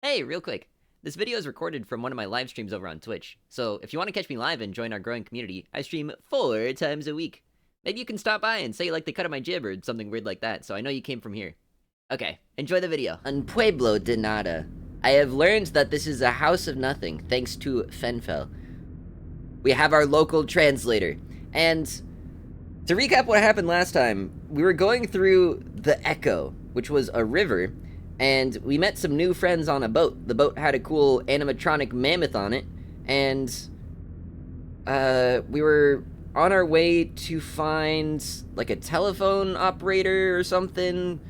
Hey, real quick. This video is recorded from one of my live streams over on Twitch, so if you want to catch me live and join our growing community, I stream 4 times a week. Maybe you can stop by and say like they cut up my jib or something weird like that, so I know you came from here. Okay, enjoy the video. On Pueblo de Nada, I have learned that this is a house of nothing, thanks to Fenfel. We have our local translator, and to recap what happened last time, we were going through the Echo, which was a river, and we met some new friends on a boat. The boat had a cool animatronic mammoth on it, and we were on our way to find like a telephone operator or something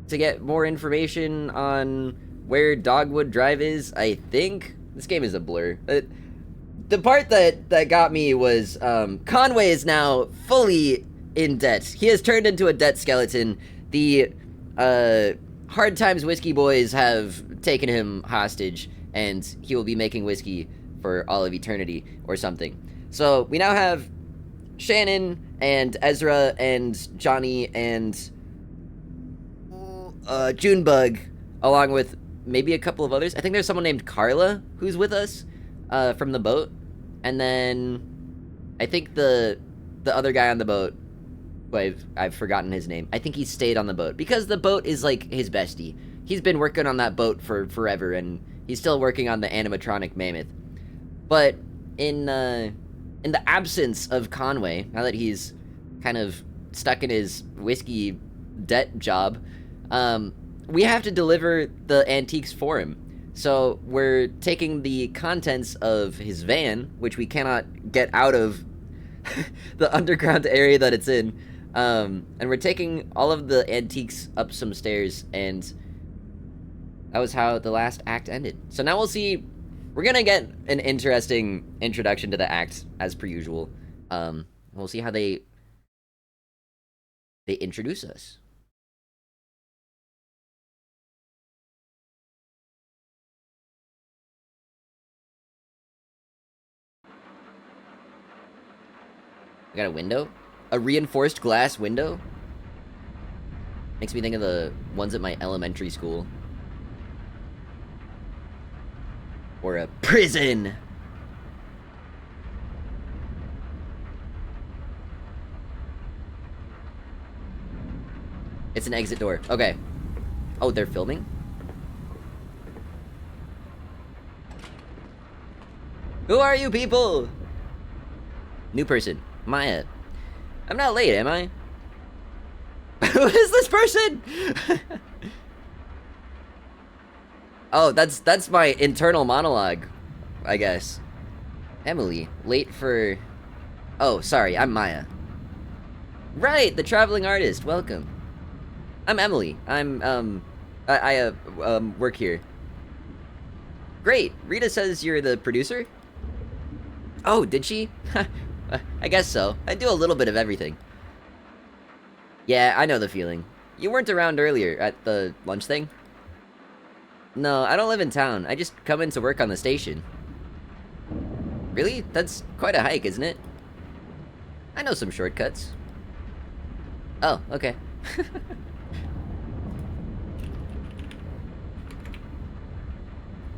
to get more information on where Dogwood Drive is, I think. This game is a blur. The part that got me was Conway is now fully in debt. He has turned into a debt skeleton. The Hard Times Whiskey Boys have taken him hostage, and he will be making whiskey for all of eternity or something. So we now have Shannon and Ezra and Johnny and Junebug, along with maybe a couple of others. I think there's someone named Carla who's with us from the boat, and then I think the other guy on the boat, I've forgotten his name. I think he stayed on the boat because the boat is like his bestie. He's been working on that boat for forever, and he's still working on the animatronic mammoth. But in the absence of Conway, now that he's kind of stuck in his whiskey debt job, we have to deliver the antiques for him. So we're taking the contents of his van, which we cannot get out of the underground area that it's in, and we're taking all of the antiques up some stairs, and that was how the last act ended. So now we'll see. We're gonna get an interesting introduction to the act, as per usual. We'll see how they introduce us. I got a window? A reinforced glass window? Makes me think of the ones at my elementary school. Or a prison! It's an exit door. Okay. Oh, they're filming? Who are you people? New person. Maya. I'm not late, am I? Who is this person? Oh, that's my internal monologue, I guess. Emily, late for... Oh, sorry, I'm Maya. Right, the traveling artist, welcome. I'm Emily. I work here. Great, Rita says you're the producer? Oh, did she? I guess so. I do a little bit of everything. Yeah, I know the feeling. You weren't around earlier at the lunch thing? No, I don't live in town. I just come in to work on the station. Really? That's quite a hike, isn't it? I know some shortcuts. Oh, okay.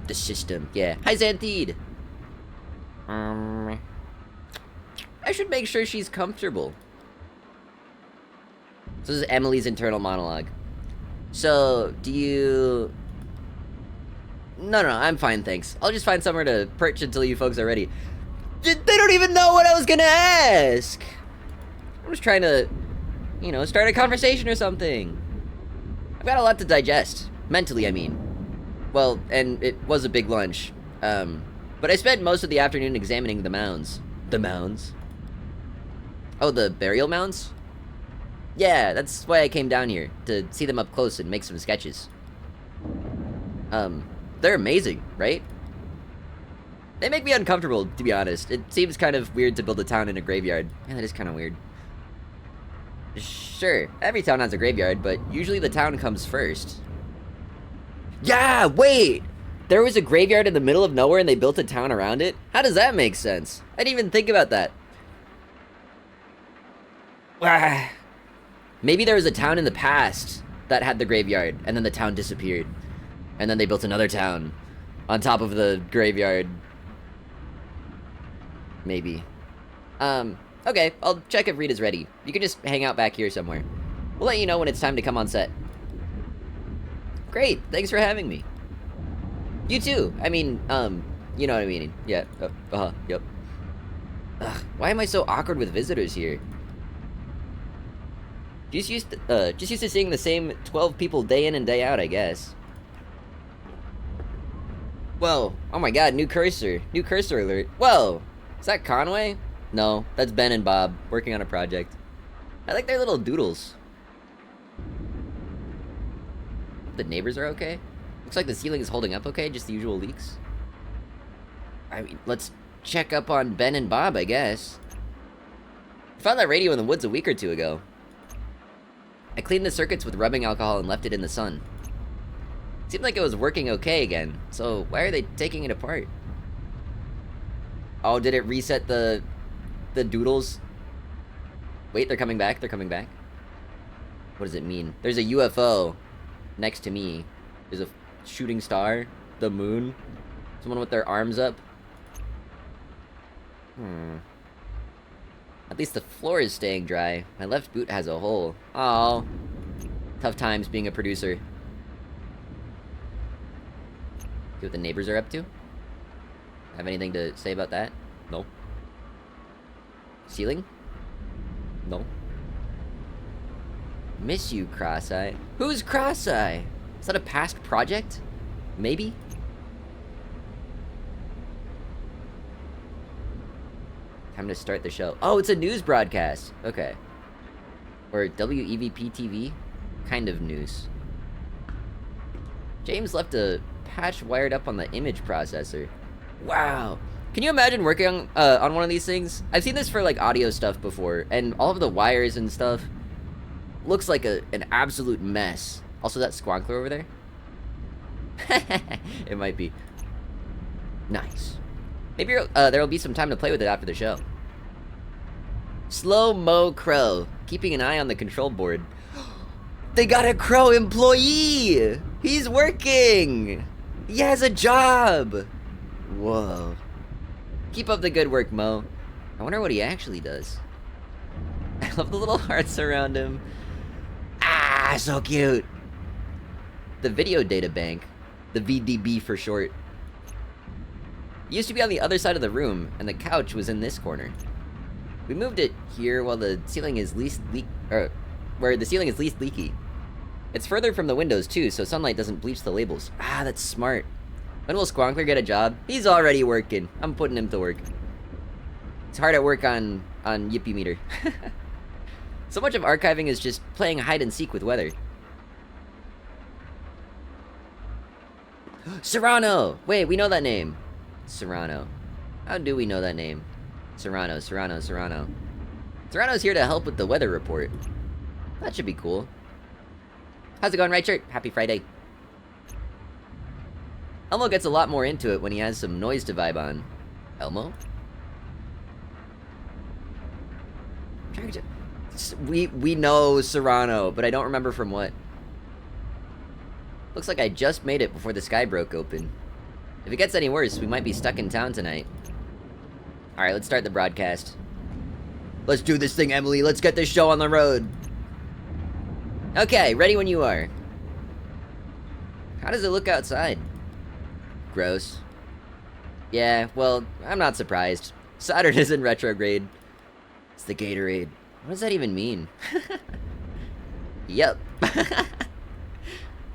The system, yeah. Hi, Xanthede! I should make sure she's comfortable. So this is Emily's internal monologue. So, do you... No, I'm fine, thanks. I'll just find somewhere to perch until you folks are ready. They don't even know what I was gonna ask! I'm just trying to, you know, start a conversation or something. I've got a lot to digest. Mentally, I mean. Well, and it was a big lunch. But I spent most of the afternoon examining the mounds. The mounds? Oh, the burial mounds? Yeah, that's why I came down here, to see them up close and make some sketches. They're amazing, right? They make me uncomfortable, to be honest. It seems kind of weird to build a town in a graveyard. Yeah, that is kind of weird. Sure, every town has a graveyard, but usually the town comes first. Yeah, wait! There was a graveyard in the middle of nowhere and they built a town around it? How does that make sense? I didn't even think about that. Maybe there was a town in the past that had the graveyard, and then the town disappeared. And then they built another town on top of the graveyard. Maybe. Okay, I'll check if Rita's ready. You can just hang out back here somewhere. We'll let you know when it's time to come on set. Great, thanks for having me. You too. I mean, you know what I mean. Yeah, yep. Ugh, why am I so awkward with visitors here? Just used to seeing the same 12 people day in and day out, I guess. Whoa, oh my god, new cursor alert. Whoa, is that Conway? No, that's Ben and Bob, working on a project. I like their little doodles. The neighbors are okay? Looks like the ceiling is holding up okay, just the usual leaks. I mean, let's check up on Ben and Bob, I guess. I found that radio in the woods a week or two ago. I cleaned the circuits with rubbing alcohol and left it in the sun. Seemed like it was working okay again, so why are they taking it apart? Oh, did it reset the doodles? Wait, they're coming back, What does it mean? There's a UFO next to me. There's a shooting star, the moon, someone with their arms up. At least the floor is staying dry. My left boot has a hole. Oh, tough times being a producer. See what the neighbors are up to? Have anything to say about that? No. Ceiling? No. Miss you, Cross-Eye. Who's Cross-Eye? Is that a past project? Maybe? Time to start the show. Oh, it's a news broadcast. Okay. Or WEVP TV? Kind of news. James left a patch wired up on the image processor. Wow. Can you imagine working on one of these things? I've seen this for like audio stuff before, and all of the wires and stuff looks like an absolute mess. Also, that squonkler over there? It might be. Nice. Maybe there'll be some time to play with it after the show. Slow-mo crow. Keeping an eye on the control board. They got a crow employee! He's working! He has a job! Whoa. Keep up the good work, Mo. I wonder what he actually does. I love the little hearts around him. Ah, so cute! The video data bank. The VDB for short. It used to be on the other side of the room, and the couch was in this corner. We moved it here while the ceiling is where the ceiling is least leaky. It's further from the windows too, so sunlight doesn't bleach the labels. Ah, that's smart. When will Squonkler get a job? He's already working. I'm putting him to work. It's hard at work on Yippee Meter. So much of archiving is just playing hide and seek with weather. Serrano! Wait, we know that name. Serrano. How do we know that name? Serrano. Serrano's here to help with the weather report. That should be cool. How's it going, Right Shirt? Happy Friday. Elmo gets a lot more into it when he has some noise to vibe on. Elmo? We know Serrano, but I don't remember from what. Looks like I just made it before the sky broke open. If it gets any worse, we might be stuck in town tonight. Alright, let's start the broadcast. Let's do this thing, Emily. Let's get this show on the road. Okay, ready when you are. How does it look outside? Gross. Yeah, well, I'm not surprised. Saturn is in retrograde. It's the Gatorade. What does that even mean? Yep.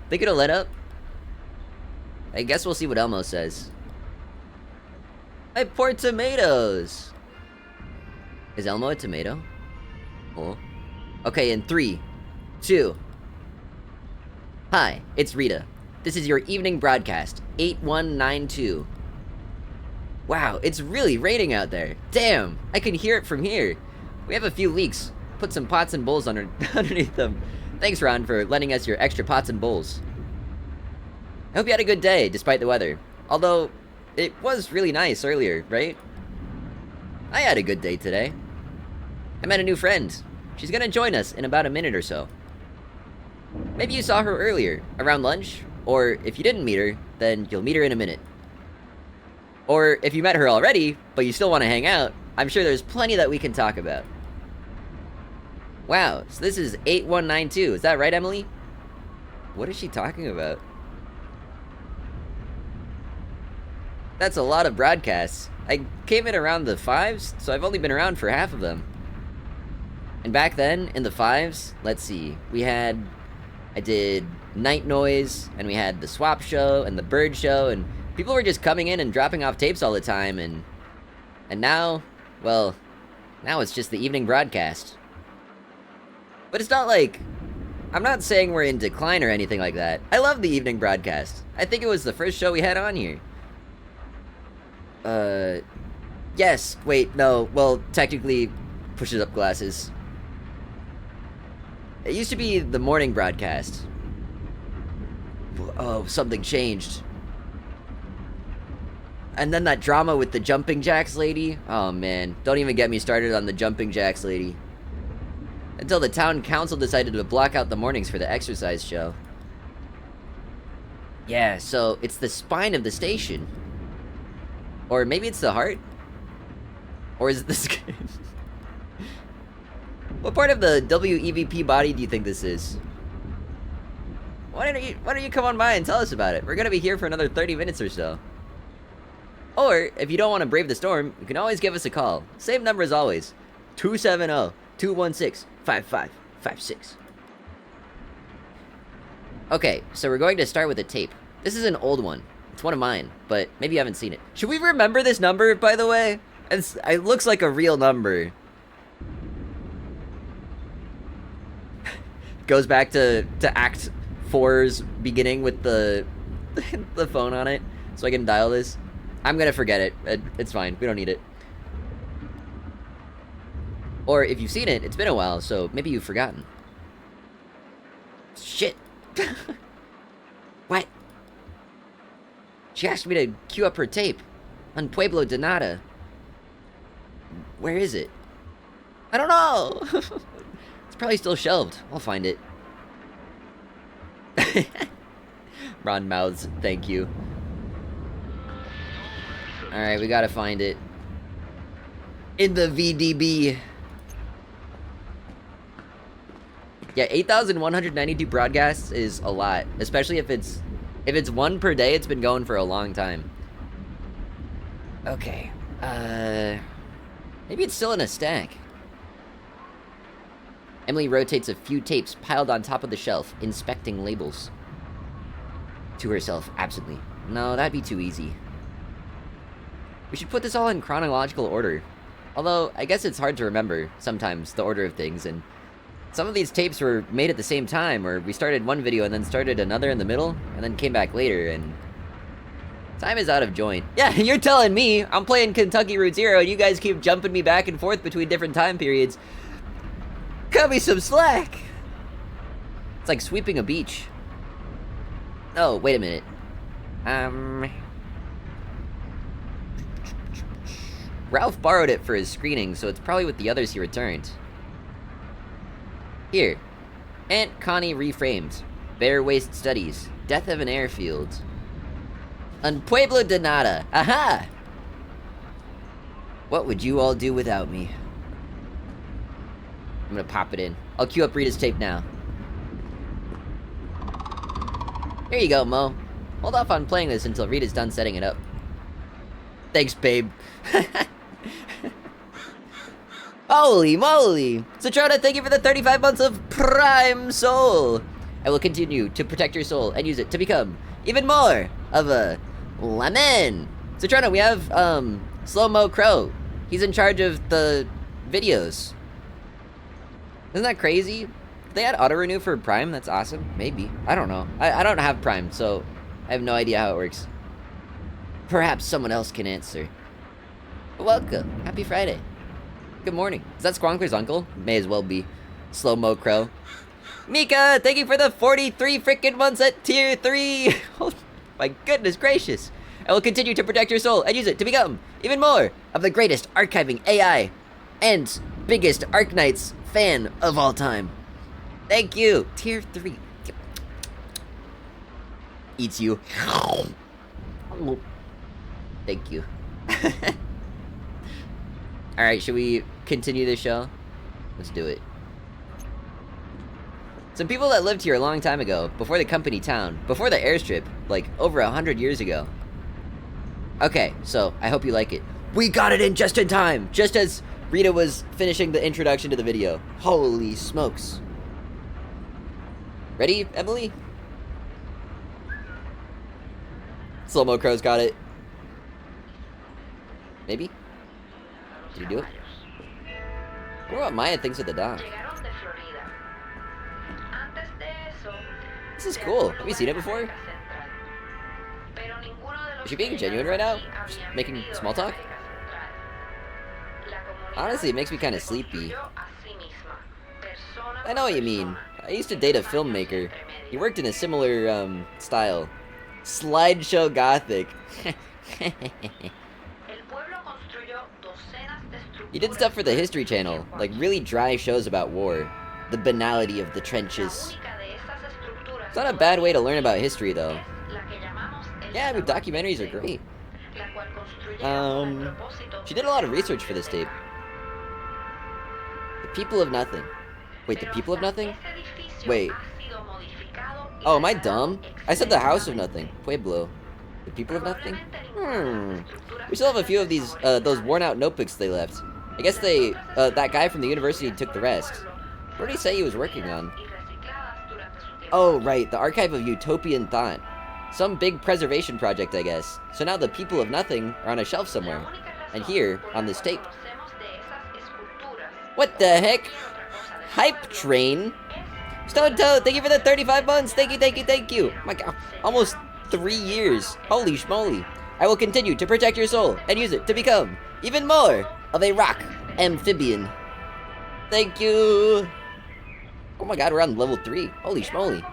Think it'll let up? I guess we'll see what Elmo says. I pour tomatoes! Is Elmo a tomato? Oh. Okay, in 3, 2. Hi, it's Rita. This is your evening broadcast, 8192. Wow, it's really raining out there. Damn, I can hear it from here. We have a few leaks. Put some pots and bowls underneath them. Thanks, Ron, for lending us your extra pots and bowls. I hope you had a good day, despite the weather. Although, it was really nice earlier, right? I had a good day today. I met a new friend. She's gonna join us in about a minute or so. Maybe you saw her earlier, around lunch, Or if you didn't meet her, then you'll meet her in a minute. Or if you met her already, but you still want to hang out, I'm sure there's plenty that we can talk about. Wow, so this is 8192. Is that right, Emily? What is she talking about? That's a lot of broadcasts. I came in around the 5s, so I've only been around for half of them. And back then, in the 5s, let's see, I did Night Noise, and we had the Swap Show, and the Bird Show, and people were just coming in and dropping off tapes all the time, and now, well, now it's just the evening broadcast. But it's not like, I'm not saying we're in decline or anything like that. I love the evening broadcast. I think it was the first show we had on here. Yes, wait, no, well, technically, pushes up glasses. It used to be the morning broadcast. Oh, something changed. And then that drama with the jumping jacks lady. Oh man, don't even get me started on the jumping jacks lady. Until the town council decided to block out the mornings for the exercise show. Yeah, so it's the spine of the station. Or maybe it's the heart? Or is it the skin? What part of the WEVP body do you think this is? Why don't you come on by and tell us about it? We're gonna be here for another 30 minutes or so. Or, if you don't want to brave the storm, you can always give us a call. Same number as always. 270-216-5556. Okay, so we're going to start with a tape. This is an old one. It's one of mine, but maybe you haven't seen it. Should we remember this number, by the way? It looks like a real number. Goes back to Act 4's beginning with the the phone on it, so I can dial this. I'm gonna forget it. It's fine. We don't need it. Or if you've seen it, it's been a while, so maybe you've forgotten. Shit. What? She asked me to queue up her tape on Pueblo de Nada. Where is it? I don't know. It's probably still shelved. I'll find it. Ron mouths, thank you. Alright, we gotta find it. In the VDB. Yeah, 8,192 broadcasts is a lot. Especially if it's one per day, it's been going for a long time. Okay. Maybe it's still in a stack. Emily rotates a few tapes piled on top of the shelf, inspecting labels. To herself, absently. No, that'd be too easy. We should put this all in chronological order. Although, I guess it's hard to remember, sometimes, the order of things, and some of these tapes were made at the same time, or we started one video and then started another in the middle, and then came back later, and time is out of joint. Yeah, you're telling me I'm playing Kentucky Route Zero and you guys keep jumping me back and forth between different time periods. Cut me some slack! It's like sweeping a beach. Oh, wait a minute. Ralph borrowed it for his screening, so it's probably with the others he returned. Here. Aunt Connie reframed. Bare Waste Studies. Death of an Airfield. On Pueblo de Nada. Aha! What would you all do without me? I'm gonna pop it in. I'll queue up Rita's tape now. Here you go, Mo. Hold off on playing this until Rita's done setting it up. Thanks, babe. Holy moly! Citrona, thank you for the 35 months of Prime Soul! I will continue to protect your soul and use it to become even more of a lemon! Citrona, we have, Slow-Mo Crow. He's in charge of the videos. Isn't that crazy? If they had auto-renew for Prime, that's awesome. Maybe. I don't know. I don't have Prime, so I have no idea how it works. Perhaps someone else can answer. Welcome. Happy Friday. Good morning. Is that Squonkler's uncle? May as well be. Slow-Mo Crow. Mika, thank you for the 43 freaking months at tier 3. Oh, my goodness gracious. I will continue to protect your soul and use it to become even more of the greatest archiving AI and biggest Arknights fan of all time. Thank you. Tier 3. eats you. Thank you. Alright, should we continue the show? Let's do it. Some people that lived here a long time ago, before the company town, before the airstrip, like over 100 years ago. Okay, so I hope you like it. We got it in just in time, just as Rita was finishing the introduction to the video. Holy smokes. Ready, Emily? Slow-mo Crow's got it. Maybe? Did he do it? I wonder what Maya thinks of the dog. This is cool. Have you seen it before? Is she being genuine right now? Just making small talk? Honestly, it makes me kind of sleepy. I know what you mean. I used to date a filmmaker. He worked in a similar, style. Slideshow gothic. He did stuff for the History Channel, like really dry shows about war. The banality of the trenches. It's not a bad way to learn about history, though. Yeah, I mean, documentaries are great. She did a lot of research for this tape. The People of Nothing. Wait, the People of Nothing? Wait. Oh, am I dumb? I said the House of Nothing. Pueblo. The People of Nothing? We still have a few of these, those worn-out notebooks they left. I guess they, that guy from the university took the rest. What did he say he was working on? Oh, right, the Archive of Utopian Thought. Some big preservation project, I guess. So now the People of Nothing are on a shelf somewhere. And here, on this tape. What the heck? Hype Train? Stone Toad, thank you for the 35 months! Thank you, thank you, thank you! Oh my god, almost 3 years. Holy schmoly. I will continue to protect your soul and use it to become even more of a rock amphibian. Thank you! Oh my god, we're on level 3. Holy schmoly.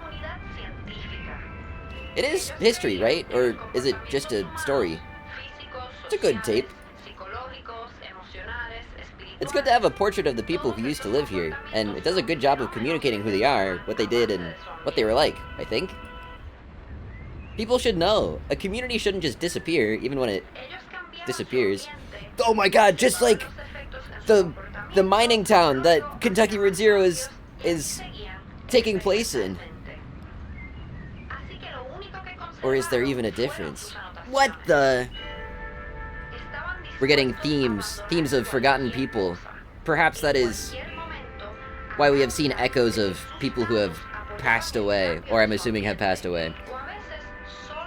It is history, right? Or is it just a story? It's a good tape. It's good to have a portrait of the people who used to live here, and it does a good job of communicating who they are, what they did, and what they were like, I think. People should know. A community shouldn't just disappear, even when it disappears. Oh my god, just like the mining town that Kentucky Route Zero is taking place in. Or is there even a difference? What the? We're getting themes of forgotten people. Perhaps that is why we have seen echoes of people who have passed away, or I'm assuming have passed away.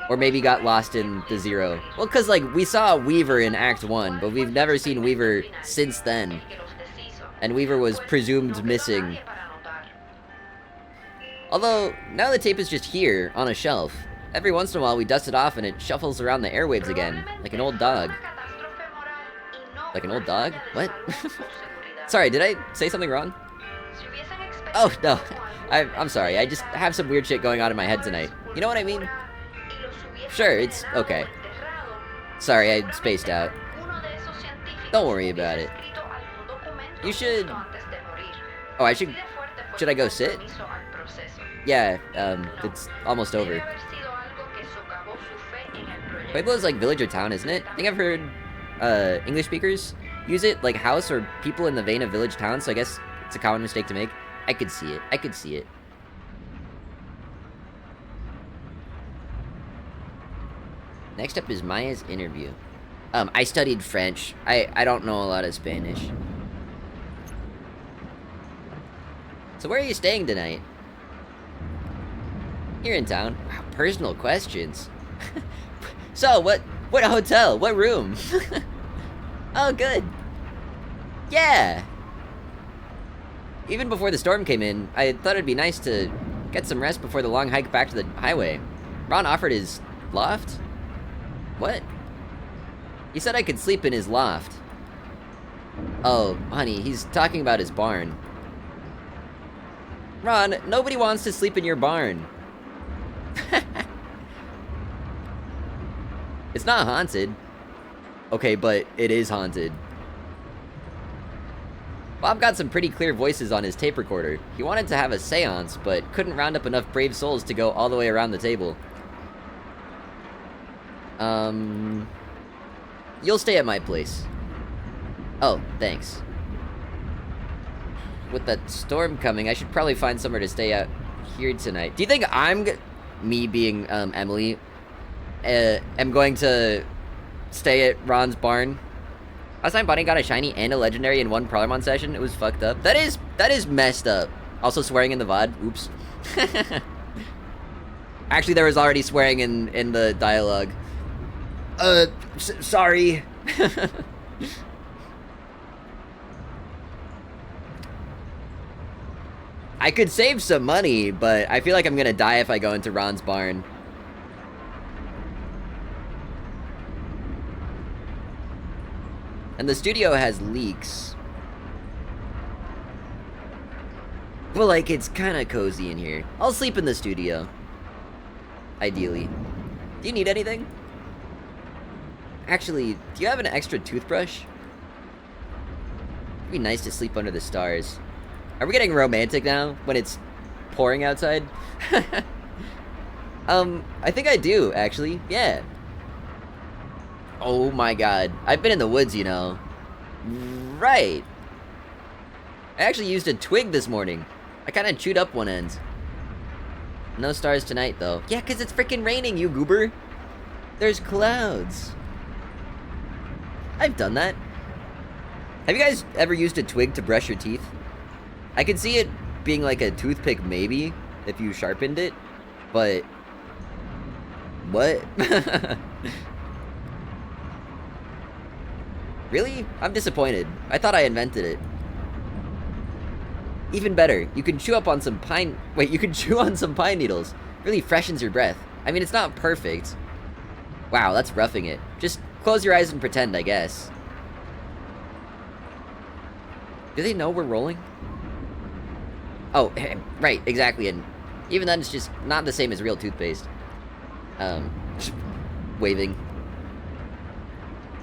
Or maybe got lost in the Zero. Well, because, like, we saw Weaver in Act 1, but we've never seen Weaver since then. And Weaver was presumed missing. Although, now the tape is just here, on a shelf. Every once in a while we dust it off and it shuffles around the airwaves again, like an old dog. Like an old dog? What? Sorry, did I say something wrong? Oh, no. I'm sorry, I just have some weird shit going on in my head tonight. You know what I mean? Sure, it's okay. Sorry, I spaced out. Don't worry about it. You should... Oh, I should... Should I go sit? Yeah, it's almost over. Pueblo's like village or town, isn't it? I think I've heard, English speakers use it, like house or people in the vein of village town, so I guess it's a common mistake to make. I could see it. I could see it. Next up is Maya's interview. I studied French. I don't know a lot of Spanish. So where are you staying tonight? Here in town. Wow, personal questions. So, what hotel? What room? Oh, good. Yeah. Even before the storm came in, I thought it'd be nice to get some rest before the long hike back to the highway. Ron offered his loft? What? He said I could sleep in his loft. Oh, honey, he's talking about his barn. Ron, nobody wants to sleep in your barn. It's not haunted. Okay, but it is haunted. Bob got some pretty clear voices on his tape recorder. He wanted to have a seance, but couldn't round up enough brave souls to go all the way around the table. You'll stay at my place. Oh, thanks. With that storm coming, I should probably find somewhere to stay out here tonight. Do you think me being Emily, am going to stay at Ron's barn? Last time Bonnie got a shiny and a legendary in one Prollermon session. It was fucked up. That is messed up. Also swearing in the VOD. Oops. Actually, there was already swearing in the dialogue. Sorry. I could save some money, but I feel like I'm gonna die if I go into Ron's barn. And the studio has leaks. Well, like, it's kind of cozy in here. I'll sleep in the studio. Ideally. Do you need anything? Actually, do you have an extra toothbrush? It'd be nice to sleep under the stars. Are we getting romantic now when it's pouring outside? I think I do, actually. Yeah. Oh my god. I've been in the woods, you know. Right. I actually used a twig this morning. I kind of chewed up one end. No stars tonight, though. Yeah, because it's freaking raining, you goober. There's clouds. I've done that. Have you guys ever used a twig to brush your teeth? I could see it being like a toothpick, maybe, if you sharpened it. But... what? Really? I'm disappointed. I thought I invented it. Even better, you can chew on some pine needles. Really freshens your breath. I mean, it's not perfect. Wow, that's roughing it. Just close your eyes and pretend, I guess. Do they know we're rolling? Oh, right, exactly, and even then it's just not the same as real toothpaste. Waving.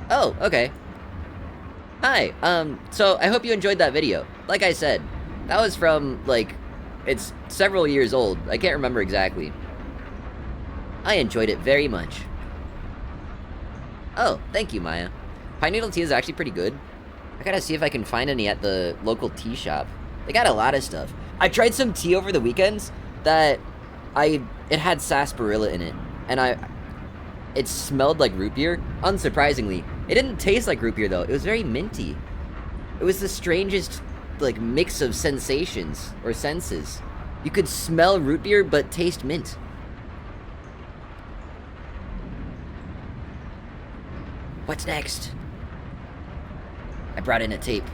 Oh, okay. Hi, so I hope you enjoyed that video. Like I said, that was from, like, it's several years old. I can't remember exactly. I enjoyed it very much. Oh, thank you, Maya. Pine needle tea is actually pretty good. I gotta see if I can find any at the local tea shop. They got a lot of stuff. I tried some tea over the weekends that it had sarsaparilla in it, and it smelled like root beer, unsurprisingly. It didn't taste like root beer, though. It was very minty. It was the strangest, like, mix of sensations, or senses. You could smell root beer, but taste mint. What's next? I brought in a tape.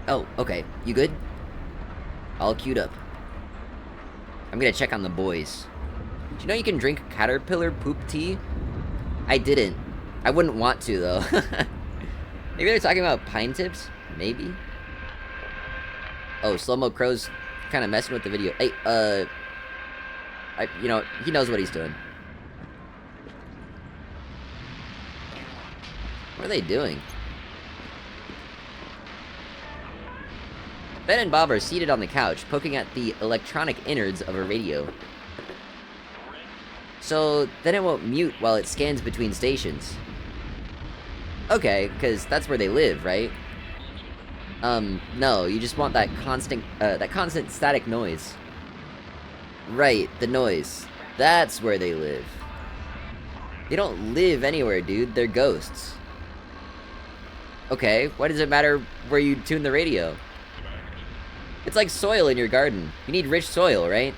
Oh, okay. You good? All queued up. I'm gonna check on the boys. Do you know you can drink caterpillar poop tea? I didn't. I wouldn't want to, though. Maybe they're talking about pine tips? Maybe? Oh, Slow-Mo Crow's kind of messing with the video. Hey, you know, he knows what he's doing. What are they doing? Ben and Bob are seated on the couch, poking at the electronic innards of a radio. So, then it won't mute while it scans between stations. Okay, because that's where they live, right? No, you just want that constant static noise. Right, the noise. That's where they live. They don't live anywhere, dude. They're ghosts. Okay, why does it matter where you tune the radio? It's like soil in your garden. You need rich soil, right?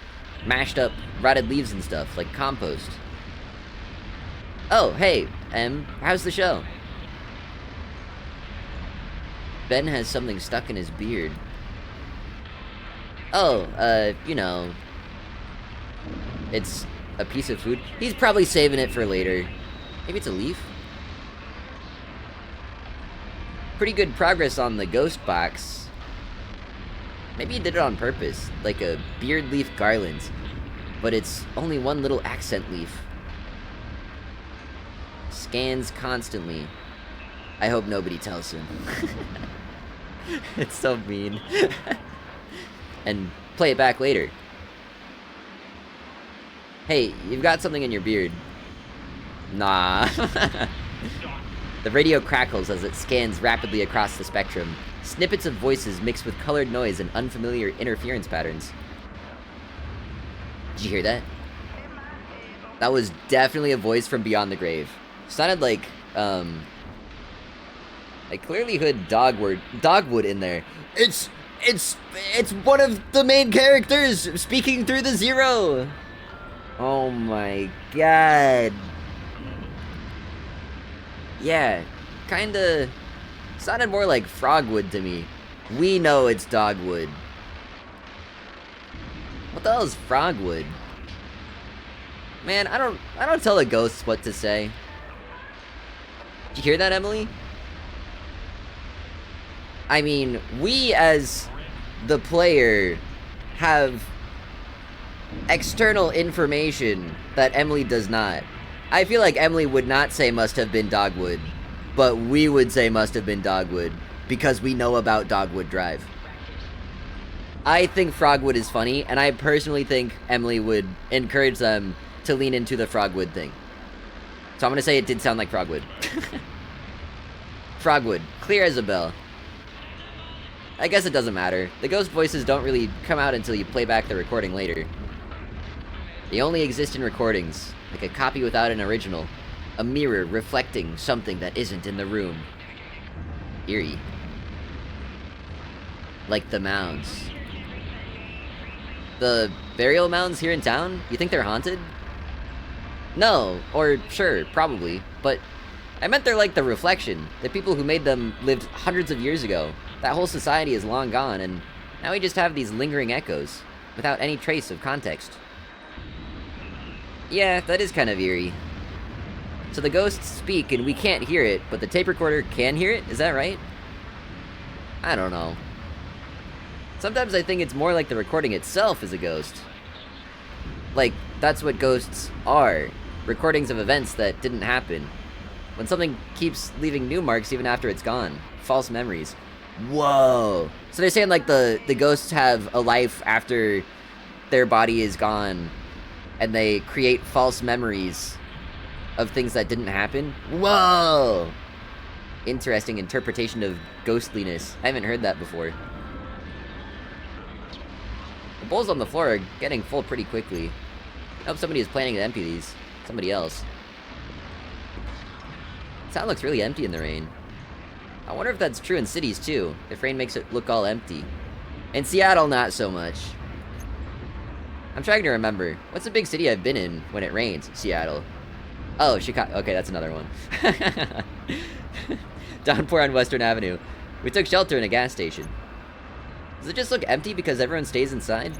Mashed up, rotted leaves and stuff, like compost. Oh, hey, how's the show? Ben has something stuck in his beard. Oh, you know... it's a piece of food. He's probably saving it for later. Maybe it's a leaf? Pretty good progress on the ghost box. Maybe he did it on purpose, like a beard leaf garland. But it's only one little accent leaf. Scans constantly. I hope nobody tells him. It's so mean. And play it back later. Hey, you've got something in your beard. Nah. The radio crackles as it scans rapidly across the spectrum. Snippets of voices mixed with colored noise and unfamiliar interference patterns. Did you hear that? That was definitely a voice from beyond the grave. Sounded like, I clearly heard Dogwood in there. It's one of the main characters speaking through the zero. Oh my god. Yeah, kinda sounded more like Frogwood to me. We know it's Dogwood. What the hell is Frogwood? Man, I don't tell the ghosts what to say. Did you hear that, Emily? I mean, we as the player have external information that Emily does not. I feel like Emily would not say must have been Dogwood, but we would say must have been Dogwood because we know about Dogwood Drive. I think Frogwood is funny, and I personally think Emily would encourage them to lean into the Frogwood thing. So I'm gonna say it did sound like Frogwood. Frogwood, clear as a bell. I guess it doesn't matter. The ghost voices don't really come out until you play back the recording later. They only exist in recordings, like a copy without an original. A mirror reflecting something that isn't in the room. Eerie. Like the mounds. The burial mounds here in town? You think they're haunted? No, or sure, probably, but I meant they're like the reflection. The people who made them lived hundreds of years ago. That whole society is long gone, and now we just have these lingering echoes, without any trace of context. Yeah, that is kind of eerie. So the ghosts speak and we can't hear it, but the tape recorder can hear it? Is that right? I don't know. Sometimes I think it's more like the recording itself is a ghost. Like, that's what ghosts are. Recordings of events that didn't happen. When something keeps leaving new marks even after it's gone. False memories. Whoa. So they're saying like the ghosts have a life after their body is gone, and they create false memories of things that didn't happen? Whoa! Interesting interpretation of ghostliness. I haven't heard that before. The bowls on the floor are getting full pretty quickly. I hope somebody is planning to empty these. Somebody else. Town looks really empty in the rain. I wonder if that's true in cities too, if rain makes it look all empty. In Seattle, not so much. I'm trying to remember. What's a big city I've been in when it rains? Seattle. Oh, Chicago. Okay, that's another one. Downpour on Western Avenue. We took shelter in a gas station. Does it just look empty because everyone stays inside?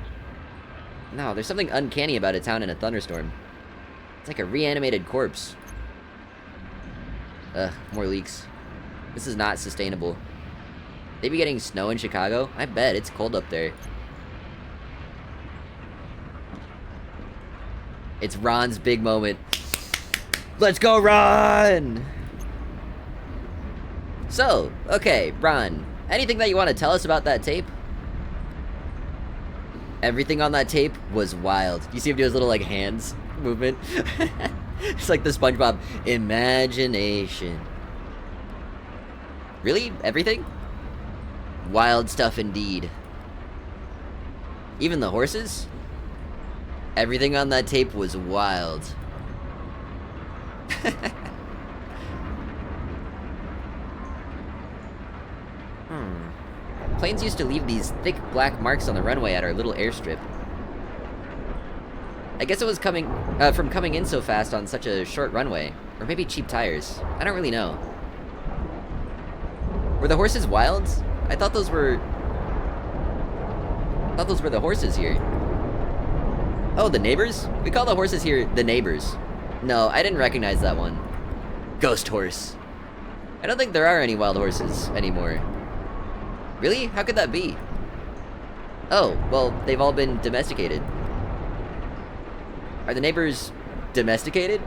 No, there's something uncanny about a town in a thunderstorm. It's like a reanimated corpse. Ugh, more leaks. This is not sustainable. They be getting snow in Chicago? I bet, it's cold up there. It's Ron's big moment. Let's go, Ron! So, okay, Ron, anything that you want to tell us about that tape? Everything on that tape was wild. You see him do his little, like, hands movement? It's like the SpongeBob imagination. Really? Everything? Wild stuff indeed. Even the horses? Everything on that tape was wild. Planes used to leave these thick black marks on the runway at our little airstrip. I guess it was coming from coming in so fast on such a short runway. Or maybe cheap tires. I don't really know. Were the horses wild? I thought those were the horses here. Oh, the neighbors? We call the horses here the neighbors. No, I didn't recognize that one. Ghost horse. I don't think there are any wild horses anymore. Really? How could that be? Oh, well, they've all been domesticated. Are the neighbors domesticated?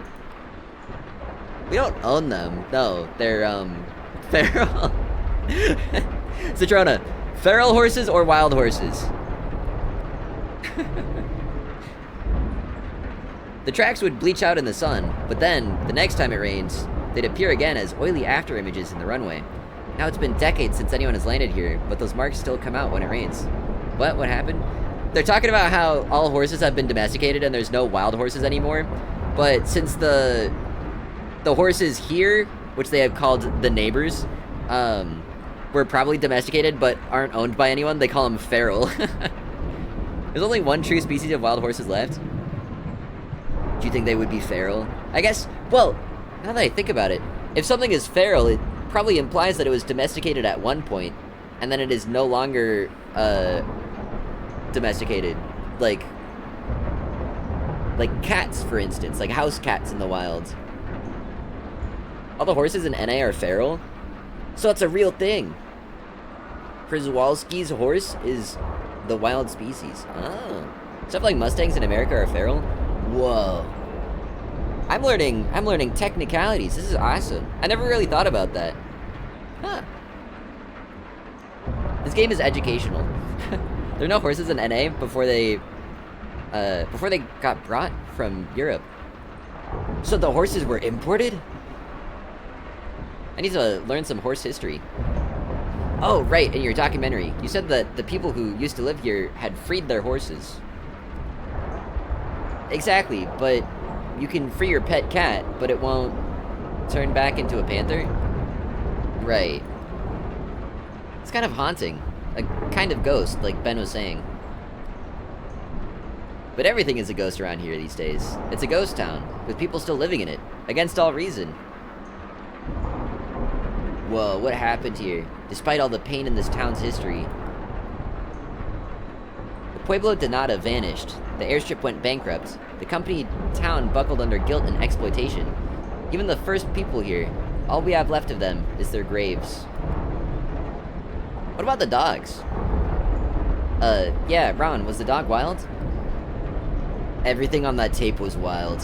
We don't own them. No, they're, feral. Citrona, feral horses or wild horses? The tracks would bleach out in the sun, but then, the next time it rains, they'd appear again as oily after images in the runway. Now it's been decades since anyone has landed here, but those marks still come out when it rains. What? What happened? They're talking about how all horses have been domesticated and there's no wild horses anymore, but since the horses here, which they have called the neighbors, were probably domesticated but aren't owned by anyone, they call them feral. There's only one true species of wild horses left. Do you think they would be feral? I guess, well, now that I think about it, if something is feral, it probably implies that it was domesticated at one point, and then it is no longer, domesticated. Like cats, for instance, like house cats in the wild. All the horses in NA are feral? So it's a real thing. Przewalski's horse is the wild species. Oh. Stuff like Mustangs in America are feral? Whoa. I'm learning technicalities. This is awesome. I never really thought about that. Huh. This game is educational. There are no horses in NA before they got brought from Europe. So the horses were imported? I need to learn some horse history. Oh, right, in your documentary, you said that the people who used to live here had freed their horses. Exactly, but you can free your pet cat, but it won't turn back into a panther? Right. It's kind of haunting. A kind of ghost, like Ben was saying. But everything is a ghost around here these days. It's a ghost town, with people still living in it, against all reason. Whoa, what happened here? Despite all the pain in this town's history. The Pueblo de Nada vanished. The airstrip went bankrupt. The company town buckled under guilt and exploitation. Even the first people here, all we have left of them is their graves. What about the dogs? Yeah, Ron, was the dog wild? Everything on that tape was wild.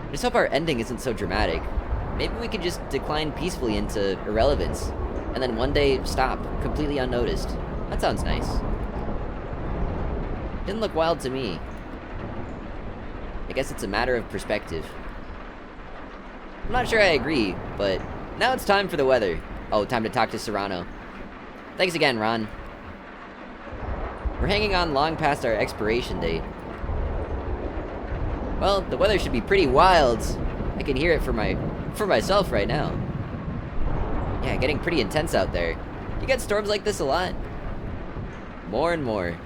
I just hope our ending isn't so dramatic. Maybe we could just decline peacefully into irrelevance, and then one day stop, completely unnoticed. That sounds nice. Didn't look wild to me. I guess it's a matter of perspective. I'm not sure I agree, but now it's time for the weather. Oh, time to talk to Serrano. Thanks again, Ron. We're hanging on long past our expiration date. Well, the weather should be pretty wild. I can hear it for myself right now. Yeah, getting pretty intense out there. You get storms like this a lot? More and more.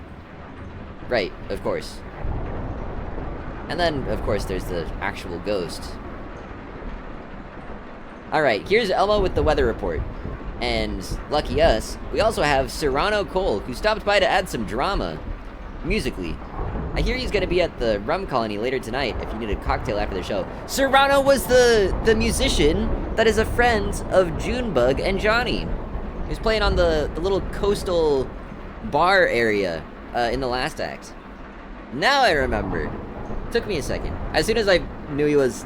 Right, of course. And then, of course, there's the actual ghost. Alright, here's Elmo with the weather report. And, lucky us, we also have Serrano Cole, who stopped by to add some drama. Musically. I hear he's gonna be at the Rum Colony later tonight if you need a cocktail after the show. Serrano was the musician that is a friend of Junebug and Johnny. He was playing on the little coastal bar area in the last act. Now I remember. Took me a second. As soon as I knew he was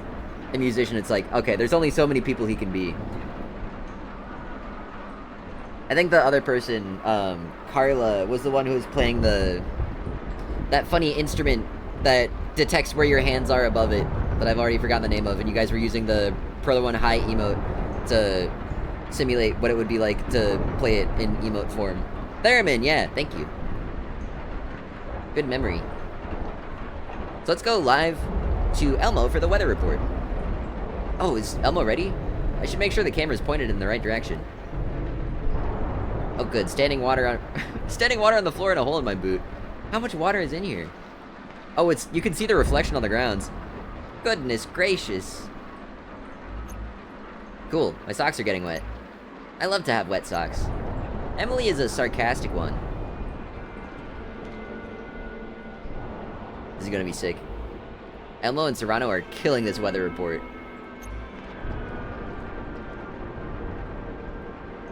a musician, it's like, okay, there's only so many people he can be. I think the other person, Carla, was the one who was playing that funny instrument that detects where your hands are above it, that I've already forgotten the name of, and you guys were using the Proller 1 high emote to simulate what it would be like to play it in emote form. Theremin, yeah, thank you. Good memory. So let's go live to Elmo for the weather report. Oh, is Elmo ready? I should make sure the camera's pointed in the right direction. Oh good, standing water on the floor and a hole in my boot. How much water is in here? Oh, you can see the reflection on the grounds. Goodness gracious. Cool, my socks are getting wet. I love to have wet socks. Emily is a sarcastic one. This is gonna be sick. Elmo and Serrano are killing this weather report.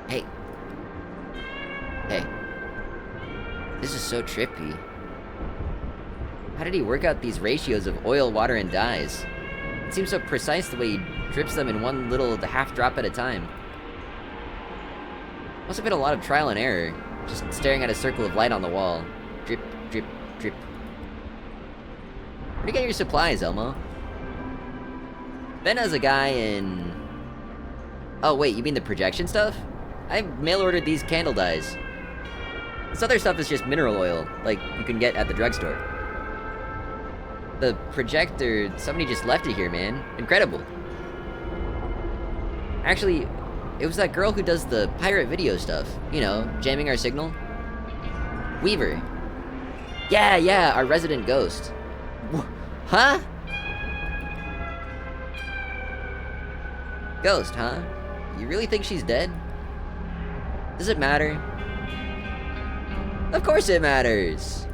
Hey. Hey. This is so trippy. How did he work out these ratios of oil, water, and dyes? It seems so precise the way he drips them in one little half drop at a time. Must have been a lot of trial and error, just staring at a circle of light on the wall. Drip, drip, drip. do you get your supplies, Elmo? Ben has a guy in... Oh, wait, you mean the projection stuff? I mail-ordered these candle dyes. This other stuff is just mineral oil, like you can get at the drugstore. The projector, somebody just left it here, man. Incredible. Actually, it was that girl who does the pirate video stuff. You know, jamming our signal. Weaver. Yeah, our resident ghost. Huh? Ghost, huh? You really think she's dead? Does it matter? Of course it matters!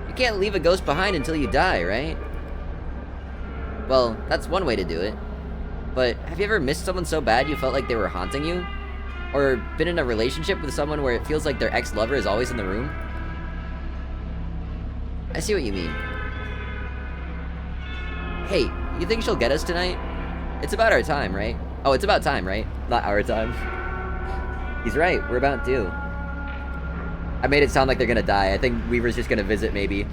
You can't leave a ghost behind until you die, right? Well, that's one way to do it. But have you ever missed someone so bad you felt like they were haunting you? Or been in a relationship with someone where it feels like their ex-lover is always in the room? I see what you mean. Hey, you think she'll get us tonight? It's about our time, right? Oh, it's about time, right? Not our time. He's right, we're about due. I made it sound like they're gonna die. I think Weaver's just gonna visit, maybe.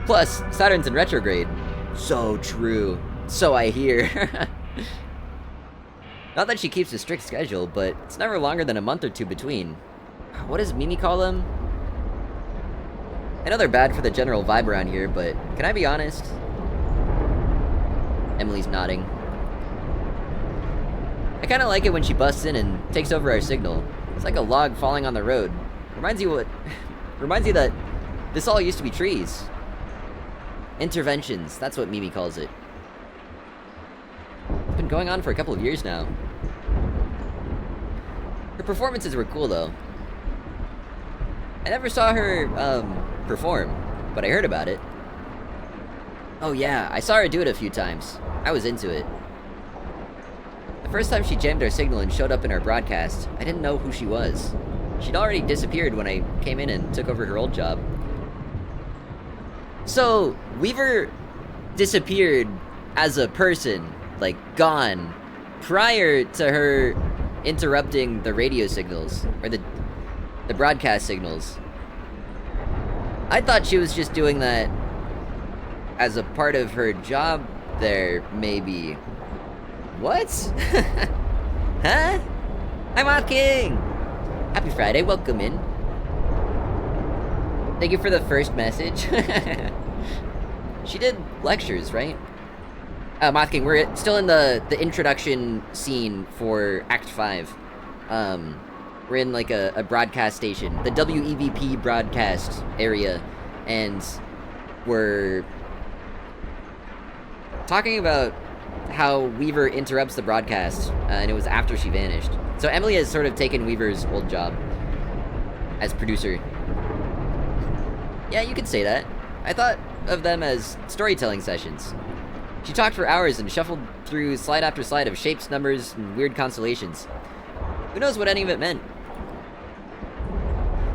Plus, Saturn's in retrograde. So true. So I hear. Not that she keeps a strict schedule, but it's never longer than a month or two between. What does Mimi call them? I know they're bad for the general vibe around here, but can I be honest? Emily's nodding. I kinda like it when she busts in and takes over our signal. It's like a log falling on the road. Reminds you that this all used to be trees. Interventions, that's what Mimi calls it. It's been going on for a couple of years now. Her performances were cool though. I never saw her, perform, but I heard about it. Oh yeah, I saw her do it a few times. I was into it. The first time she jammed our signal and showed up in our broadcast, I didn't know who she was. She'd already disappeared when I came in and took over her old job. So, Weaver disappeared as a person, like gone, prior to her interrupting the radio signals, or the broadcast signals. I thought she was just doing that as a part of her job there, maybe. What? Huh? I'm Off King! Happy Friday, welcome in. Thank you for the first message. She did lectures, right? Moth King, we're still in the introduction scene for Act 5. We're in like a broadcast station, the WEVP broadcast area, and we're talking about how Weaver interrupts the broadcast, and it was after she vanished. So Emily has sort of taken Weaver's old job as producer. Yeah, you could say that. I thought of them as storytelling sessions. She talked for hours and shuffled through slide after slide of shapes, numbers, and weird constellations. Who knows what any of it meant?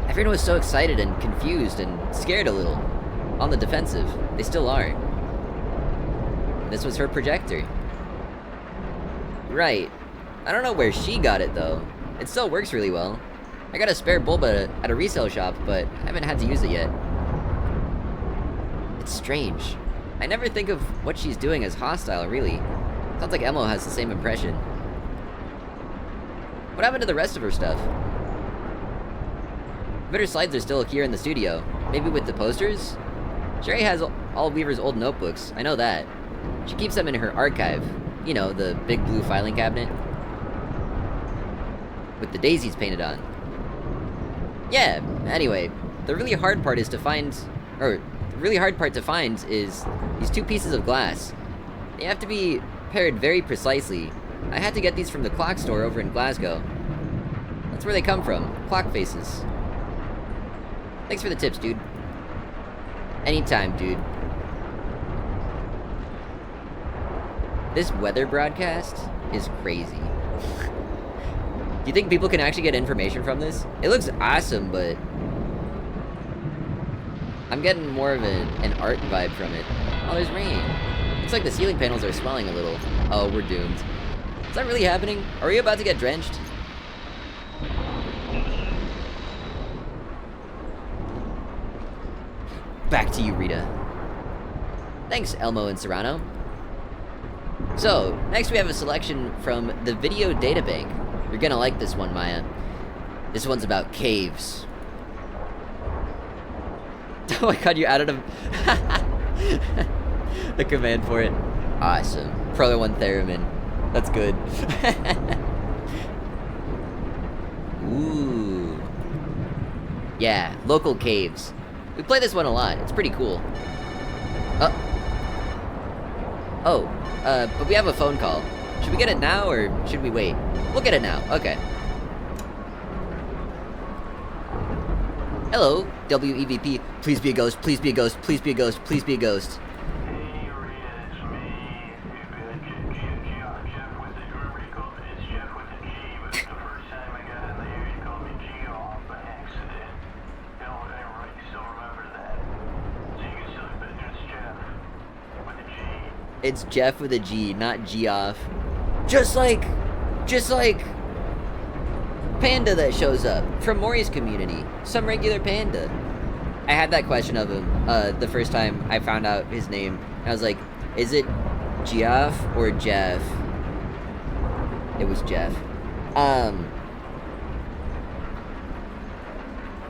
Everyone was so excited and confused and scared a little. On the defensive. They still are. This was her projector. Right. I don't know where she got it, though. It still works really well. I got a spare bulb at a resale shop, but I haven't had to use it yet. It's strange. I never think of what she's doing as hostile, really. Sounds like Emo has the same impression. What happened to the rest of her stuff? I bet her slides are still here in the studio. Maybe with the posters? Sherry has all Weaver's old notebooks, I know that. She keeps them in her archive. You know, the big blue filing cabinet. With the daisies painted on. Yeah, anyway, the really hard part to find is these two pieces of glass. They have to be paired very precisely. I had to get these from the clock store over in Glasgow. That's where they come from, clock faces. Thanks for the tips, dude. Anytime, dude. This weather broadcast is crazy. Do you think people can actually get information from this? It looks awesome, but I'm getting more of an art vibe from it. Oh, there's rain. Looks like the ceiling panels are swelling a little. Oh, we're doomed. Is that really happening? Are we about to get drenched? Back to you, Rita. Thanks, Elmo and Serrano. So, next we have a selection from the Video Databank. You're gonna like this one, Maya. This one's about caves. Oh my god, you added the command for it. Awesome. Proller 1 Theremin. That's good. Ooh. Yeah, local caves. We play this one a lot. It's pretty cool. But we have a phone call. Should we get it now, or should we wait? We'll get it now. Okay. Hello, WEVP. Please be a ghost. Please be a ghost. Please be a ghost. Please be a ghost. Hey, Rita, it's me. Jeff with the, remember you called me, it's Jeff with the G, but the first time I got in there, you called me G off by accident. You know, I still remember that. So you can still, but it's Jeff with the G. It's Jeff with a G, not G off. Just like Panda that shows up from Maury's community. Some regular panda. I had that question of him the first time I found out his name. I was like, is it Geoff or Jeff? It was Jeff.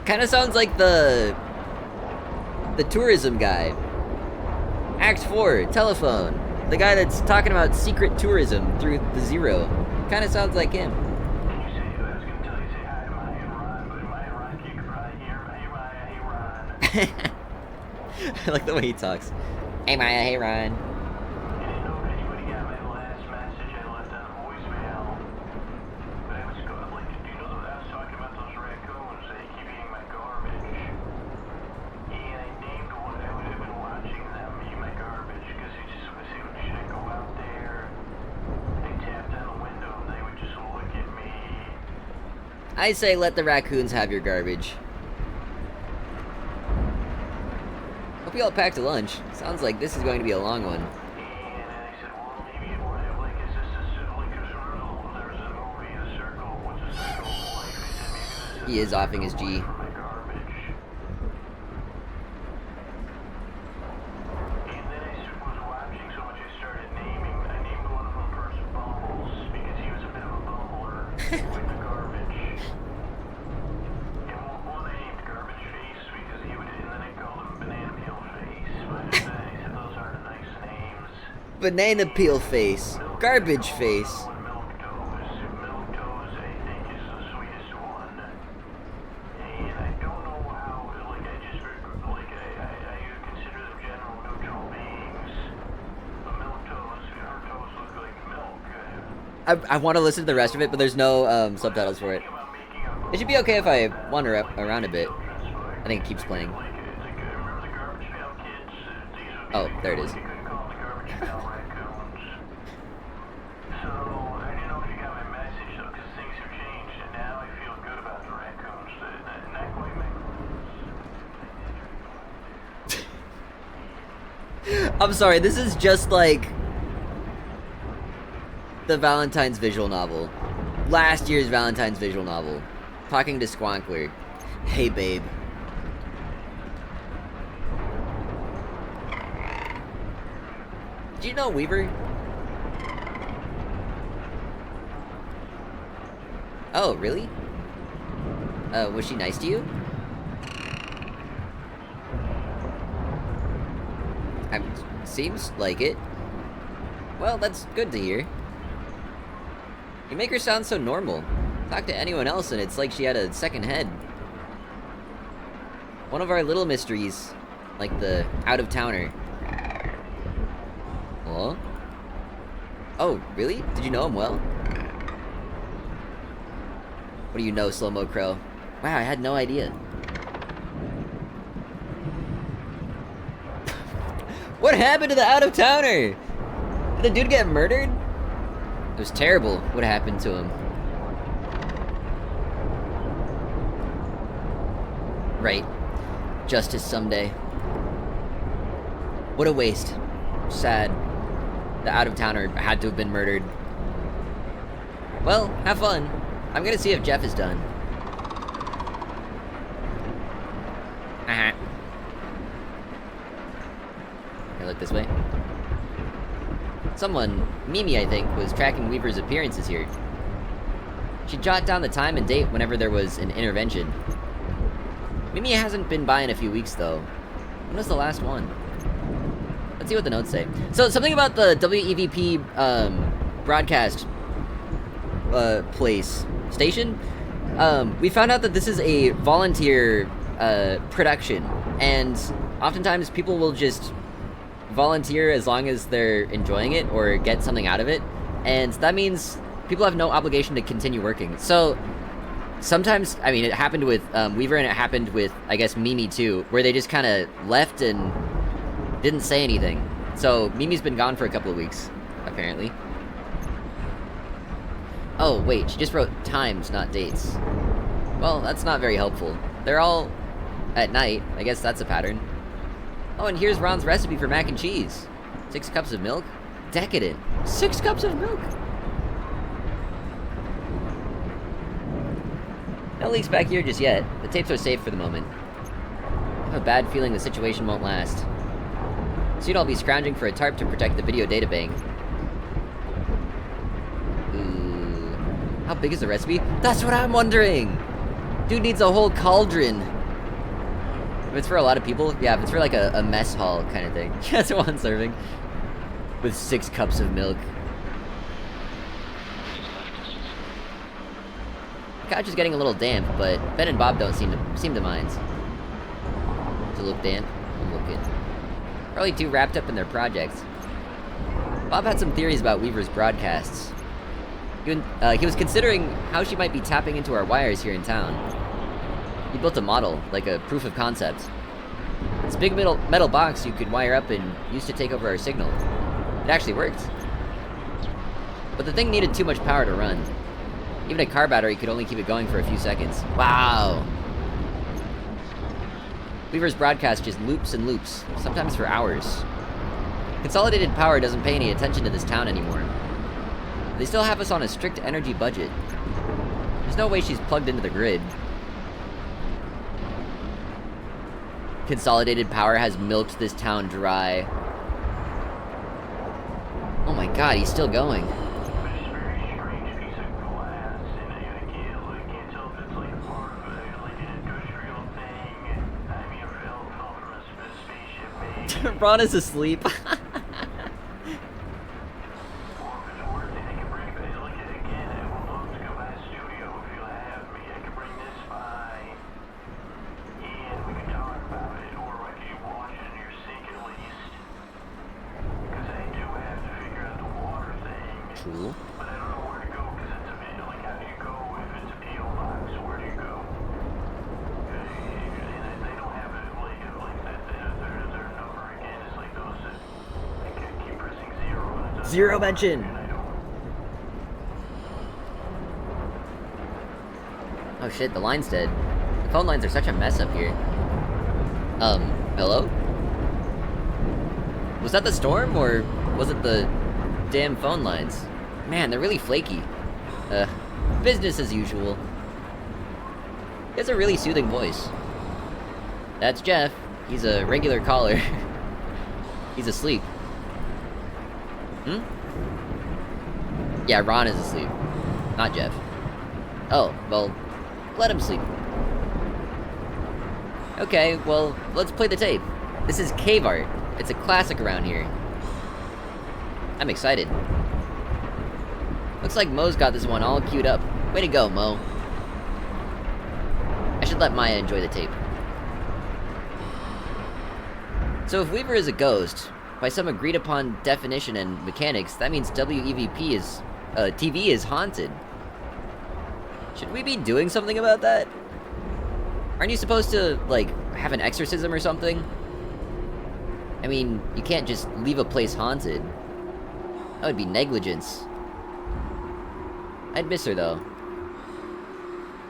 Kind of sounds like the tourism guy. Act 4, telephone. The guy that's talking about secret tourism through the Zero. Kind of sounds like him. I like the way he talks. Hey Maya, hey Ron. I say let the raccoons have your garbage. Hope you all packed a lunch. Sounds like this is going to be a long one. He is offing his G. Banana peel face. Garbage face. I want to listen to the rest of it, but there's no subtitles for it. It should be okay if I wander around a bit. I think it keeps playing. Oh, there it is. I'm sorry, this is just like the Valentine's visual novel. Last year's Valentine's visual novel. Talking to Squonkler. Hey, babe. Did you know Weaver? Oh, really? Was she nice to you? Seems like it. Well, that's good to hear. You make her sound so normal. Talk to anyone else and it's like she had a second head. One of our little mysteries, like the out-of-towner. Hello? Oh, really? Did you know him well? What do you know, Slow-Mo Crow? Wow, I had no idea. What happened to the out-of-towner? Did the dude get murdered? It was terrible what happened to him. Right. Justice someday. What a waste. Sad. The out-of-towner had to have been murdered. Well, have fun. I'm gonna see if Jeff is done. Can I look this way? Someone, Mimi I think, was tracking Weaver's appearances here. She'd jot down the time and date whenever there was an intervention. Mimi hasn't been by in a few weeks though. When was the last one? Let's see what the notes say. So something about the WEVP broadcast place station. We found out that this is a volunteer production, and oftentimes people will just volunteer as long as they're enjoying it or get something out of it, and that means people have no obligation to continue working. So sometimes, I mean, it happened with Weaver, and it happened with, I guess, Mimi too, where they just kind of left and didn't say anything. So Mimi's been gone for a couple of weeks, apparently. Oh, wait, she just wrote times, not dates. Well, that's not very helpful. They're all at night. I guess that's a pattern. Oh, and here's Ron's recipe for mac and cheese. 6 cups of milk? Decadent. 6 cups of milk? No leaks back here just yet. The tapes are safe for the moment. I have a bad feeling the situation won't last. Soon I'll be scrounging for a tarp to protect the video databank. How big is the recipe? That's what I'm wondering! Dude needs a whole cauldron. If it's for a lot of people, yeah, if it's for like a mess hall kind of thing. That's one serving. With 6 cups of milk. The couch is getting a little damp, but Ben and Bob don't seem to mind. Does it look damp? I'm looking. Probably too wrapped up in their projects. Bob had some theories about Weaver's broadcasts. He was considering how she might be tapping into our wires here in town. He built a model, like a proof of concept. This big metal box you could wire up and use to take over our signal. It actually worked. But the thing needed too much power to run. Even a car battery could only keep it going for a few seconds. Wow! Weaver's broadcast just loops and loops, sometimes for hours. Consolidated Power doesn't pay any attention to this town anymore. They still have us on a strict energy budget. There's no way she's plugged into the grid. Consolidated Power has milked this town dry. Oh my god, he's still going. Ron is asleep. True. But I don't know where to go because it's a bit like how do you go if it's a PO box? Where do you go? They don't have it like that. Their number again is like those that I keep pressing 0 and it doesn't. Zero mention. Oh shit, the line's dead. The phone lines are such a mess up here. Hello? Was that the storm or was it the damn phone lines? Man, they're really flaky. Business as usual. He has a really soothing voice. That's Jeff. He's a regular caller. He's asleep. Yeah, Ron is asleep. Not Jeff. Oh, well, let him sleep. Okay, well, let's play the tape. This is cave art. It's a classic around here. I'm excited. Looks like Mo's got this one all queued up. Way to go, Mo. I should let Maya enjoy the tape. So if Weaver is a ghost, by some agreed upon definition and mechanics, that means WEVP is, TV is haunted. Should we be doing something about that? Aren't you supposed to, like, have an exorcism or something? I mean, you can't just leave a place haunted. That would be negligence. I'd miss her, though.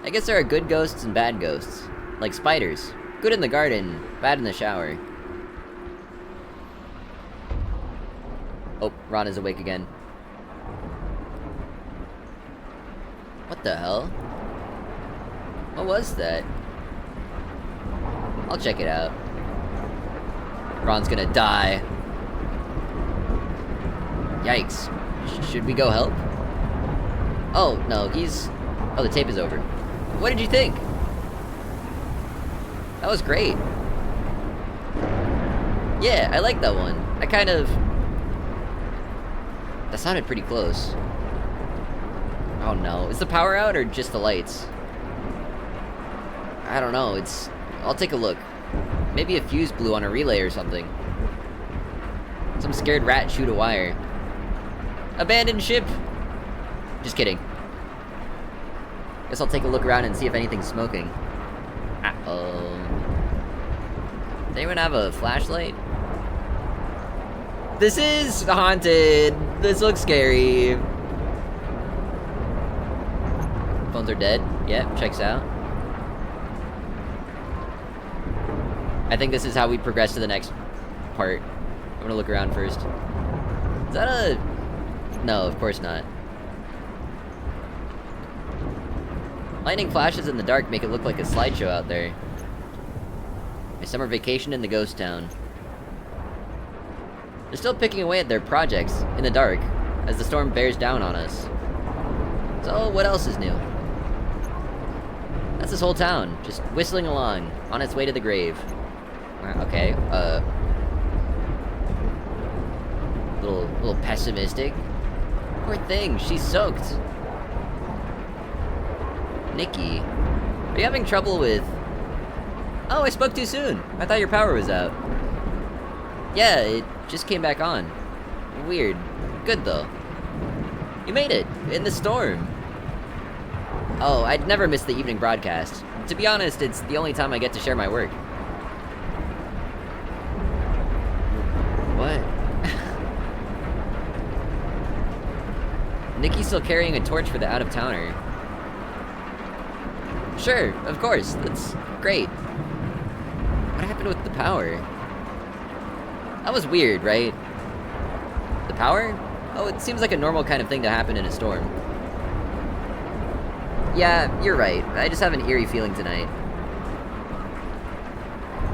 I guess there are good ghosts and bad ghosts. Like spiders. Good in the garden, bad in the shower. Oh, Ron is awake again. What the hell? What was that? I'll check it out. Ron's gonna die. Yikes. Should we go help? Oh, no, he's... Oh, the tape is over. What did you think? That was great. Yeah, I like that one. I kind of... That sounded pretty close. Oh no, is the power out or just the lights? I don't know, it's... I'll take a look. Maybe a fuse blew on a relay or something. Some scared rat chewed a wire. Abandoned ship! Just kidding. Guess I'll take a look around and see if anything's smoking. Uh-oh. Does anyone have a flashlight? This is haunted! This looks scary. Phones are dead. Yep, checks out. I think this is how we progress to the next part. I'm gonna look around first. Is that a... No, of course not. Lightning flashes in the dark make it look like a slideshow out there. My summer vacation in the ghost town. They're still picking away at their projects, in the dark, as the storm bears down on us. So, what else is new? That's this whole town, just whistling along, on its way to the grave. Okay, little pessimistic. Poor thing, she's soaked. Nikki, are you having trouble with... Oh, I spoke too soon. I thought your power was out. Yeah, it just came back on. Weird. Good, though. You made it, in the storm. Oh, I'd never miss the evening broadcast. To be honest, it's the only time I get to share my work. What? Nikki's still carrying a torch for the out-of-towner. Sure, of course, that's great. What happened with the power? That was weird, right? The power? Oh, it seems like a normal kind of thing to happen in a storm. Yeah, you're right. I just have an eerie feeling tonight.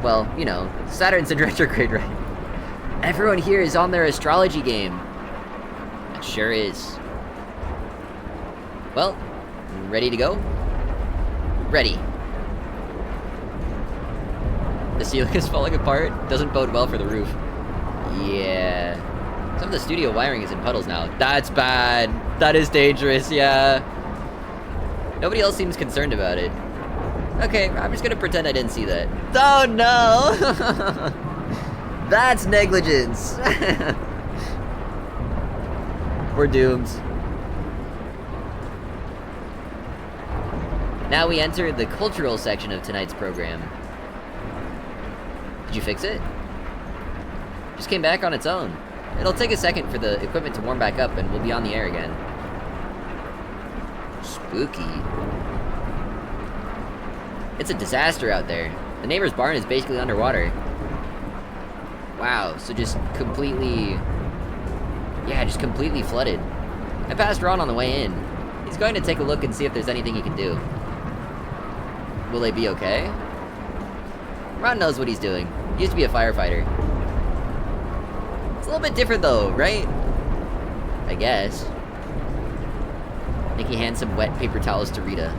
Well, you know, Saturn's in retrograde, right? Everyone here is on their astrology game. It sure is. Well, ready to go? Ready. The ceiling is falling apart. Doesn't bode well for the roof. Yeah. Some of the studio wiring is in puddles now. That's bad. That is dangerous, yeah. Nobody else seems concerned about it. Okay, I'm just gonna pretend I didn't see that. Oh no! That's negligence! We're doomed. Now we enter the cultural section of tonight's program. Did you fix it? Just came back on its own. It'll take a second for the equipment to warm back up and we'll be on the air again. Spooky. It's a disaster out there. The neighbor's barn is basically underwater. Wow, so just completely... Yeah, just completely flooded. I passed Ron on the way in. He's going to take a look and see if there's anything he can do. Will they be okay? Ron knows what he's doing. He used to be a firefighter. It's a little bit different though, right? I guess. Nikki hands some wet paper towels to Rita.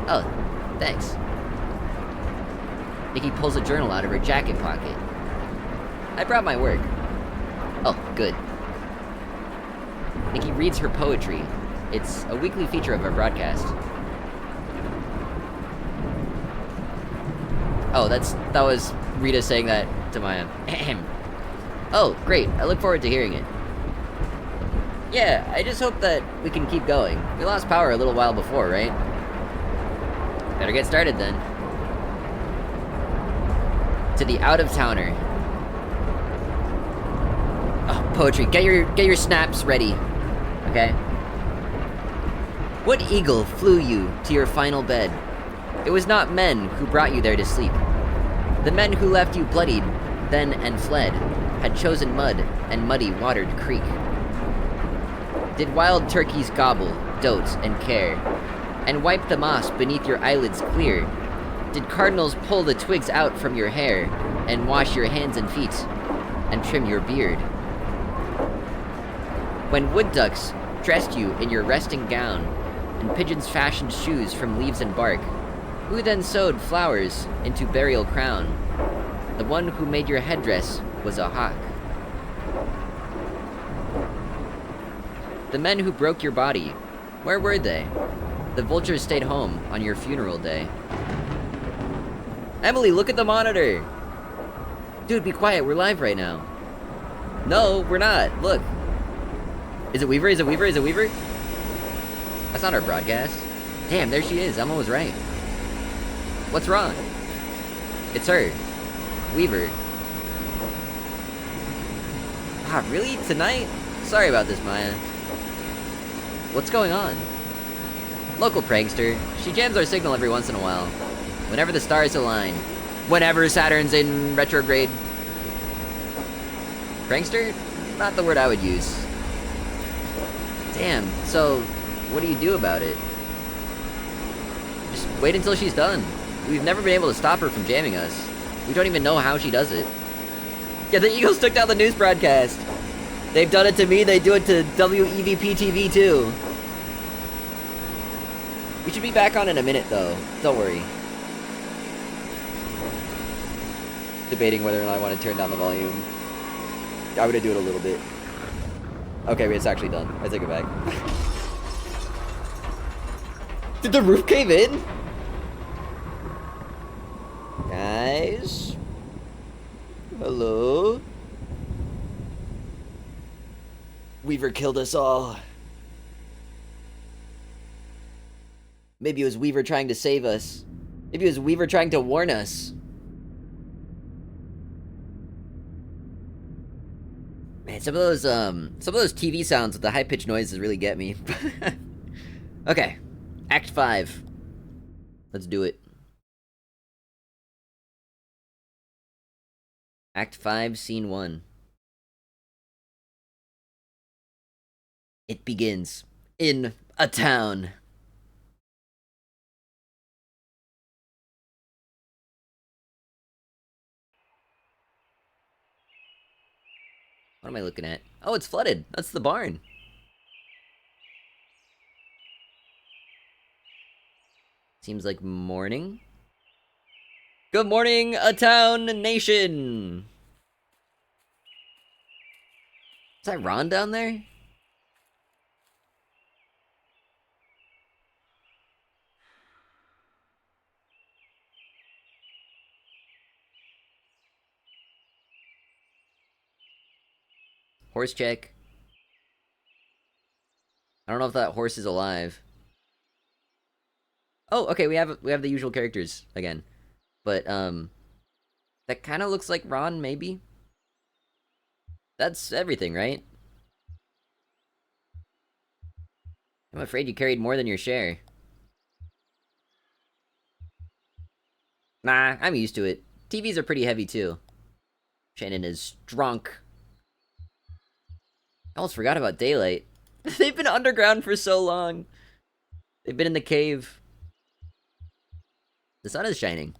Oh, thanks. Nikki pulls a journal out of her jacket pocket. I brought my work. Oh, good. Nikki reads her poetry. It's a weekly feature of our broadcast. Oh, that was Rita saying that to Maya. Oh, great. I look forward to hearing it. Yeah, I just hope that we can keep going. We lost power a little while before, right? Better get started then. To the out-of-towner. Oh, poetry. Get your snaps ready. Okay? What eagle flew you to your final bed? It was not men who brought you there to sleep. The men who left you bloodied, then and fled, had chosen mud and muddy watered creek. Did wild turkeys gobble, dote, and care, and wipe the moss beneath your eyelids clear? Did cardinals pull the twigs out from your hair, and wash your hands and feet, and trim your beard? When wood ducks dressed you in your resting gown, and pigeons fashioned shoes from leaves and bark, who then sewed flowers into burial crown? The one who made your headdress was a hawk. The men who broke your body, where were they? The vultures stayed home on your funeral day. Emily, look at the monitor! Dude, be quiet, we're live right now. No, we're not, look. Is it Weaver? Is it Weaver? Is it Weaver? That's not our broadcast. Damn, there she is, I'm almost right. What's wrong? It's her. Weaver. Ah, really? Tonight? Sorry about this, Maya. What's going on? Local prankster. She jams our signal every once in a while. Whenever the stars align. Whenever Saturn's in retrograde. Prankster? Not the word I would use. Damn, so what do you do about it? Just wait until she's done. We've never been able to stop her from jamming us. We don't even know how she does it. Yeah, the Eagles took down the news broadcast. They've done it to me, they do it to WEVP TV too. We should be back on in a minute though, don't worry. Debating whether or not I want to turn down the volume. I'm gonna do it a little bit. Okay, wait, it's actually done. I take it back. Did the roof cave in? Guys? Hello? Weaver killed us all. Maybe it was Weaver trying to save us. Maybe it was Weaver trying to warn us. Man, some of those TV sounds with the high-pitched noises really get me. Okay. Act 5. Let's do it. Act 5, Scene 1. It begins in a town. What am I looking at? Oh, it's flooded. That's the barn. Seems like morning. Good morning, a town nation. Is that Ron down there? Horse check. I don't know if that horse is alive. Oh, okay, we have the usual characters again. But that kind of looks like Ron, maybe. That's everything, right? I'm afraid you carried more than your share. Nah, I'm used to it. TVs are pretty heavy too. Shannon is drunk. I almost forgot about daylight. They've been underground for so long. They've been in the cave. The sun is shining.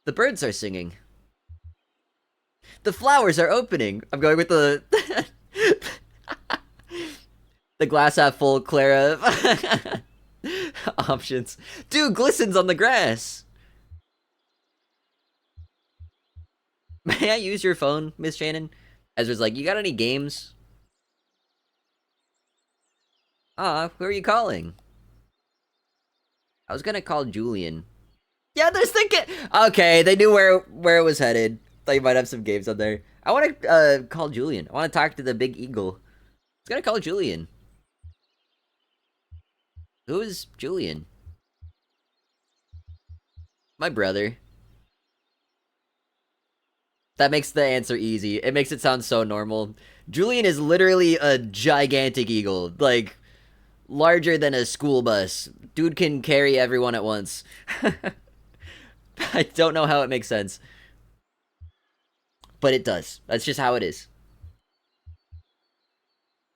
The birds are singing. The flowers are opening. I'm going with the the glass half full Clara options. Dew glistens on the grass. May I use your phone, Miss Shannon? Ezra's like, you got any games? Aw, who are you calling? I was gonna call Julian. Yeah, there's thinking. Okay, they knew where it was headed. Thought you might have some games on there. I want to call Julian. I want to talk to the big eagle. I was gonna call Julian. Who is Julian? My brother. That makes the answer easy. It makes it sound so normal. Julian is literally a gigantic eagle. Like, larger than a school bus. Dude can carry everyone at once. I don't know how it makes sense. But it does. That's just how it is.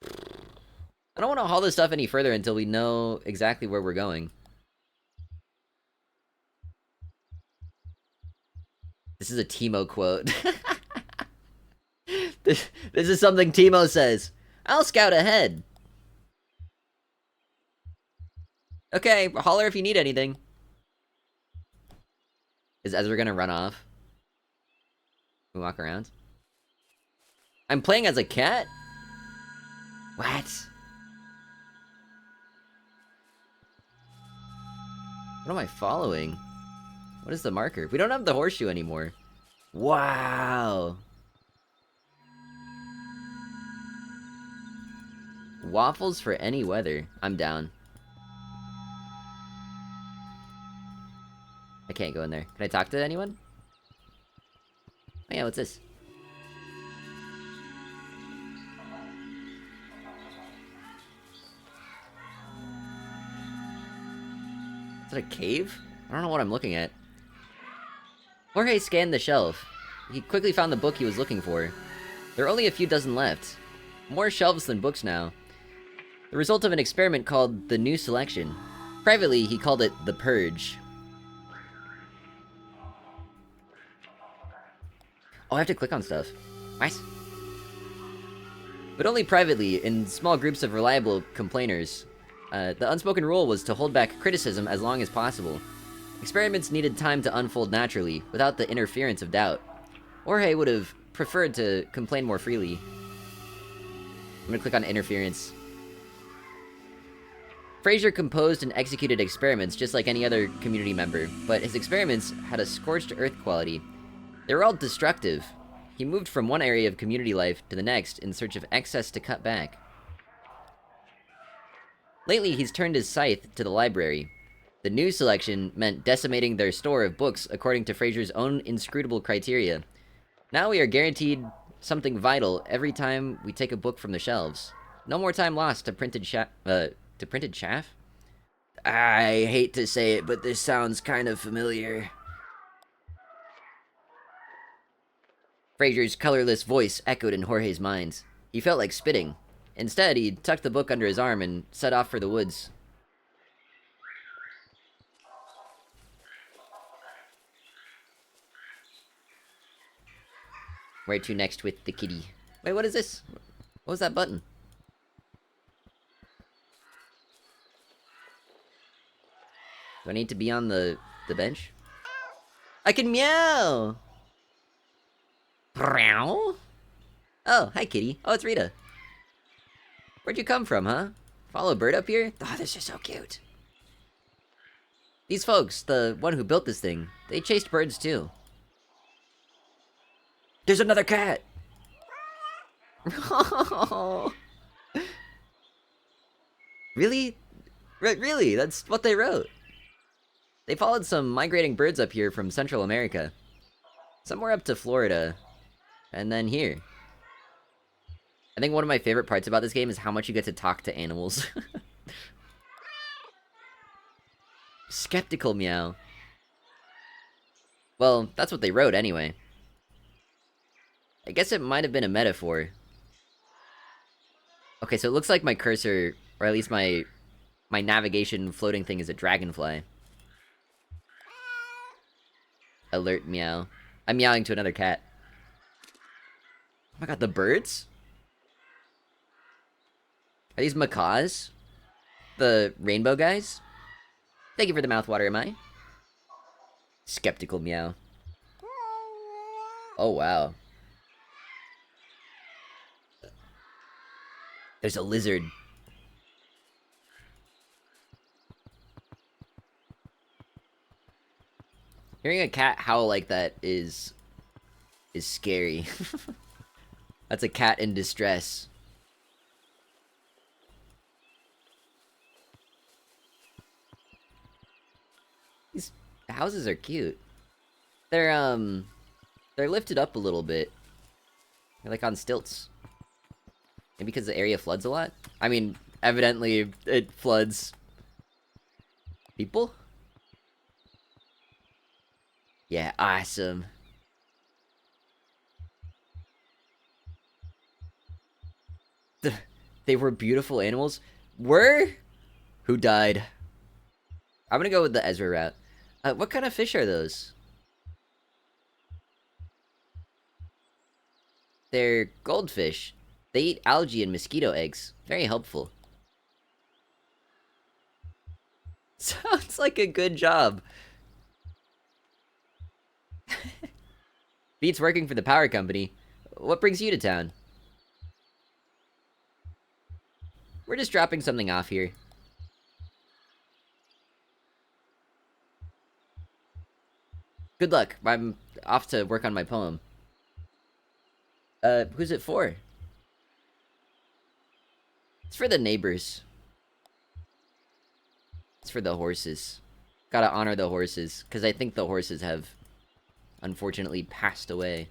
I don't want to haul this stuff any further until we know exactly where we're going. This is a Timo quote. This is something Timo says. I'll scout ahead. Okay, holler if you need anything. Is Ezra gonna run off? We walk around? I'm playing as a cat? What? What am I following? What is the marker? We don't have the horseshoe anymore. Wow. Waffles for any weather. I'm down. I can't go in there. Can I talk to anyone? Oh yeah, what's this? Is that a cave? I don't know what I'm looking at. Jorge scanned the shelf. He quickly found the book he was looking for. There are only a few dozen left. More shelves than books now. The result of an experiment called the New Selection. Privately, he called it the Purge. Oh, I have to click on stuff. Nice. But only privately, in small groups of reliable complainers. The unspoken rule was to hold back criticism as long as possible. Experiments needed time to unfold naturally, without the interference of doubt. Jorge would have preferred to complain more freely. I'm gonna click on interference. Fraser composed and executed experiments just like any other community member, but his experiments had a scorched earth quality. They were all destructive. He moved from one area of community life to the next in search of excess to cut back. Lately, he's turned his scythe to the library. The New Selection meant decimating their store of books according to Fraser's own inscrutable criteria. Now we are guaranteed something vital every time we take a book from the shelves. No more time lost to printed chaff? I hate to say it, but this sounds kind of familiar. Fraser's colorless voice echoed in Jorge's mind. He felt like spitting. Instead, he tucked the book under his arm and set off for the woods. Where to next with the kitty? Wait, what is this? What was that button? Do I need to be on the bench? I can meow! Meow? Oh, hi kitty. Oh, it's Rita. Where'd you come from, huh? Follow a bird up here? Oh, this is so cute. These folks, the one who built this thing, they chased birds too. There's another cat! Really? Really? That's what they wrote. They followed some migrating birds up here from Central America. Somewhere up to Florida. And then here. I think one of my favorite parts about this game is how much you get to talk to animals. Skeptical meow. Well, that's what they wrote anyway. I guess it might have been a metaphor. Okay, so it looks like my cursor, or at least my navigation floating thing is a dragonfly. Alert meow. I'm meowing to another cat. Oh my god, the birds? Are these macaws? The rainbow guys? Thank you for the mouthwater, am I? Skeptical meow. Oh wow. There's a lizard. Hearing a cat howl like that is scary. That's a cat in distress. These houses are cute. They're lifted up a little bit. They're like on stilts. Maybe because the area floods a lot? I mean, evidently it floods people? Yeah, awesome. They were beautiful animals? Were? Who died? I'm gonna go with the Ezra route. What kind of fish are those? They're goldfish. They eat algae and mosquito eggs. Very helpful. Sounds like a good job. Beats working for the power company. What brings you to town? We're just dropping something off here. Good luck. I'm off to work on my poem. Who's it for? It's for the neighbors. It's for the horses. Gotta honor the horses, because I think the horses have unfortunately passed away.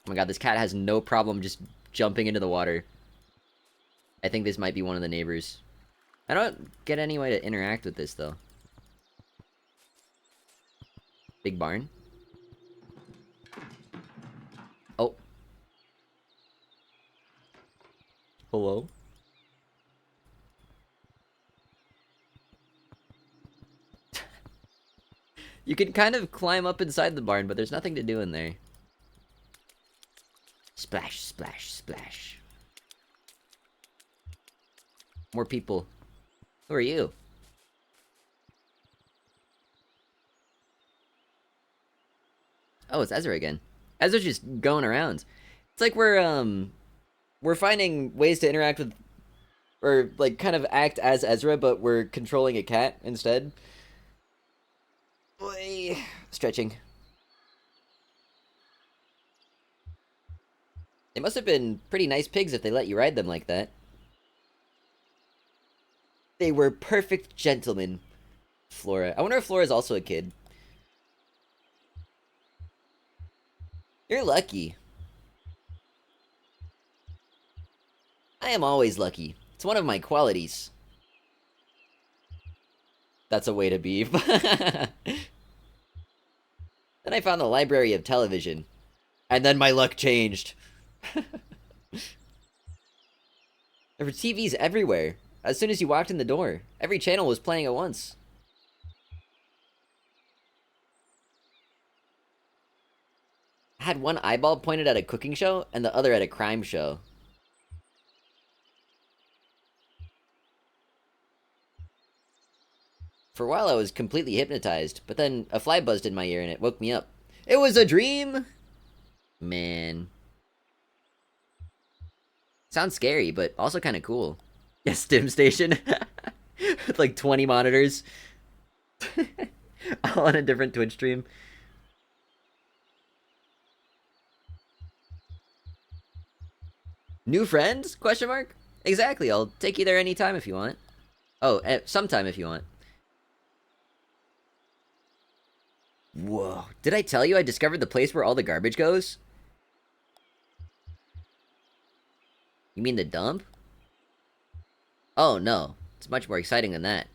Oh my god, this cat has no problem just jumping into the water. I think this might be one of the neighbors. I don't get any way to interact with this, though. Big barn. Oh. Hello? You can kind of climb up inside the barn, but there's nothing to do in there. Splash, splash, splash. More people. Who are you? Oh, it's Ezra again. Ezra's just going around. It's like we're finding ways to interact with, or like kind of act as Ezra, but we're controlling a cat instead. Boy, stretching. They must have been pretty nice pigs if they let you ride them like that. They were perfect gentlemen. Flora. I wonder if Flora's also a kid. You're lucky. I am always lucky. It's one of my qualities. That's a way to be. Then I found the library of television. And then my luck changed. There were TVs everywhere. As soon as you walked in the door, every channel was playing at once. I had one eyeball pointed at a cooking show and the other at a crime show. For a while I was completely hypnotized, but then a fly buzzed in my ear and it woke me up. It was a dream! Man. Sounds scary, but also kind of cool. Yes, Stim Station. With like 20 monitors. All on a different Twitch stream. New friends? Question mark? Exactly, I'll take you there anytime if you want. Oh, sometime if you want. Whoa. Did I tell you I discovered the place where all the garbage goes? You mean the dump? Oh, no. It's much more exciting than that.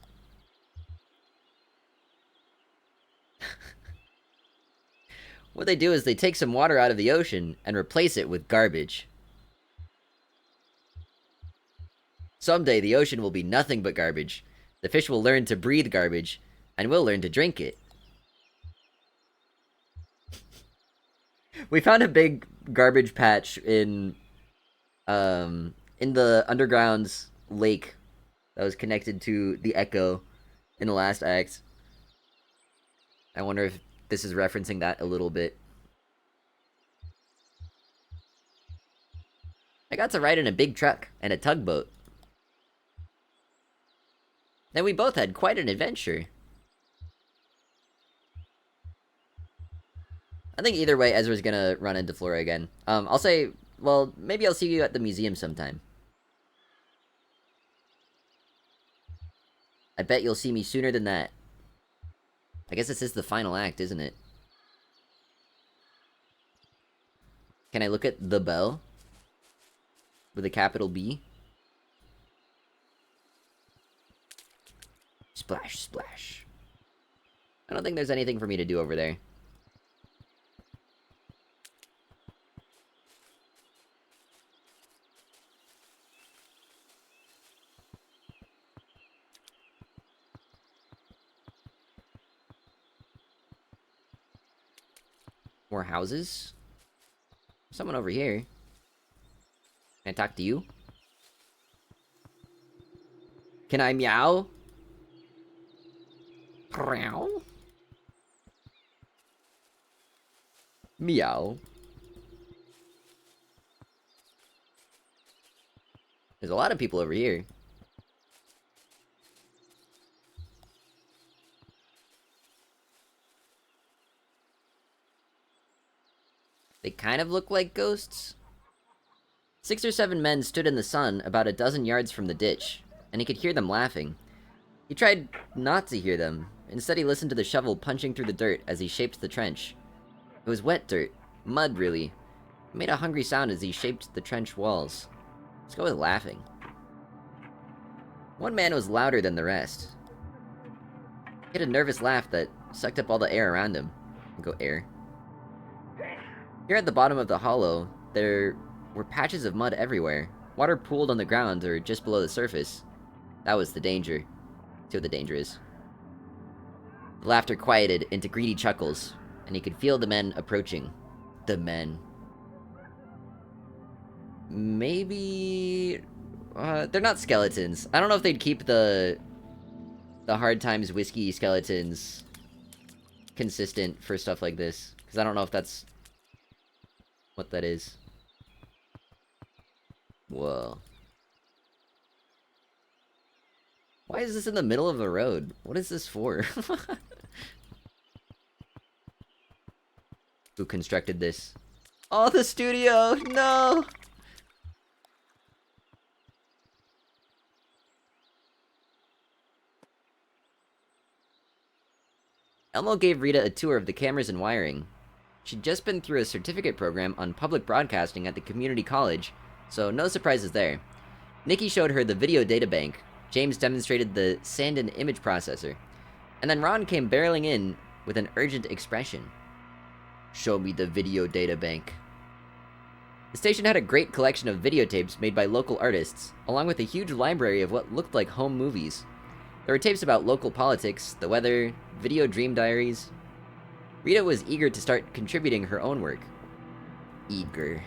What they do is they take some water out of the ocean and replace it with garbage. Someday the ocean will be nothing but garbage. The fish will learn to breathe garbage, and we'll learn to drink it. We found a big garbage patch in the underground's lake that was connected to the Echo in the last act. I wonder if this is referencing that a little bit. I got to ride in a big truck and a tugboat. Then we both had quite an adventure. I think either way, Ezra's gonna run into Flora again. I'll say, well, maybe I'll see you at the museum sometime. I bet you'll see me sooner than that. I guess this is the final act, isn't it? Can I look at the bell? With a capital B? Splash, splash. I don't think there's anything for me to do over there. More houses? Someone over here. Can I talk to you? Can I meow? Meow? Meow. There's a lot of people over here. They kind of look like ghosts. 6 or 7 men stood in the sun about a dozen yards from the ditch, and he could hear them laughing. He tried not to hear them. Instead, he listened to the shovel punching through the dirt as he shaped the trench. It was wet dirt. Mud, really. It made a hungry sound as he shaped the trench walls. Let's go with laughing. One man was louder than the rest. He had a nervous laugh that sucked up all the air around him. Go air. Here at the bottom of the hollow, there were patches of mud everywhere. Water pooled on the ground or just below the surface. That was the danger. See what the danger is. The laughter quieted into greedy chuckles, and he could feel the men approaching. The men. Maybe... they're not skeletons. I don't know if they'd keep the Hard Times whiskey skeletons consistent for stuff like this. Because I don't know if that's what that is. Whoa. Why is this in the middle of the road? What is this for? Who constructed this? Oh, the studio! No! Elmo gave Rita a tour of the cameras and wiring. She'd just been through a certificate program on public broadcasting at the community college, so no surprises there. Nikki showed her the video databank, James demonstrated the sand and image processor, and then Ron came barreling in with an urgent expression. Show me the video databank. The station had a great collection of videotapes made by local artists, along with a huge library of what looked like home movies. There were tapes about local politics, the weather, video dream diaries. Rita was eager to start contributing her own work. Eager.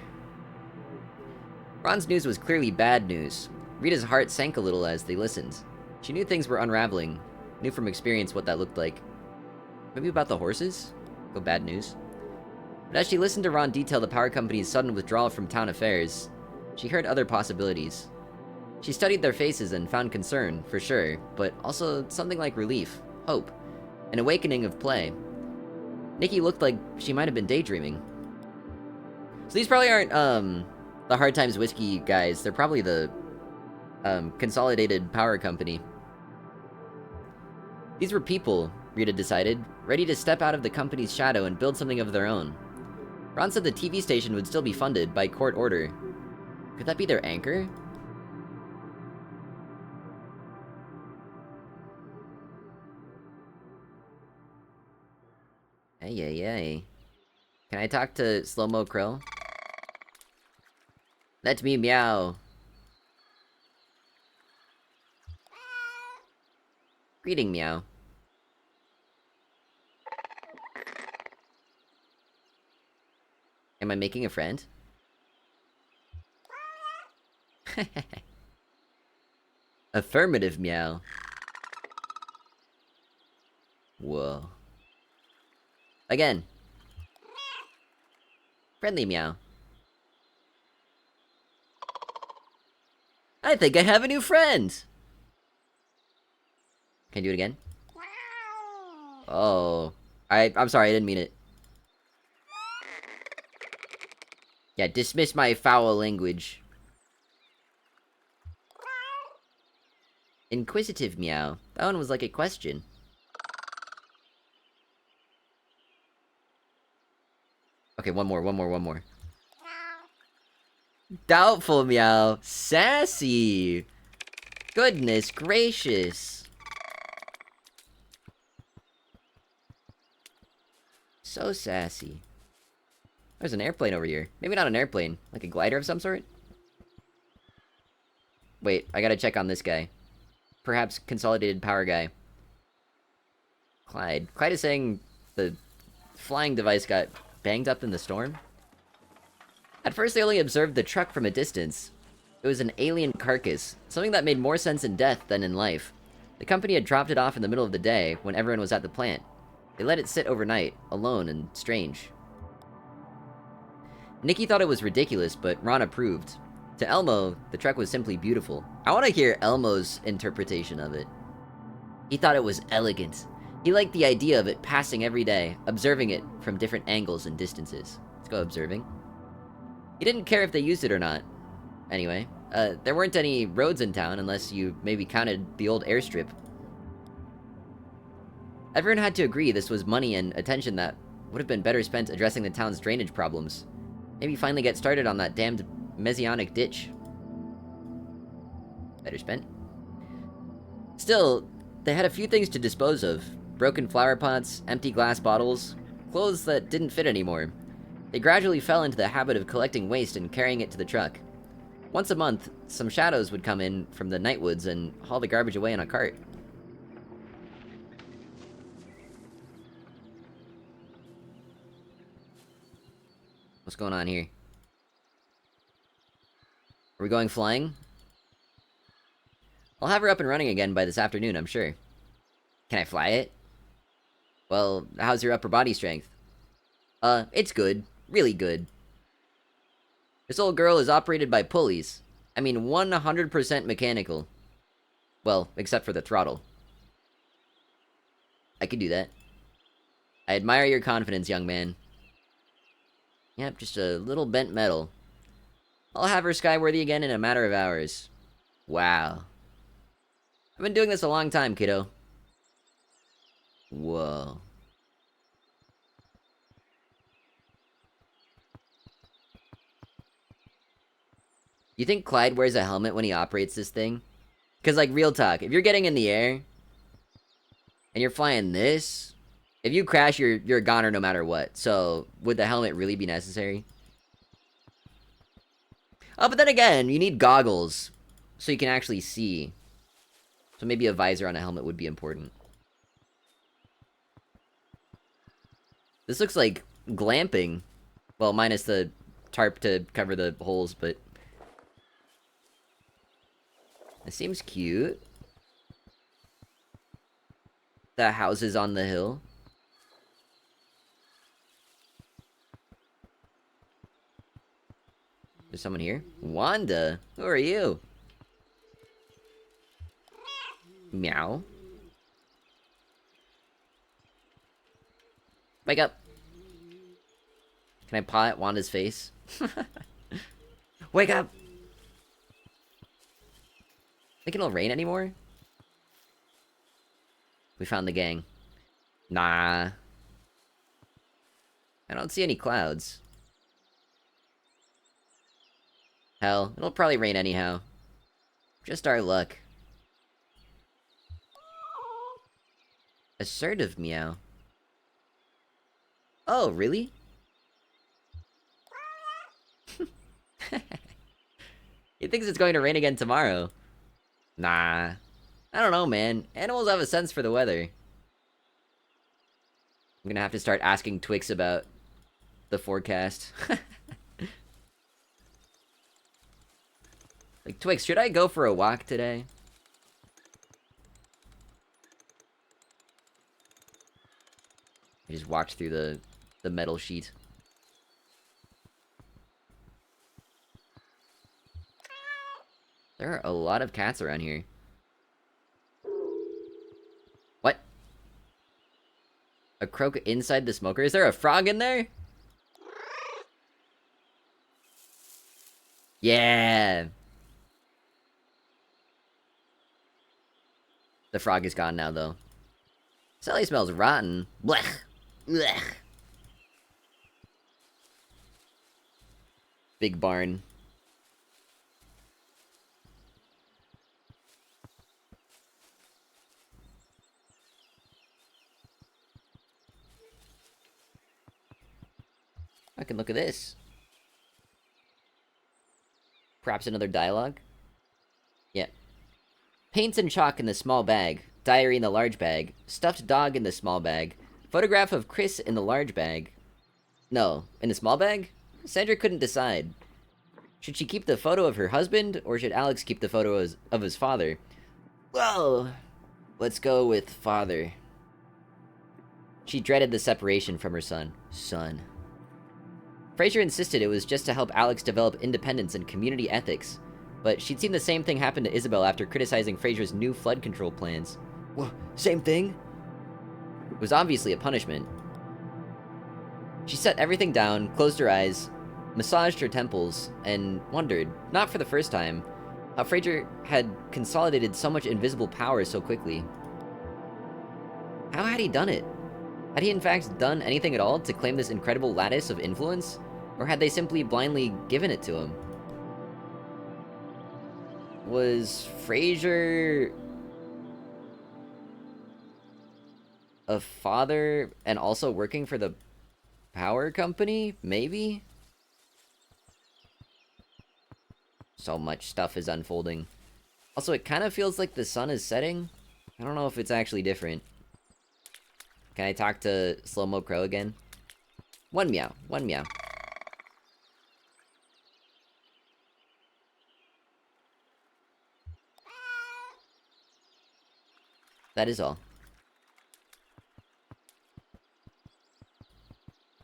Ron's news was clearly bad news. Rita's heart sank a little as they listened. She knew things were unraveling, knew from experience what that looked like. Maybe about the horses? Go bad news. But as she listened to Ron detail the power company's sudden withdrawal from town affairs, she heard other possibilities. She studied their faces and found concern, for sure, but also something like relief, hope, an awakening of play. Nikki looked like she might have been daydreaming. So these probably aren't, the Hard Times Whiskey guys. They're probably the, Consolidated Power Company. These were people, Rita decided, ready to step out of the company's shadow and build something of their own. Ron said the TV station would still be funded by court order. Could that be their anchor? Hey. Can I talk to Slow-Mo Krill? Let me meow. Greeting, meow. Am I making a friend? Affirmative, meow. Whoa. Again. Friendly, meow. I think I have a new friend! Can you do it again? Oh. I'm sorry, I didn't mean it. Yeah, dismiss my foul language. Inquisitive, meow. That one was like a question. Okay, one more. Doubtful, meow. Sassy. Goodness gracious. So sassy. There's an airplane over here. Maybe not an airplane. Like a glider of some sort? Wait, I gotta check on this guy. Perhaps Consolidated Power guy. Clyde. Clyde is saying the flying device got banged up in the storm? At first, they only observed the truck from a distance. It was an alien carcass, something that made more sense in death than in life. The company had dropped it off in the middle of the day when everyone was at the plant. They let it sit overnight, alone and strange. Nikki thought it was ridiculous, but Ron approved. To Elmo, the truck was simply beautiful. I want to hear Elmo's interpretation of it. He thought it was elegant. He liked the idea of it passing every day, observing it from different angles and distances. Let's go observing. He didn't care if they used it or not. Anyway, there weren't any roads in town unless you maybe counted the old airstrip. Everyone had to agree this was money and attention that would have been better spent addressing the town's drainage problems. Maybe finally get started on that damned messianic ditch. Better spent. Still, they had a few things to dispose of. Broken flower pots, empty glass bottles, clothes that didn't fit anymore. They gradually fell into the habit of collecting waste and carrying it to the truck. Once a month, some shadows would come in from the night woods and haul the garbage away in a cart. What's going on here? Are we going flying? I'll have her up and running again by this afternoon, I'm sure. Can I fly it? Well, how's your upper body strength? It's good. Really good. This old girl is operated by pulleys. I mean, 100% mechanical. Well, except for the throttle. I could do that. I admire your confidence, young man. Yep, just a little bent metal. I'll have her skyworthy again in a matter of hours. Wow. I've been doing this a long time, kiddo. Whoa. You think Clyde wears a helmet when he operates this thing? Because, like, real talk, if you're getting in the air, and you're flying this, if you crash, you're a goner no matter what. So, would the helmet really be necessary? Oh, but then again, you need goggles, so you can actually see. So maybe a visor on a helmet would be important. This looks like glamping. Well, minus the tarp to cover the holes, but... It seems cute. The houses on the hill. There's someone here? Wanda, who are you? Meow. Wake up. Can I paw at Wanda's face? Wake up! Think it'll rain anymore? We found the gang. Nah. I don't see any clouds. Hell, it'll probably rain anyhow. Just our luck. Assertive meow. Oh, really? He thinks it's going to rain again tomorrow. Nah. I don't know, man. Animals have a sense for the weather. I'm gonna have to start asking Twix about the forecast. Like, Twix, should I go for a walk today? I just walked through the metal sheet. There are a lot of cats around here. What? A croak inside the smoker? Is there a frog in there? Yeah! The frog is gone now, though. Sally smells rotten. Blech! Blech! Big barn. I can look at this. Perhaps another dialogue? Yeah. Paints and chalk in the small bag. Diary in the large bag. Stuffed dog in the small bag. Photograph of Chris in the large bag. No, in the small bag? Sandra couldn't decide. Should she keep the photo of her husband, or should Alex keep the photo of his father? Well, let's go with father. She dreaded the separation from her son. Fraser insisted it was just to help Alex develop independence and community ethics, but she'd seen the same thing happen to Isabel after criticizing Fraser's new flood control plans. Well, same thing? It was obviously a punishment. She set everything down, closed her eyes, massaged her temples, and wondered, not for the first time, how Fraser had consolidated so much invisible power so quickly. How had he done it? Had he in fact done anything at all to claim this incredible lattice of influence? Or had they simply blindly given it to him? Was Fraser a father and also working for the power company? Maybe? So much stuff is unfolding. Also, it kind of feels like the sun is setting. I don't know if it's actually different. Can I talk to Slow-Mo Crow again? One meow. One meow. That is all.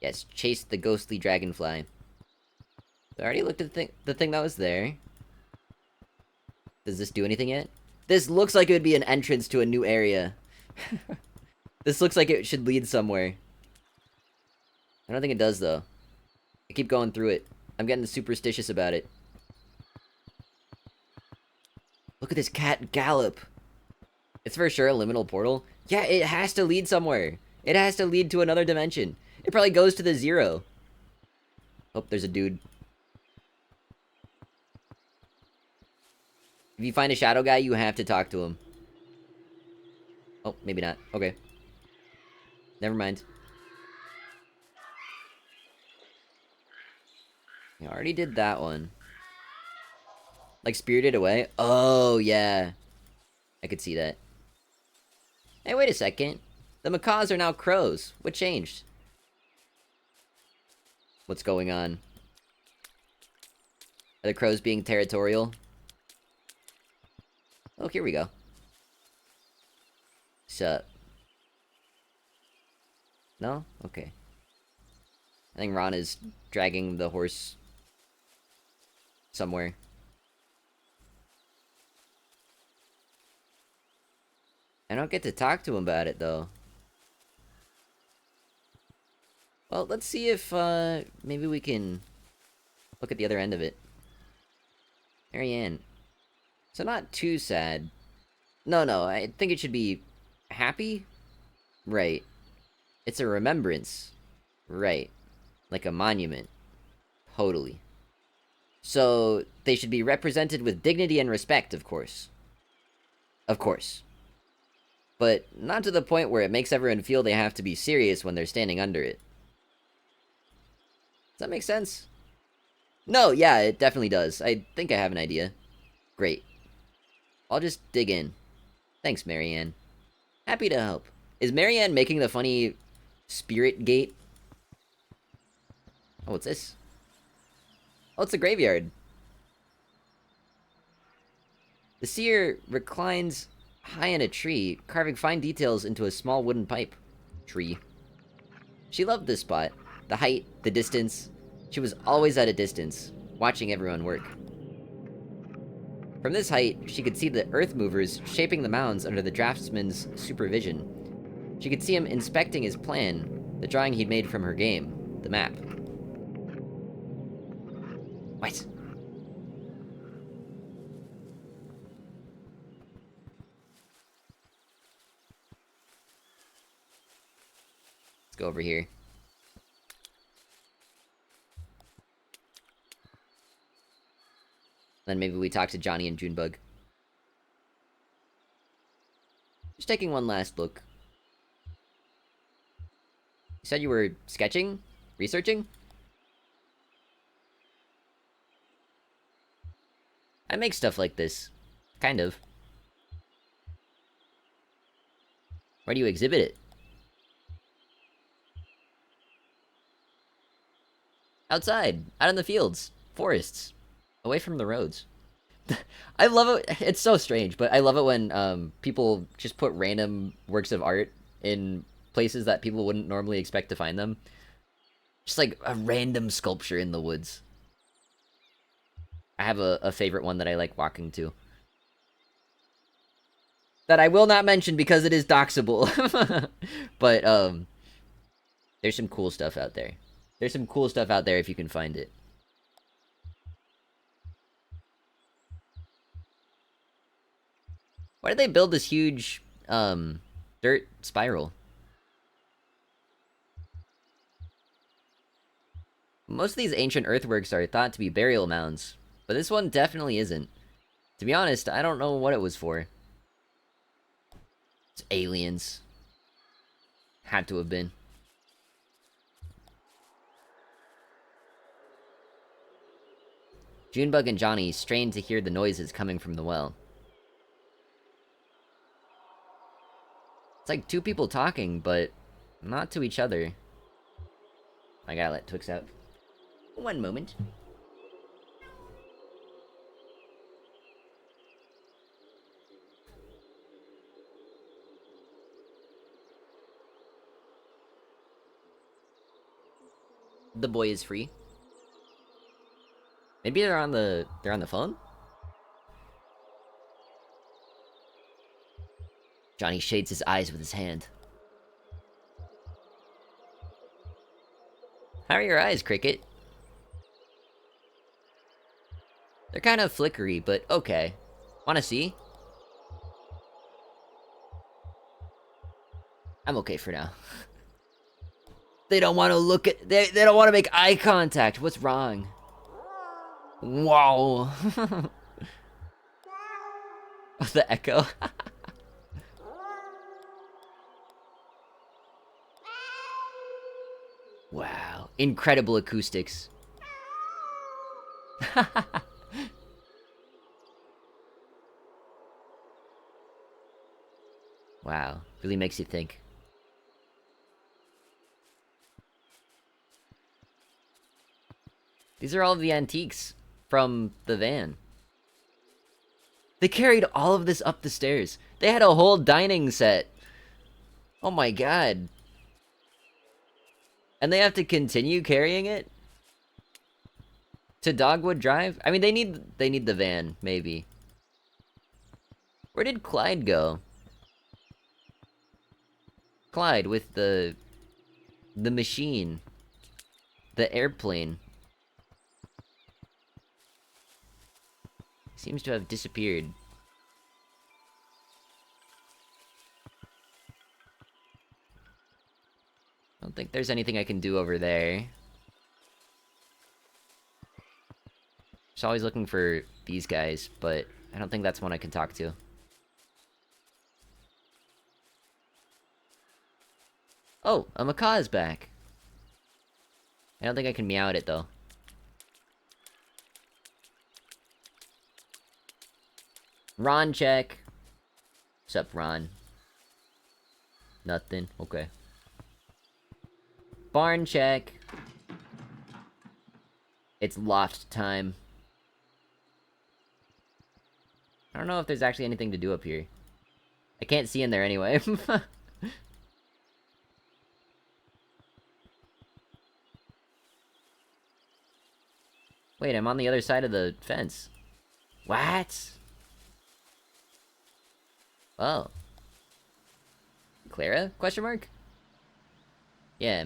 Yes, chase the ghostly dragonfly. I already looked at the thing that was there. Does this do anything yet? This looks like it would be an entrance to a new area. This looks like it should lead somewhere. I don't think it does, though. I keep going through it. I'm getting superstitious about it. Look at this cat gallop. It's for sure a liminal portal. Yeah, it has to lead somewhere. It has to lead to another dimension. It probably goes to the 0. Oh, there's a dude. If you find a shadow guy, you have to talk to him. Oh, maybe not. Okay. Never mind. I already did that one. Like, Spirited Away? Oh, yeah. I could see that. Hey, wait a second. The macaws are now crows. What changed? What's going on? Are the crows being territorial? Oh, here we go. Sup? No? Okay. I think Ron is dragging the horse somewhere. I don't get to talk to him about it, though. Well, let's see if, maybe we can look at the other end of it. Marianne. So not too sad. No, I think it should be happy? Right. It's a remembrance. Right. Like a monument. Totally. So, they should be represented with dignity and respect, of course. Of course. But not to the point where it makes everyone feel they have to be serious when they're standing under it. Does that make sense? No, yeah, it definitely does. I think I have an idea. Great. I'll just dig in. Thanks, Marianne. Happy to help. Is Marianne making the funny spirit gate? Oh, what's this? Oh, it's a graveyard. The seer reclines high in a tree, carving fine details into a small wooden pipe. Tree. She loved this spot. The height, the distance. She was always at a distance, watching everyone work. From this height, she could see the earth movers shaping the mounds under the draftsman's supervision. She could see him inspecting his plan, the drawing he'd made from her game, the map. What? Let's go over here. Then maybe we talk to Johnny and Junebug. Just taking one last look. You said you were sketching? Researching? I make stuff like this. Kind of. Where do you exhibit it? Outside, out in the fields, forests, away from the roads. I love it. It's so strange, but I love it when people just put random works of art in places that people wouldn't normally expect to find them. Just like a random sculpture in the woods. I have a favorite one that I like walking to. That I will not mention because it is doxable. But there's some cool stuff out there. There's some cool stuff out there if you can find it. Why did they build this huge dirt spiral? Most of these ancient earthworks are thought to be burial mounds, but this one definitely isn't. To be honest, I don't know what it was for. It's aliens. Had to have been. Junebug and Johnny strained to hear the noises coming from the well. It's like two people talking, but not to each other. I gotta let Twix out. One moment. The boy is free. Maybe they're on the phone? Johnny shades his eyes with his hand. How are your eyes, Cricket? They're kind of flickery, but okay. Wanna see? I'm okay for now. They don't want to look at... They don't want to make eye contact. What's wrong? Wow. The echo. Wow. Incredible acoustics. Wow. Really makes you think. These are all of the antiques from the van. They carried all of this up the stairs. They had a whole dining set. Oh my god. And they have to continue carrying it? To Dogwood Drive? I mean, they need the van, maybe. Where did Clyde go? Clyde with the machine. The airplane. Seems to have disappeared. I don't think there's anything I can do over there. Just always looking for these guys, but I don't think that's one I can talk to. Oh, a macaw is back. I don't think I can meow at it, though. Ron check. What's up, Ron? Nothing. Okay. Barn check. It's loft time. I don't know if there's actually anything to do up here. I can't see in there anyway. Wait, I'm on the other side of the fence. What? Oh. Clara? Question mark? Yeah.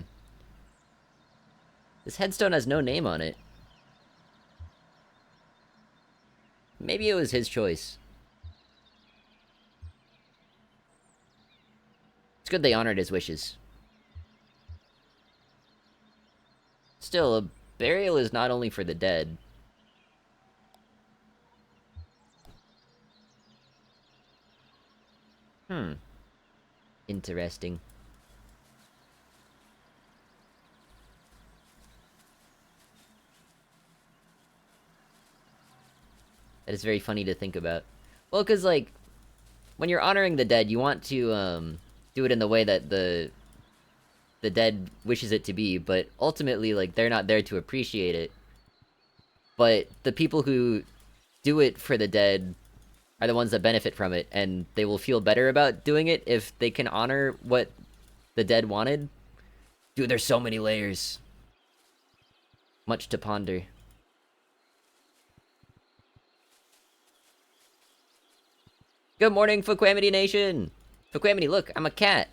This headstone has no name on it. Maybe it was his choice. It's good they honored his wishes. Still, a burial is not only for the dead. Interesting. That is very funny to think about. Well, because, like, when you're honoring the dead, you want to, do it in the way that the the dead wishes it to be, but ultimately, like, they're not there to appreciate it. But the people who do it for the dead are the ones that benefit from it, and they will feel better about doing it if they can honor what the dead wanted. Dude, there's so many layers. Much to ponder. Good morning, Fuquamity Nation! Fuquamity, look, I'm a cat.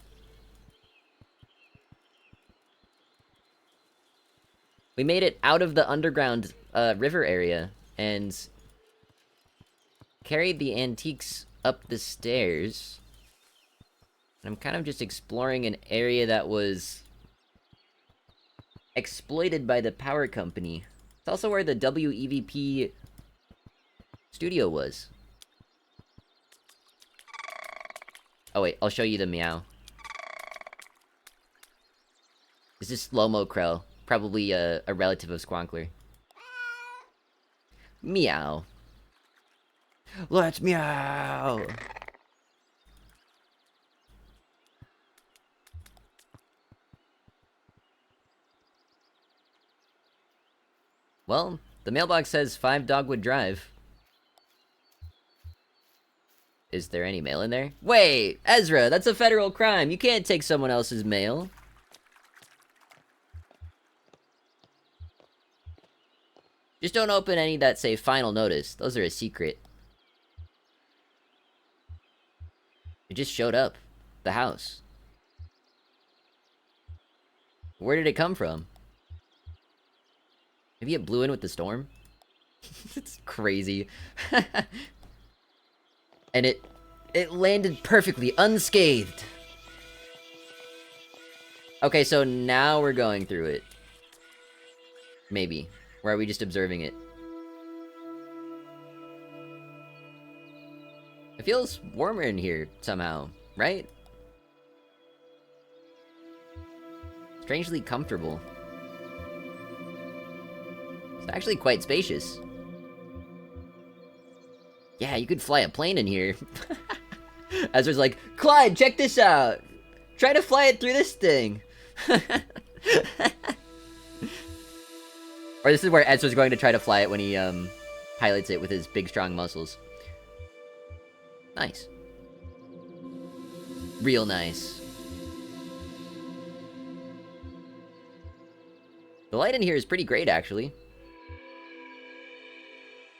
We made it out of the underground river area, and carried the antiques up the stairs. And I'm kind of just exploring an area that was exploited by the power company. It's also where the WEVP studio was. Oh wait, I'll show you the meow. This is Slow-Mo Krell. Probably a relative of Squonkler. Meow. Let's meow! Well, the mailbox says 5 Dogwood Drive. Is there any mail in there? Wait! Ezra, that's a federal crime! You can't take someone else's mail. Just don't open any that say final notice. Those are a secret. It just showed up. The house. Where did it come from? Maybe it blew in with the storm? It's crazy. And it landed perfectly, unscathed. Okay, so now we're going through it. Maybe. Or are we just observing it? It feels warmer in here, somehow, right? Strangely comfortable. It's actually quite spacious. Yeah, you could fly a plane in here. Ezra's like, Clyde, check this out! Try to fly it through this thing! Or this is where Ezra's going to try to fly it when he, pilots it with his big, strong muscles. Nice. Real nice. The light in here is pretty great, actually.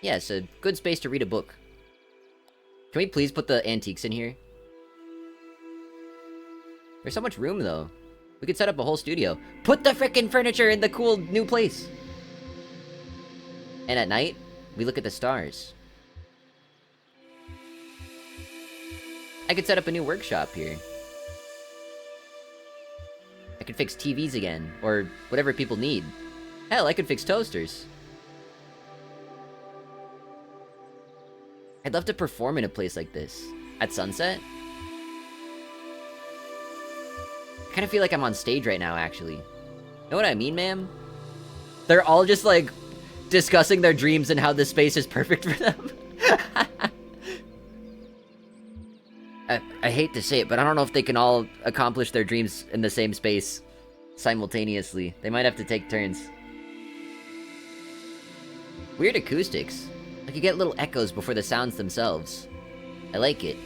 Yeah, it's a good space to read a book. Can we please put the antiques in here? There's so much room, though. We could set up a whole studio. Put the frickin' furniture in the cool new place! And at night, we look at the stars. I could set up a new workshop here. I could fix TVs again, or whatever people need. Hell, I could fix toasters. I'd love to perform in a place like this. At sunset? I kind of feel like I'm on stage right now, actually. Know what I mean, ma'am? They're all just, like, discussing their dreams and how this space is perfect for them. I hate to say it, but I don't know if they can all accomplish their dreams in the same space simultaneously. They might have to take turns. Weird acoustics. Like you get little echoes before the sounds themselves. I like it.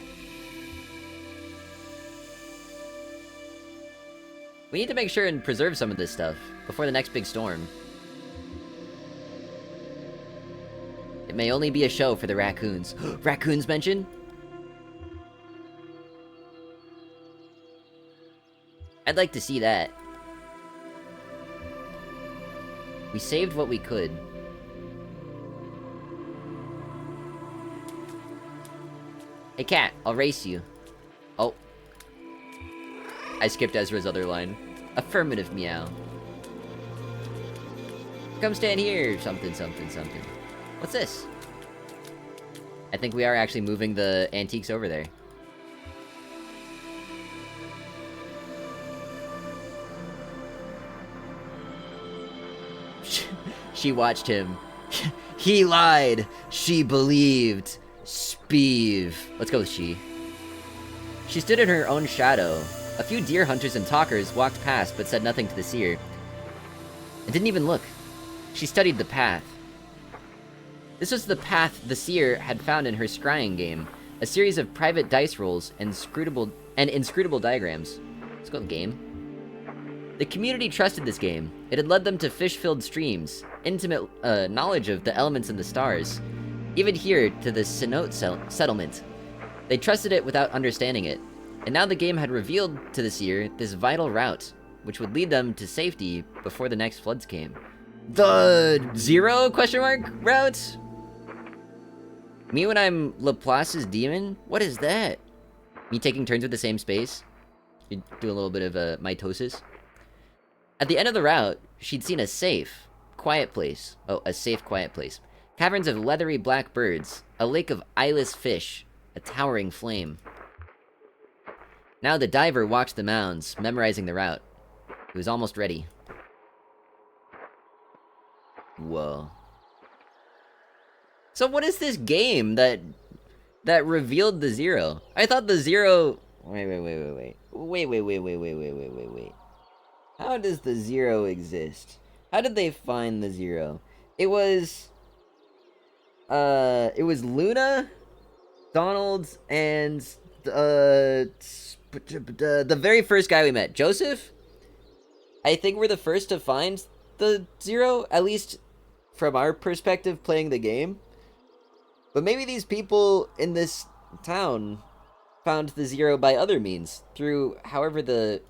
We need to make sure and preserve some of this stuff before the next big storm. It may only be a show for the raccoons. Raccoons mentioned? I'd like to see that. We saved what we could. Hey cat, I'll race you. Oh. I skipped Ezra's other line. Affirmative meow. Come stand here, something, something, something. What's this? I think we are actually moving the antiques over there. She watched him. He lied. She believed. Speeve. Let's go with she. She stood in her own shadow. A few deer hunters and talkers walked past but said nothing to the seer. And didn't even look. She studied the path. This was the path the seer had found in her scrying game, a series of private dice rolls and inscrutable diagrams. Let's go game. The community trusted this game. It had led them to fish-filled streams, intimate knowledge of the elements in the stars, even here to the cenote settlement. They trusted it without understanding it, and now the game had revealed to the seer this vital route, which would lead them to safety before the next floods came. The Zero question mark route? Me when I'm Laplace's demon? What is that? Me taking turns with the same space? You do a little bit of mitosis. At the end of the route, she'd seen a safe, quiet place. Oh, a safe, quiet place. Caverns of leathery black birds, a lake of eyeless fish, a towering flame. Now the diver walked the mounds, memorizing the route. He was almost ready. Whoa. So what is this game that revealed the Zero? I thought the Zero... Wait. How does the Zero exist? How did they find the Zero? It was Luna, Donald, and the very first guy we met, Joseph. I think we're the first to find the Zero, at least from our perspective playing the game. But maybe these people in this town found the Zero by other means, through however the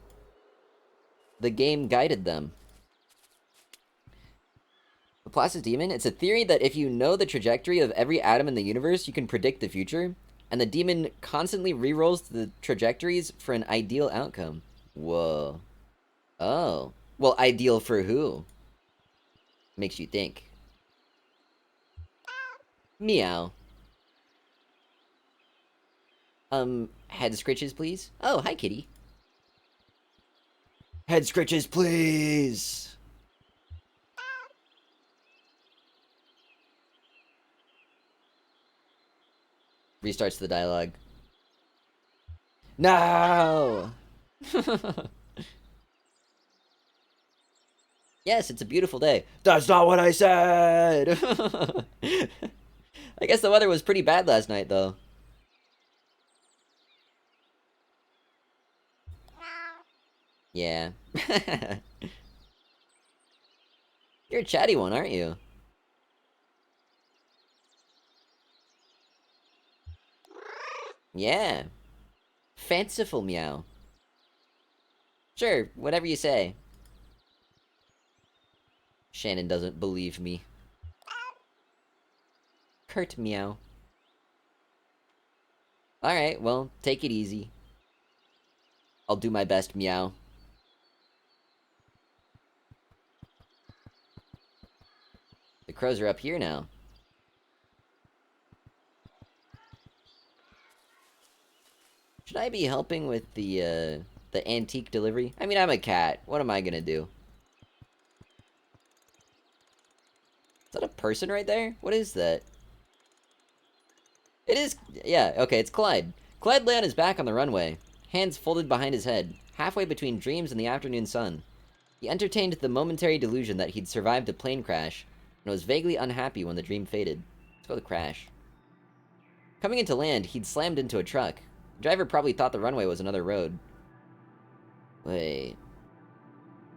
game guided them. Laplace's demon? It's a theory that if you know the trajectory of every atom in the universe, you can predict the future, and the demon constantly rerolls the trajectories for an ideal outcome. Whoa. Oh. Well, ideal for who? Makes you think. Meow. Head scritches, please? Oh, hi, kitty. Head scritches, please! Restarts the dialogue. No! Yes, it's a beautiful day. That's not what I said! I guess the weather was pretty bad last night, though. Yeah. You're a chatty one, aren't you? Yeah. Fanciful meow. Sure, whatever you say. Shannon doesn't believe me. Curt meow. Alright, well, take it easy. I'll do my best, meow. The crows are up here now. Should I be helping with the antique delivery? I mean, I'm a cat. What am I gonna do? Is that a person right there? What is that? It is... Yeah, okay, it's Clyde. Clyde lay on his back on the runway, hands folded behind his head, halfway between dreams and the afternoon sun. He entertained the momentary delusion that he'd survived a plane crash, and was vaguely unhappy when the dream faded. Let's go to the crash. Coming into land, he'd slammed into a truck. The driver probably thought the runway was another road. Wait.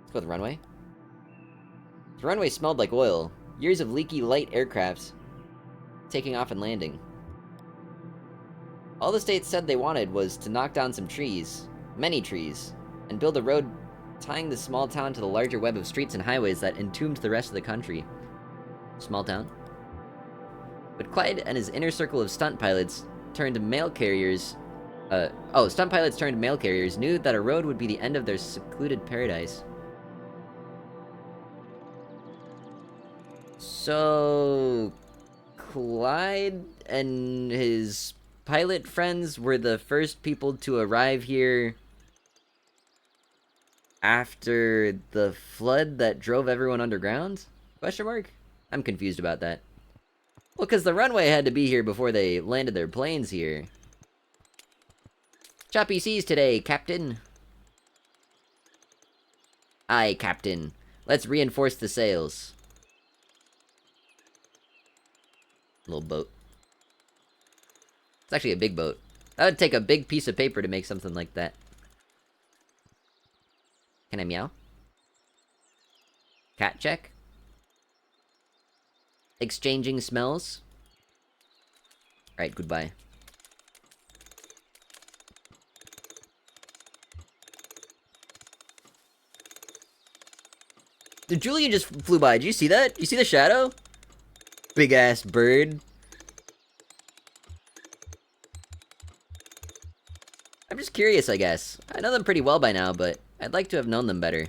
Let's go with the runway. The runway smelled like oil. Years of leaky light aircrafts taking off and landing. All the state said they wanted was to knock down some trees, many trees, and build a road tying the small town to the larger web of streets and highways that entombed the rest of the country. Small town? But Clyde and his inner circle of stunt pilots turned mail carriers... stunt pilots turned mail carriers knew that a road would be the end of their secluded paradise. So... Clyde and his pilot friends were the first people to arrive here after the flood that drove everyone underground? Question mark? I'm confused about that. Well, because the runway had to be here before they landed their planes here. Choppy seas today, Captain. Aye, Captain. Let's reinforce the sails. Little boat. It's actually a big boat. That would take a big piece of paper to make something like that. Can I meow? Cat check? Exchanging smells? Alright, goodbye. Dude, Julian just flew by. Did you see that? You see the shadow? Big ass bird. I'm just curious, I guess. I know them pretty well by now, but I'd like to have known them better.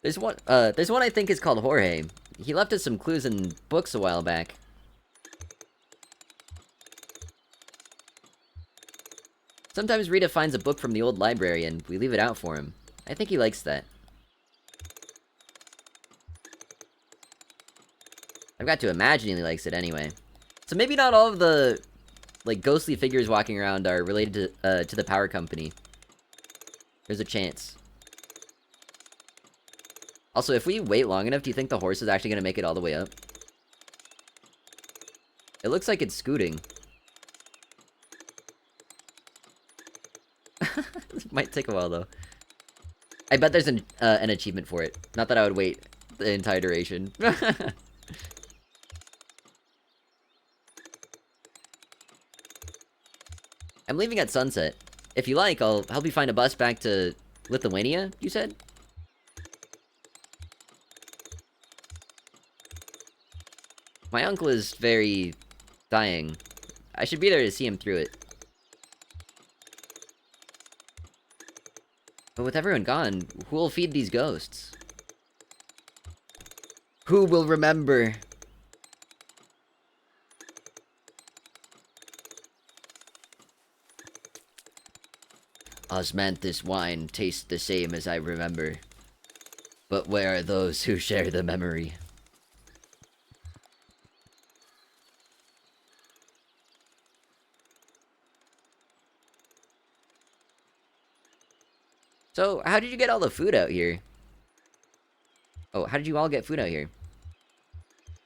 There's one I think is called Jorge. He left us some clues in books a while back. Sometimes Rita finds a book from the old library and we leave it out for him. I think he likes that. I've got to imagine he likes it anyway. So maybe not all of the, like, ghostly figures walking around are related to the power company. There's a chance. Also, if we wait long enough, do you think the horse is actually going to make it all the way up? It looks like it's scooting. This might take a while, though. I bet there's an achievement for it. Not that I would wait the entire duration. I'm leaving at sunset. If you like, I'll help you find a bus back to Lithuania, you said? My uncle is very dying. I should be there to see him through it. But with everyone gone, who will feed these ghosts? Who will remember? Osmanthus wine tastes the same as I remember. But where are those who share the memory? So, how did you get all the food out here? Oh, how did you all get food out here?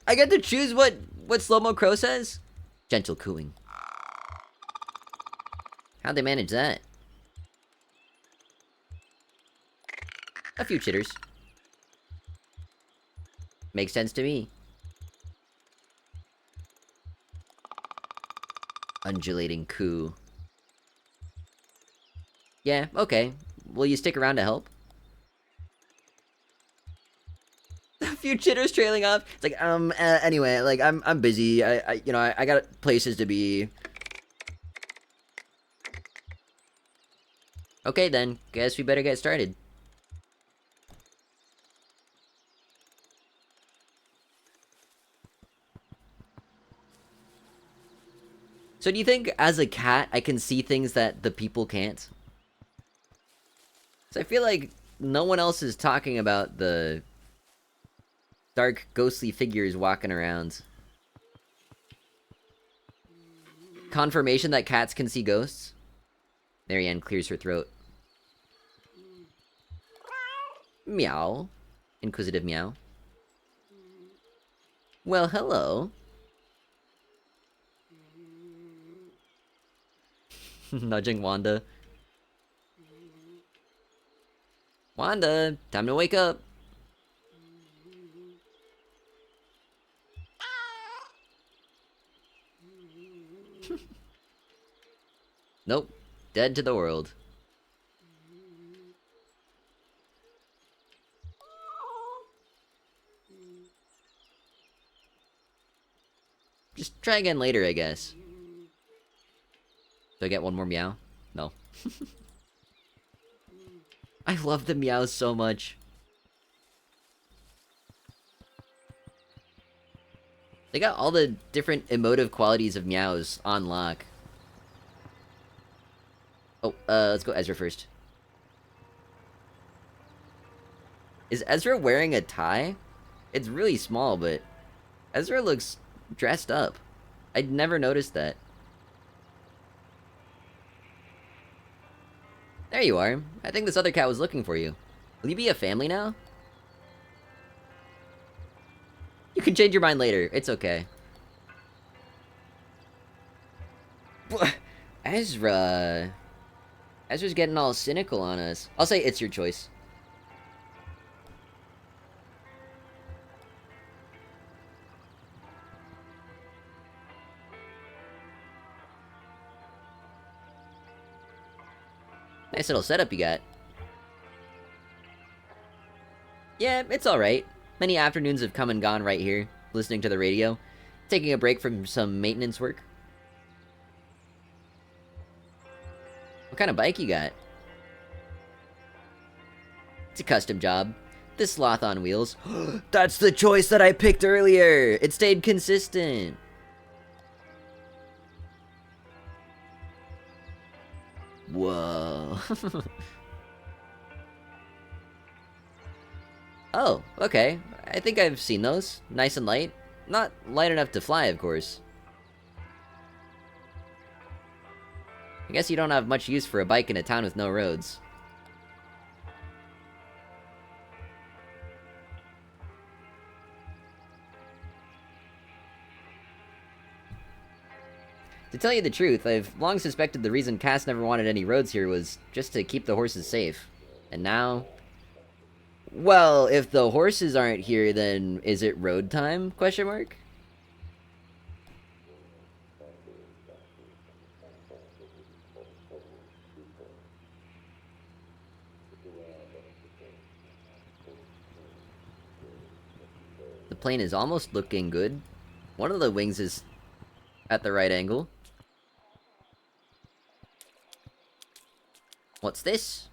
I get to choose what Slow-Mo Crow says? Gentle cooing. How'd they manage that? A few chitters. Makes sense to me. Undulating coo. Yeah, okay. Will you stick around to help? A few chitters trailing off. It's like, anyway, like, I'm busy. I got places to be. Okay then, guess we better get started. So do you think, as a cat, I can see things that the people can't? So I feel like no one else is talking about the dark, ghostly figures walking around. Confirmation that cats can see ghosts? Marianne clears her throat. Meow. Inquisitive meow. Well, hello. Nudging Wanda. Wanda, time to wake up. Nope. Dead to the world. Just try again later, I guess. Do I get one more meow? No. I love the meows so much. They got all the different emotive qualities of meows on lock. Oh, let's go Ezra first. Is Ezra wearing a tie? It's really small, but Ezra looks dressed up. I'd never noticed that. There you are. I think this other cat was looking for you. Will you be a family now? You can change your mind later. It's okay. Ezra... Ezra's getting all cynical on us. I'll say it's your choice. Nice little setup you got. Yeah, it's alright. Many afternoons have come and gone right here, listening to the radio, taking a break from some maintenance work. What kind of bike you got? It's a custom job. This sloth on wheels. That's the choice that I picked earlier! It stayed consistent! Whoa. Oh, okay. I think I've seen those. Nice and light. Not light enough to fly, of course. I guess you don't have much use for a bike in a town with no roads. To tell you the truth, I've long suspected the reason Cass never wanted any roads here was just to keep the horses safe. And now... Well, if the horses aren't here, then is it road time? Question mark? The plane is almost looking good. One of the wings is at the right angle. What's this?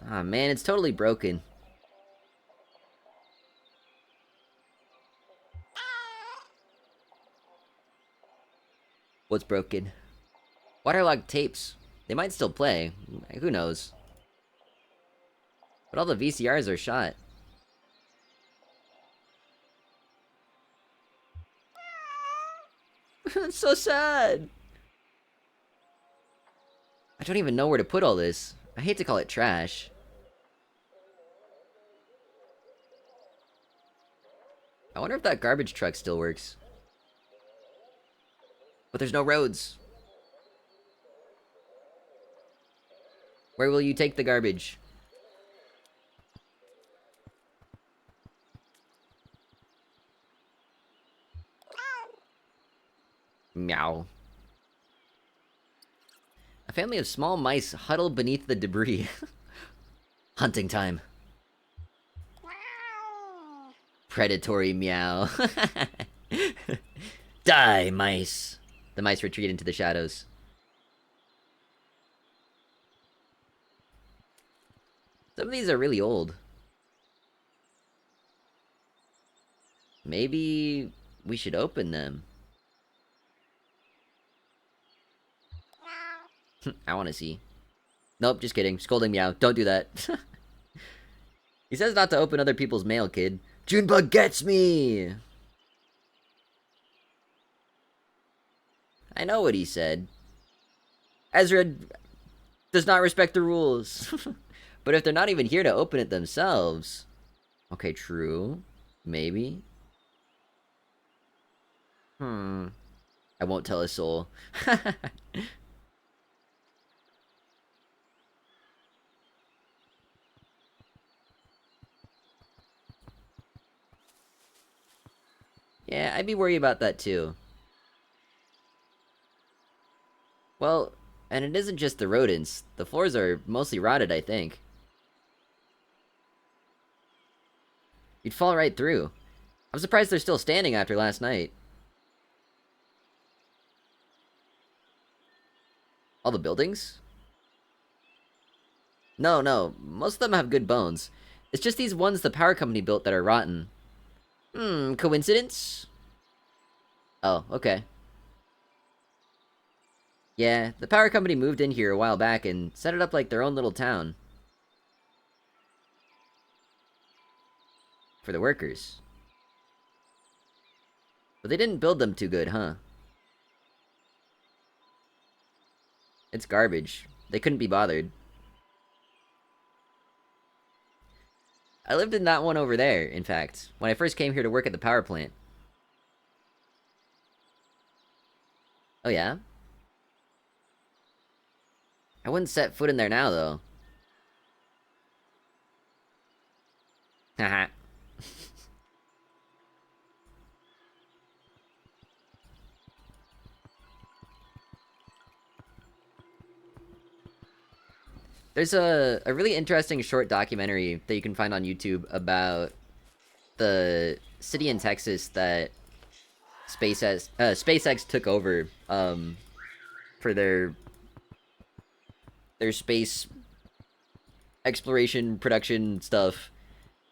Ah, man, it's totally broken. What's broken? Waterlogged tapes. They might still play. Who knows? But all the VCRs are shot. It's so sad. I don't even know where to put all this. I hate to call it trash. I wonder if that garbage truck still works. But there's no roads. Where will you take the garbage? Meow. A family of small mice huddle beneath the debris. Hunting time. Predatory meow. Die, mice. The mice retreat into the shadows. Some of these are really old. Maybe we should open them. I want to see. Nope, just kidding. Scolding meow. Don't do that. He says not to open other people's mail, kid. Junebug gets me! I know what he said. Ezra does not respect the rules. But if they're not even here to open it themselves... Okay, true. Maybe. I won't tell a soul. Yeah, I'd be worried about that too. Well, and it isn't just the rodents. The floors are mostly rotted, I think. You'd fall right through. I'm surprised they're still standing after last night. All the buildings? No. Most of them have good bones. It's just these ones the power company built that are rotten. Coincidence? Oh, okay. Yeah, the power company moved in here a while back and set it up like their own little town. For the workers. But they didn't build them too good, huh? It's garbage. They couldn't be bothered. I lived in that one over there, in fact, when I first came here to work at the power plant. Oh yeah? I wouldn't set foot in there now, though. Haha. There's a really interesting short documentary that you can find on YouTube about the city in Texas that SpaceX took over for their space exploration production stuff.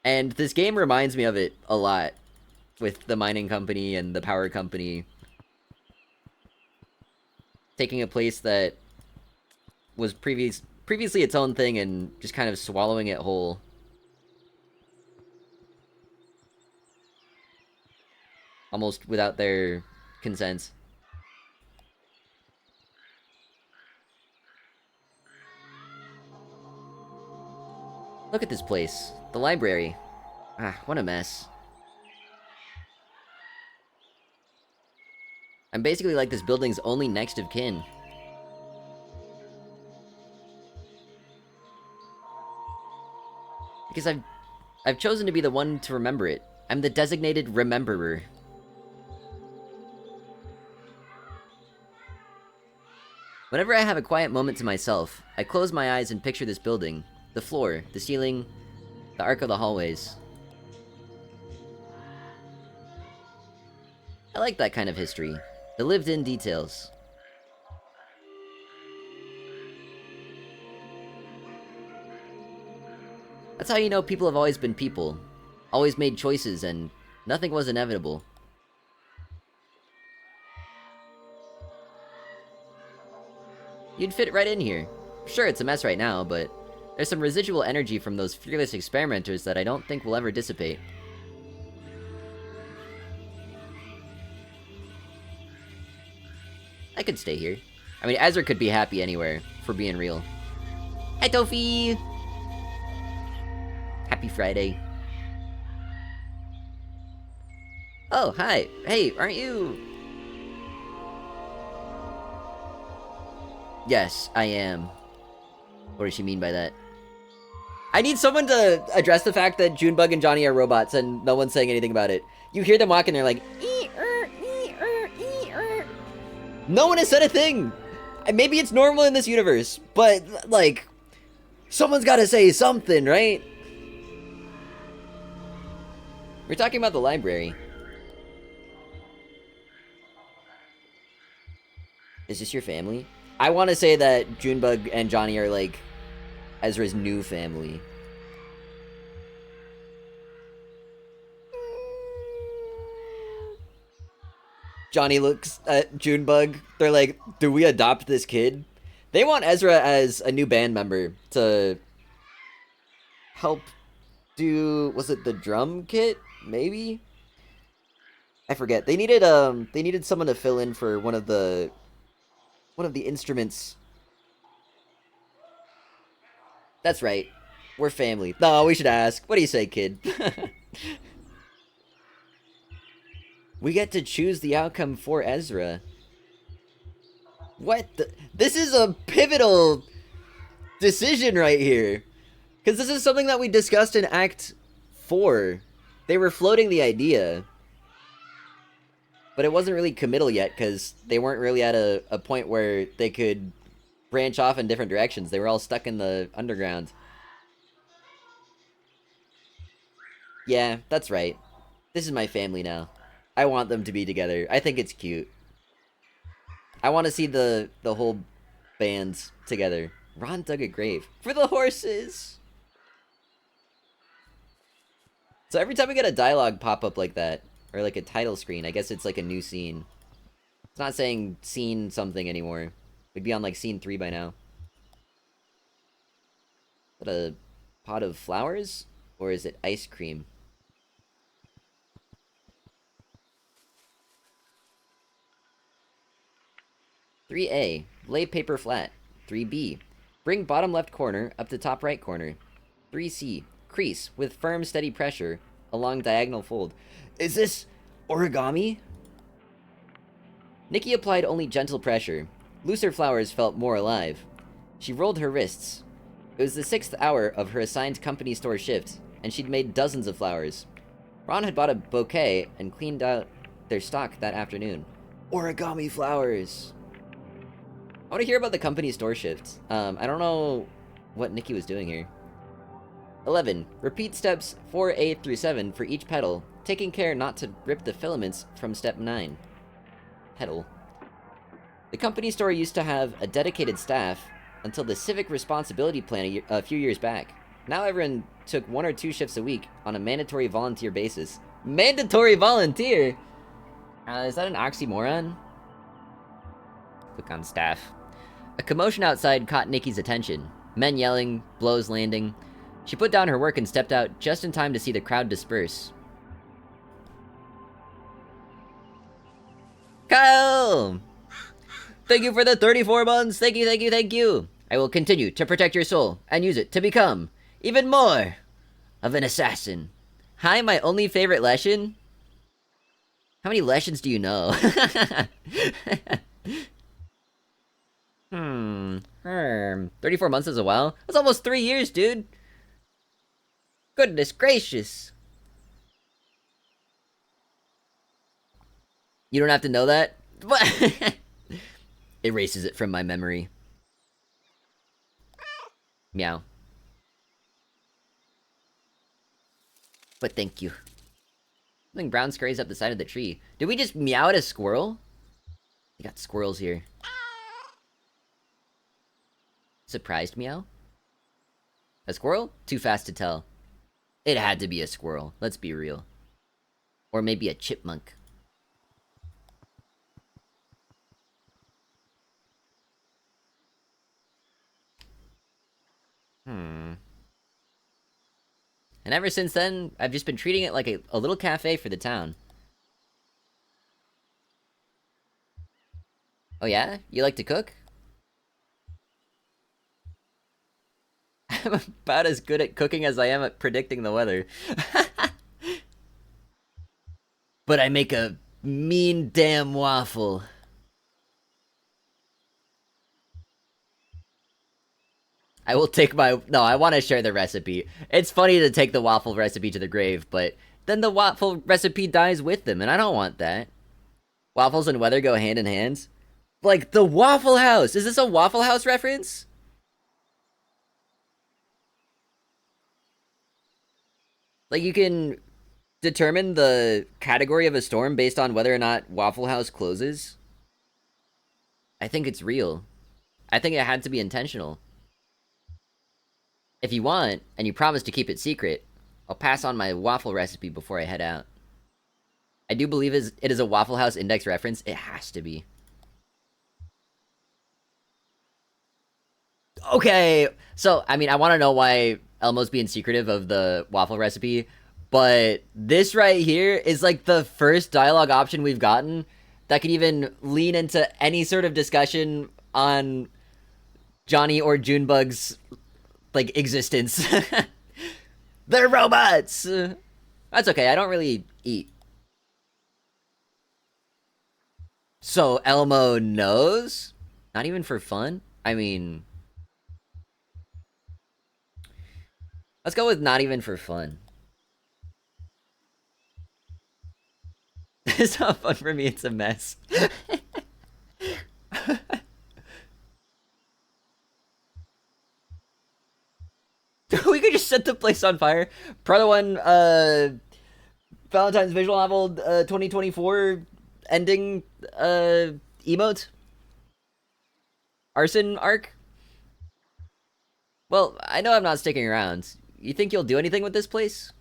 And this game reminds me of it a lot with the mining company and the power company taking a place that was previously its own thing and just kind of swallowing it whole. Almost without their consent. Look at this place. The library. Ah, what a mess. I'm basically like this building's only next of kin. Because I've chosen to be the one to remember it. I'm the designated rememberer. Whenever I have a quiet moment to myself, I close my eyes and picture this building. The floor, the ceiling, the arc of the hallways. I like that kind of history. The lived-in details. That's how you know people have always been people. Always made choices and nothing was inevitable. You'd fit right in here. Sure, it's a mess right now, but there's some residual energy from those fearless experimenters that I don't think will ever dissipate. I could stay here. I mean, Ezra could be happy anywhere, for being real. Hi, Tofi! Happy Friday. Oh, hi. Hey, aren't you... Yes, I am. What does she mean by that? I need someone to address the fact that Junebug and Johnny are robots and no one's saying anything about it. You hear them walk and they're like, ee-er, ee-er, ee-er. No one has said a thing! Maybe it's normal in this universe, but, like, someone's gotta say something, right? We're talking about the library. Is this your family? I want to say that Junebug and Johnny are, like, Ezra's new family. Johnny looks at Junebug. They're like, do we adopt this kid? They want Ezra as a new band member to help do, was it the drum kit? Maybe? I forget. They needed someone to fill in for one of the instruments. That's right. We're family. No, we should ask. What do you say, kid? We get to choose the outcome for Ezra. What the? This is a pivotal decision right here. Because this is something that we discussed in Act 4. They were floating the idea. But it wasn't really committal yet, because they weren't really at a point where they could branch off in different directions. They were all stuck in the underground. Yeah, that's right. This is my family now. I want them to be together. I think it's cute. I want to see the whole bands together. Ron dug a grave. For the horses! So every time we get a dialogue pop up like that, or like a title screen, I guess it's like a new scene. It's not saying scene something anymore. We'd be on like scene 3 by now. Is that a pot of flowers? Or is it ice cream? 3A, lay paper flat. 3B, bring bottom left corner up to top right corner. 3C, crease with firm steady pressure along diagonal fold. Is this origami? Nikki applied only gentle pressure. Looser flowers felt more alive. She rolled her wrists. It was the 6th hour of her assigned company store shift, and she'd made dozens of flowers. Ron had bought a bouquet and cleaned out their stock that afternoon. Origami flowers! I want to hear about the company store shift. I don't know what Nikki was doing here. 11. Repeat steps 4A through 7 for each petal, taking care not to rip the filaments from step 9. Petal. The company store used to have a dedicated staff until the civic responsibility plan a few years back. Now everyone took 1 or 2 shifts a week on a mandatory volunteer basis. Mandatory volunteer? Is that an oxymoron? Click on staff. A commotion outside caught Nikki's attention. Men yelling, blows landing. She put down her work and stepped out just in time to see the crowd disperse. Kyle! Thank you for the 34 months! Thank you, thank you, thank you! I will continue to protect your soul and use it to become even more of an assassin. Hi, my only favorite Leshen? How many Leshens do you know? 34 months is a while. That's almost 3 years, dude. Goodness gracious. You don't have to know that? Erases it from my memory. Meow. But thank you. Something brown scurries up the side of the tree. Did we just meow at a squirrel? We got squirrels here. Surprised meow? A squirrel? Too fast to tell. It had to be a squirrel, let's be real. Or maybe a chipmunk. And ever since then, I've just been treating it like a little cafe for the town. Oh yeah? You like to cook? I'm about as good at cooking as I am at predicting the weather. But I make a mean damn waffle. I will take my... No, I want to share the recipe. It's funny to take the waffle recipe to the grave, but then the waffle recipe dies with them, and I don't want that. Waffles and weather go hand in hand. Like, the Waffle House! Is this a Waffle House reference? Like, you can determine the category of a storm based on whether or not Waffle House closes? I think it's real. I think it had to be intentional. If you want, and you promise to keep it secret, I'll pass on my waffle recipe before I head out. I do believe it is a Waffle House index reference. It has to be. Okay, so, I mean, I want to know why Elmo's being secretive of the waffle recipe, but this right here is like the first dialogue option we've gotten that could even lean into any sort of discussion on Johnny or Junebug's, like, existence. They're robots! That's okay, I don't really eat. So, Elmo knows? Not even for fun? I mean... Let's go with not even for fun. It's not fun for me, it's a mess. We could just set the place on fire. Proller one, Valentine's visual novel 2024 ending emote. Arson arc. Well, I know I'm not sticking around. You think you'll do anything with this place?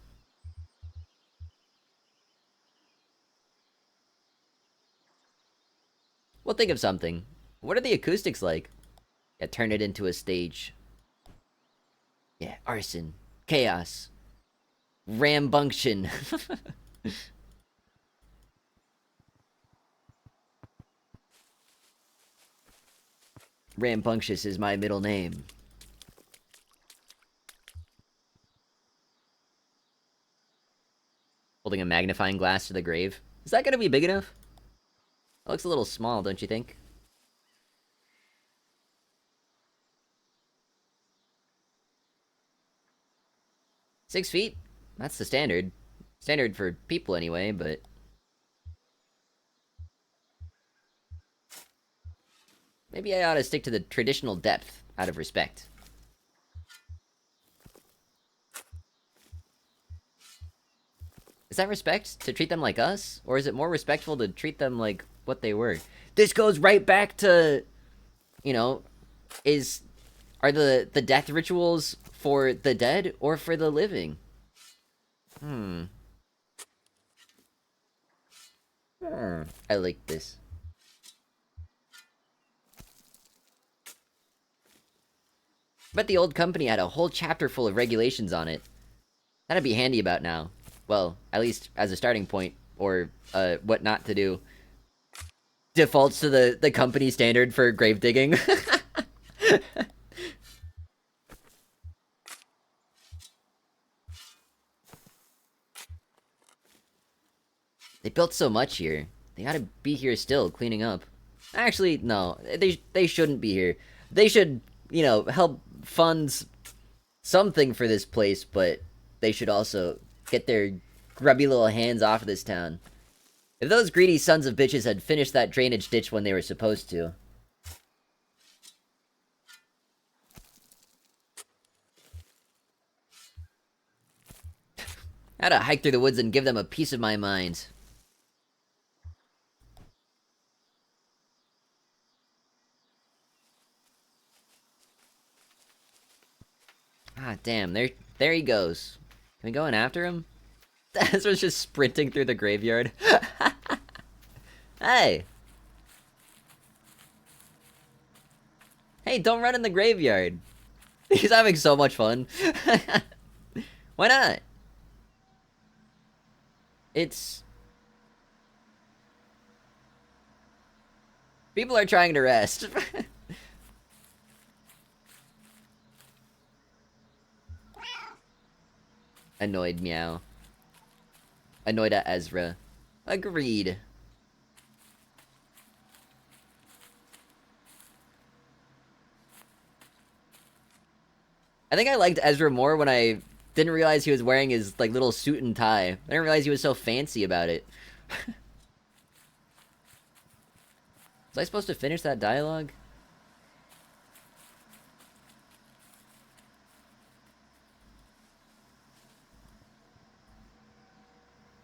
We'll think of something. What are the acoustics like? Yeah, turn it into a stage. Yeah, arson. Chaos. Rambunction. Rambunctious is my middle name. Holding a magnifying glass to the grave. Is that gonna be big enough? It looks a little small, don't you think? $6 feet? That's the standard. Standard for people anyway, but... maybe I ought to stick to the traditional depth, out of respect. Is that respect, to treat them like us? Or is it more respectful to treat them like what they were? This goes right back to... you know, are the death rituals for the dead or for the living? I like this. Bet the old company had a whole chapter full of regulations on it. That'd be handy about now. Well, at least as a starting point, or what not to do. Defaults to the company standard for grave digging. They built so much here. They gotta be here still, cleaning up. Actually, no. They shouldn't be here. They should, you know, help fund something for this place, but they should also get their grubby little hands off of this town. If those greedy sons of bitches had finished that drainage ditch when they were supposed to. I had to hike through the woods and give them a piece of my mind. Ah, damn, there he goes. Can we go in after him? Ezra's just sprinting through the graveyard. Hey! Hey, don't run in the graveyard. He's having so much fun. Why not? It's... people are trying to rest. Annoyed meow. Annoyed at Ezra. Agreed. I think I liked Ezra more when I didn't realize he was wearing his like little suit and tie. I didn't realize he was so fancy about it. Was I supposed to finish that dialogue?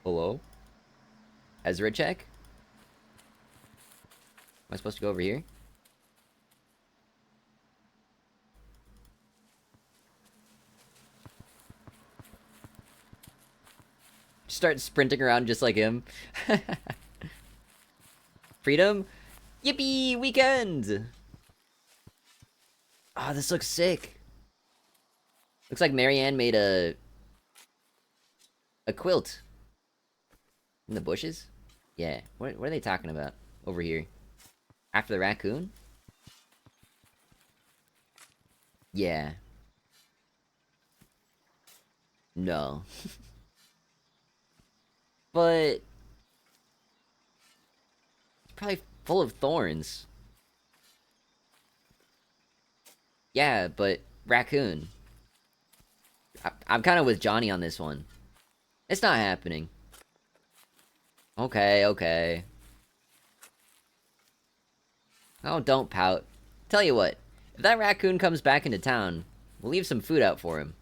Hello? Ezra check? Am I supposed to go over here? Start sprinting around just like him. Freedom? Yippee! Weekend! Oh, this looks sick. Looks like Marianne made a quilt. In the bushes? Yeah. What are they talking about over here? After the raccoon? Yeah. No. But... it's probably full of thorns. Yeah, but raccoon. I'm kind of with Johnny on this one. It's not happening. Okay, okay. Oh, don't pout. Tell you what, if that raccoon comes back into town, we'll leave some food out for him.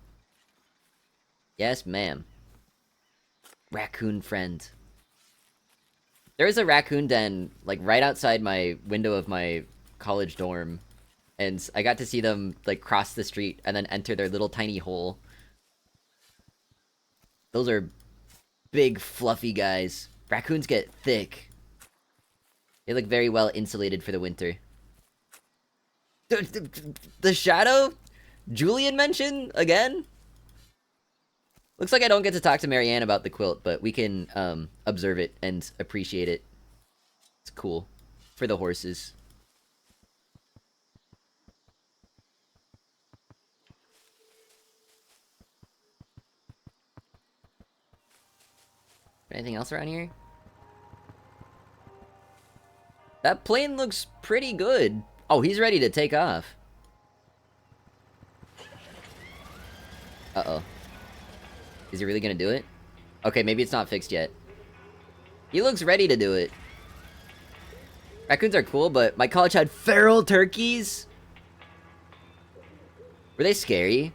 Yes, ma'am. Raccoon friend. There is a raccoon den, like, right outside my window of my college dorm. And I got to see them, like, cross the street and then enter their little tiny hole. Those are big, fluffy guys. Raccoons get thick. They look very well insulated for the winter. The shadow? Julian mention? Again? Looks like I don't get to talk to Marianne about the quilt, but we can observe it and appreciate it. It's cool. For the horses. Anything else around here? That plane looks pretty good. Oh, he's ready to take off. Uh-oh. Is he really gonna do it? Okay, maybe it's not fixed yet. He looks ready to do it. Raccoons are cool, but my college had feral turkeys? Were they scary?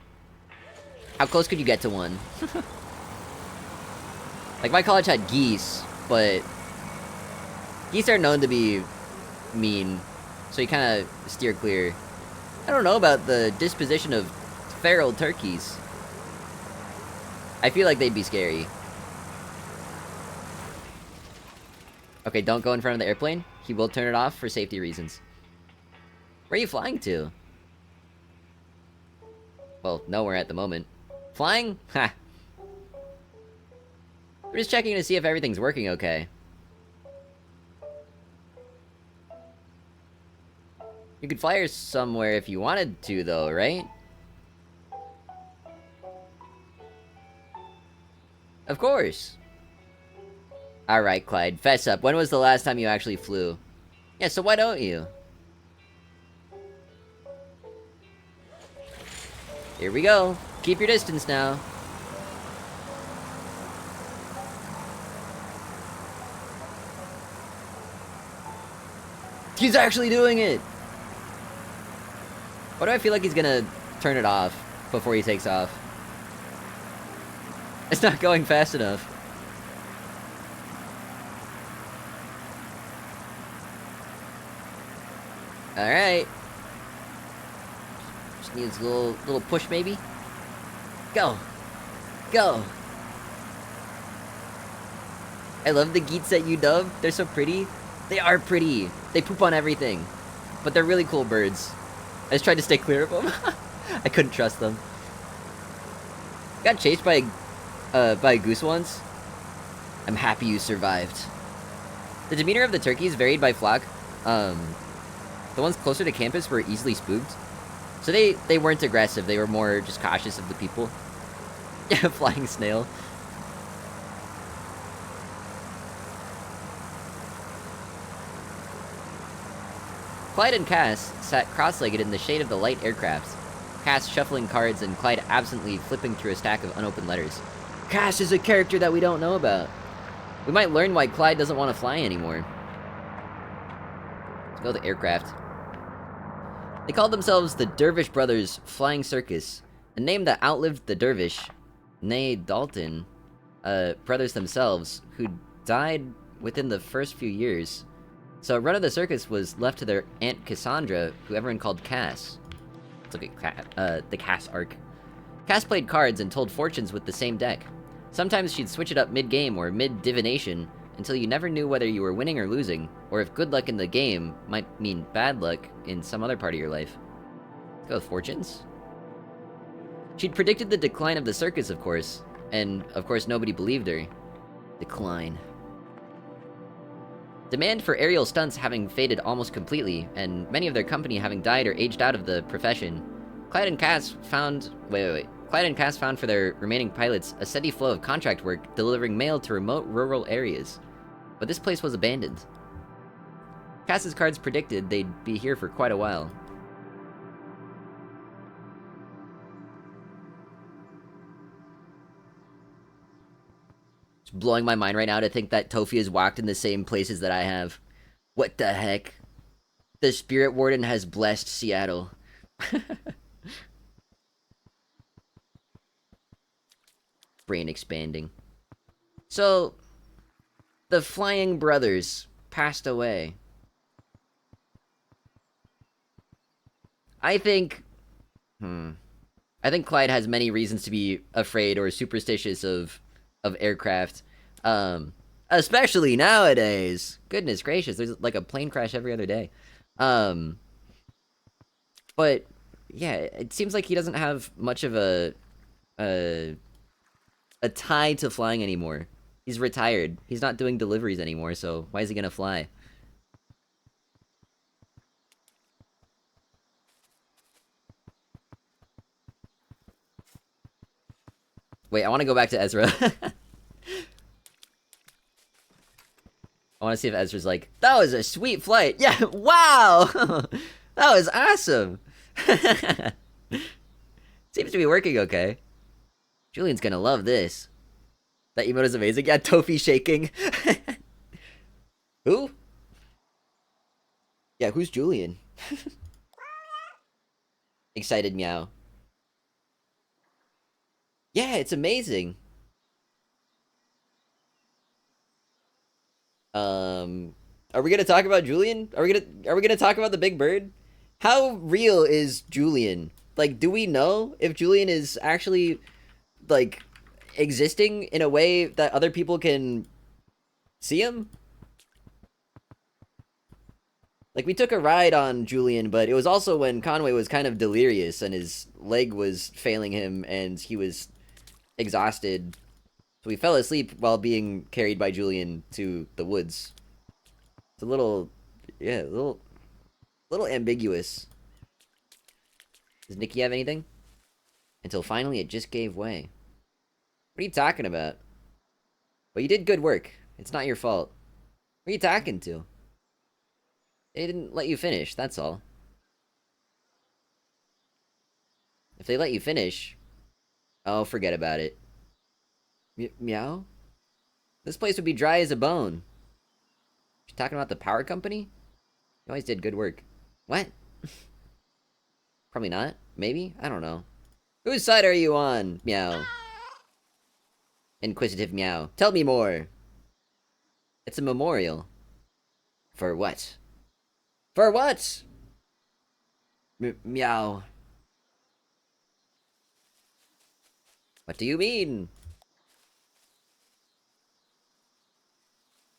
How close could you get to one? Like, my college had geese, but geese are known to be mean, so you kind of steer clear. I don't know about the disposition of feral turkeys. I feel like they'd be scary. Okay, don't go in front of the airplane. He will turn it off for safety reasons. Where are you flying to? Well, nowhere at the moment. Flying? Ha! We're just checking to see if everything's working okay. You could fly her somewhere if you wanted to, though, right? Of course. Alright, Clyde, fess up. When was the last time you actually flew? Yeah, so why don't you? Here we go. Keep your distance now. He's actually doing it! Why do I feel like he's gonna turn it off before he takes off? It's not going fast enough. Alright. Just needs a little push maybe. Go! Go! I love the geets that you dub. They're so pretty. They are pretty. They poop on everything. But they're really cool birds. I just tried to stay clear of them. I couldn't trust them. Got chased by a goose once. I'm happy you survived. The demeanor of the turkeys varied by flock. The ones closer to campus were easily spooked. So they weren't aggressive. They were more just cautious of the people. Yeah, flying snail. Clyde and Cass sat cross-legged in the shade of the light aircrafts. Cass shuffling cards and Clyde absently flipping through a stack of unopened letters. Cass is a character that we don't know about. We might learn why Clyde doesn't want to fly anymore. Let's go to the aircraft. They called themselves the Dervish Brothers Flying Circus, a name that outlived the Dervish, nay Dalton, brothers themselves, who died within the first few years. So run of the circus was left to their Aunt Cassandra, who everyone called Cass. Let's look at the Cass arc. Cass played cards and told fortunes with the same deck. Sometimes she'd switch it up mid-game or mid-divination, until you never knew whether you were winning or losing, or if good luck in the game might mean bad luck in some other part of your life. Let's go with fortunes. She'd predicted the decline of the circus, of course, and of course nobody believed her. Decline. Demand for aerial stunts having faded almost completely, and many of their company having died or aged out of the profession, Clyde and Cass found for their remaining pilots a steady flow of contract work delivering mail to remote rural areas. But this place was abandoned. Cass's cards predicted they'd be here for quite a while. It's blowing my mind right now to think that Tofi has walked in the same places that I have. What the heck? The Spirit Warden has blessed Seattle. Brain expanding. So, the Flying Brothers passed away. I think Clyde has many reasons to be afraid or superstitious of aircraft. Especially nowadays. Goodness gracious, there's like a plane crash every other day. But yeah, it seems like he doesn't have much of a tie to flying anymore. He's retired. He's not doing deliveries anymore, so why is he gonna fly? Wait, I want to go back to Ezra. want to see if Ezra's like, that was a sweet flight. Yeah, wow! That was awesome! Seems to be working okay. Julian's gonna love this. That emote is amazing. Yeah, Tofi shaking. Who? Yeah, who's Julian? Excited meow. Yeah, it's amazing. Are we gonna talk about Julian? Are we gonna talk about the big bird? How real is Julian? Like, do we know if Julian is actually like existing in a way that other people can see him? Like, we took a ride on Julian, but it was also when Conway was kind of delirious and his leg was failing him and he was exhausted. So we fell asleep while being carried by Julian to the woods. It's a little, yeah, a little ambiguous. Does Nikki have anything? Until finally it just gave way. What are you talking about? Well, you did good work. It's not your fault. Who are you talking to? They didn't let you finish, that's all. If they let you finish... Oh, forget about it. Meow? This place would be dry as a bone. You talking about the power company? You always did good work. What? Probably not. Maybe? I don't know. Whose side are you on? Meow. Inquisitive meow. Tell me more. It's a memorial. For what? For what? Meow. What do you mean?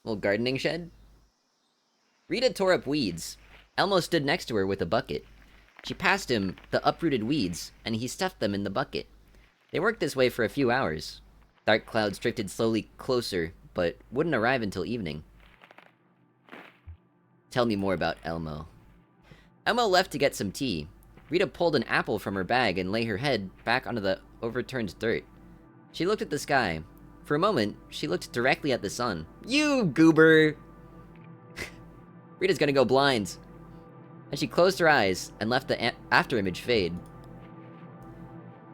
Little gardening shed? Rita tore up weeds. Elmo stood next to her with a bucket. She passed him the uprooted weeds, and he stuffed them in the bucket. They worked this way for a few hours. Dark clouds drifted slowly closer, but wouldn't arrive until evening. Tell me more about Elmo. Elmo left to get some tea. Rita pulled an apple from her bag and lay her head back onto the overturned dirt. She looked at the sky. For a moment, she looked directly at the sun. You goober! Rita's gonna go blind. And she closed her eyes and left the afterimage fade.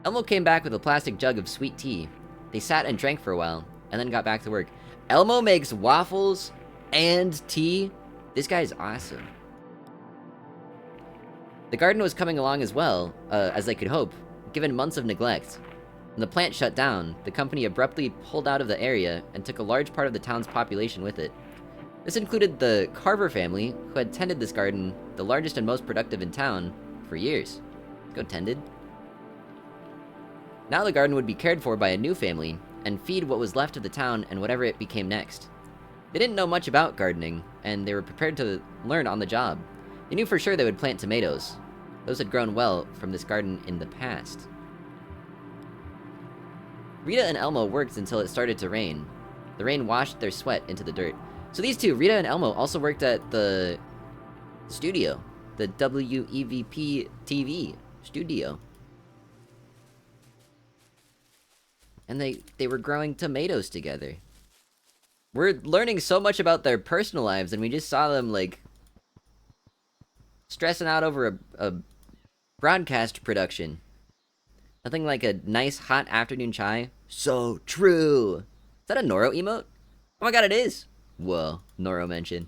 Elmo came back with a plastic jug of sweet tea. They sat and drank for a while, and then got back to work. Elmo makes waffles and tea? This guy's awesome. The garden was coming along as well, as they could hope, given months of neglect. When the plant shut down, the company abruptly pulled out of the area and took a large part of the town's population with it. This included the Carver family, who had tended this garden, the largest and most productive in town, for years. Go tended. Now the garden would be cared for by a new family, and feed what was left of the town and whatever it became next. They didn't know much about gardening, and they were prepared to learn on the job. They knew for sure they would plant tomatoes. Those had grown well from this garden in the past. Rita and Elmo worked until it started to rain. The rain washed their sweat into the dirt. So these two, Rita and Elmo, also worked at the studio. The WEVP TV studio. And they were growing tomatoes together. We're learning so much about their personal lives, and we just saw them, like, stressing out over a broadcast production. Nothing like a nice hot afternoon chai. So true. Is that a Noro emote? Oh my god, it is. Whoa, Noro mention.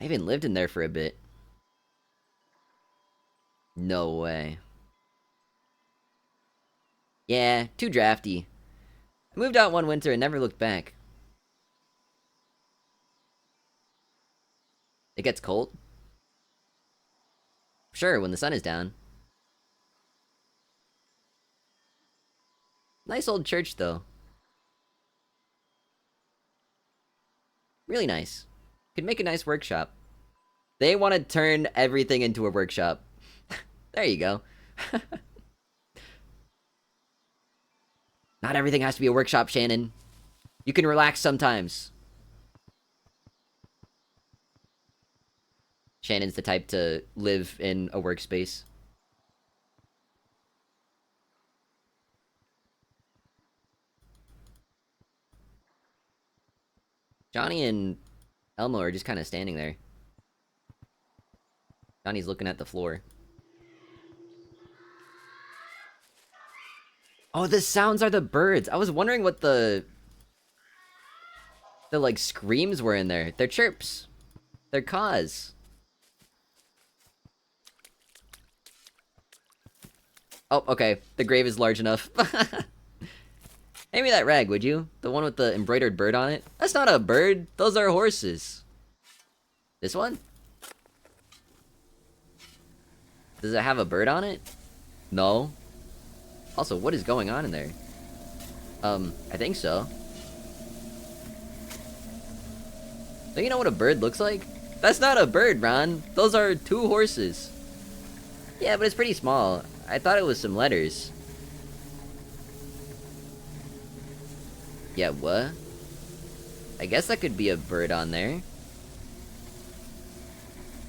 I even lived in there for a bit. No way. Yeah, too drafty. I moved out one winter and never looked back. It gets cold? Sure, when the sun is down. Nice old church, though. Really nice. Could make a nice workshop. They want to turn everything into a workshop. There you go. Not everything has to be a workshop, Shannon. You can relax sometimes. Shannon's the type to live in a workspace. Johnny and Elmo are just kind of standing there. Johnny's looking at the floor. Oh, the sounds are the birds. I was wondering what the like screams were in there. They're chirps. They're caws. Oh, okay. The grave is large enough. Hand me that rag, would you? The one with the embroidered bird on it? That's not a bird. Those are horses. This one? Does it have a bird on it? No. Also, what is going on in there? I think so. Don't you know what a bird looks like? That's not a bird, Ron. Those are 2 horses. Yeah, but it's pretty small. I thought it was some letters. Yeah, what? I guess that could be a bird on there.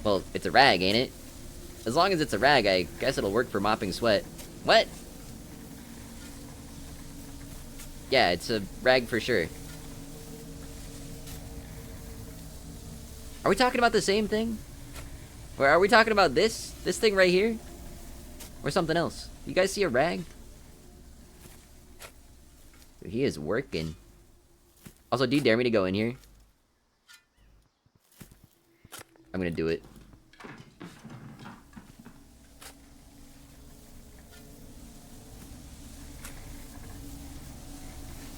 Well, it's a rag, ain't it? As long as it's a rag, I guess it'll work for mopping sweat. What? Yeah, it's a rag for sure. Are we talking about the same thing? Or are we talking about this thing right here? Or something else? You guys see a rag? Dude, he is working. Also, do you dare me to go in here? I'm gonna do it.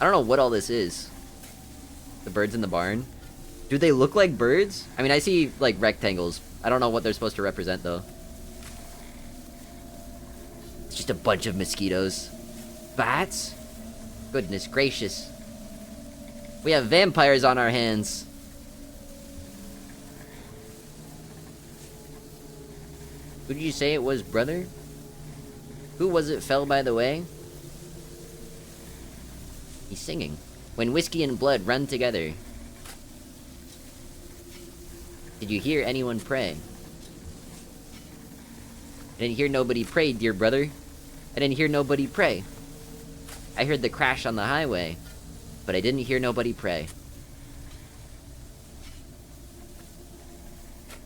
I don't know what all this is. The birds in the barn. Do they look like birds? I mean, I see, like, rectangles. I don't know what they're supposed to represent, though. It's just a bunch of mosquitoes. Bats? Goodness gracious. We have vampires on our hands. Who did you say it was, brother? Who was it fell by the way? He's singing. When whiskey and blood run together. Did you hear anyone pray? I didn't hear nobody pray, dear brother. I didn't hear nobody pray. I heard the crash on the highway, but I didn't hear nobody pray.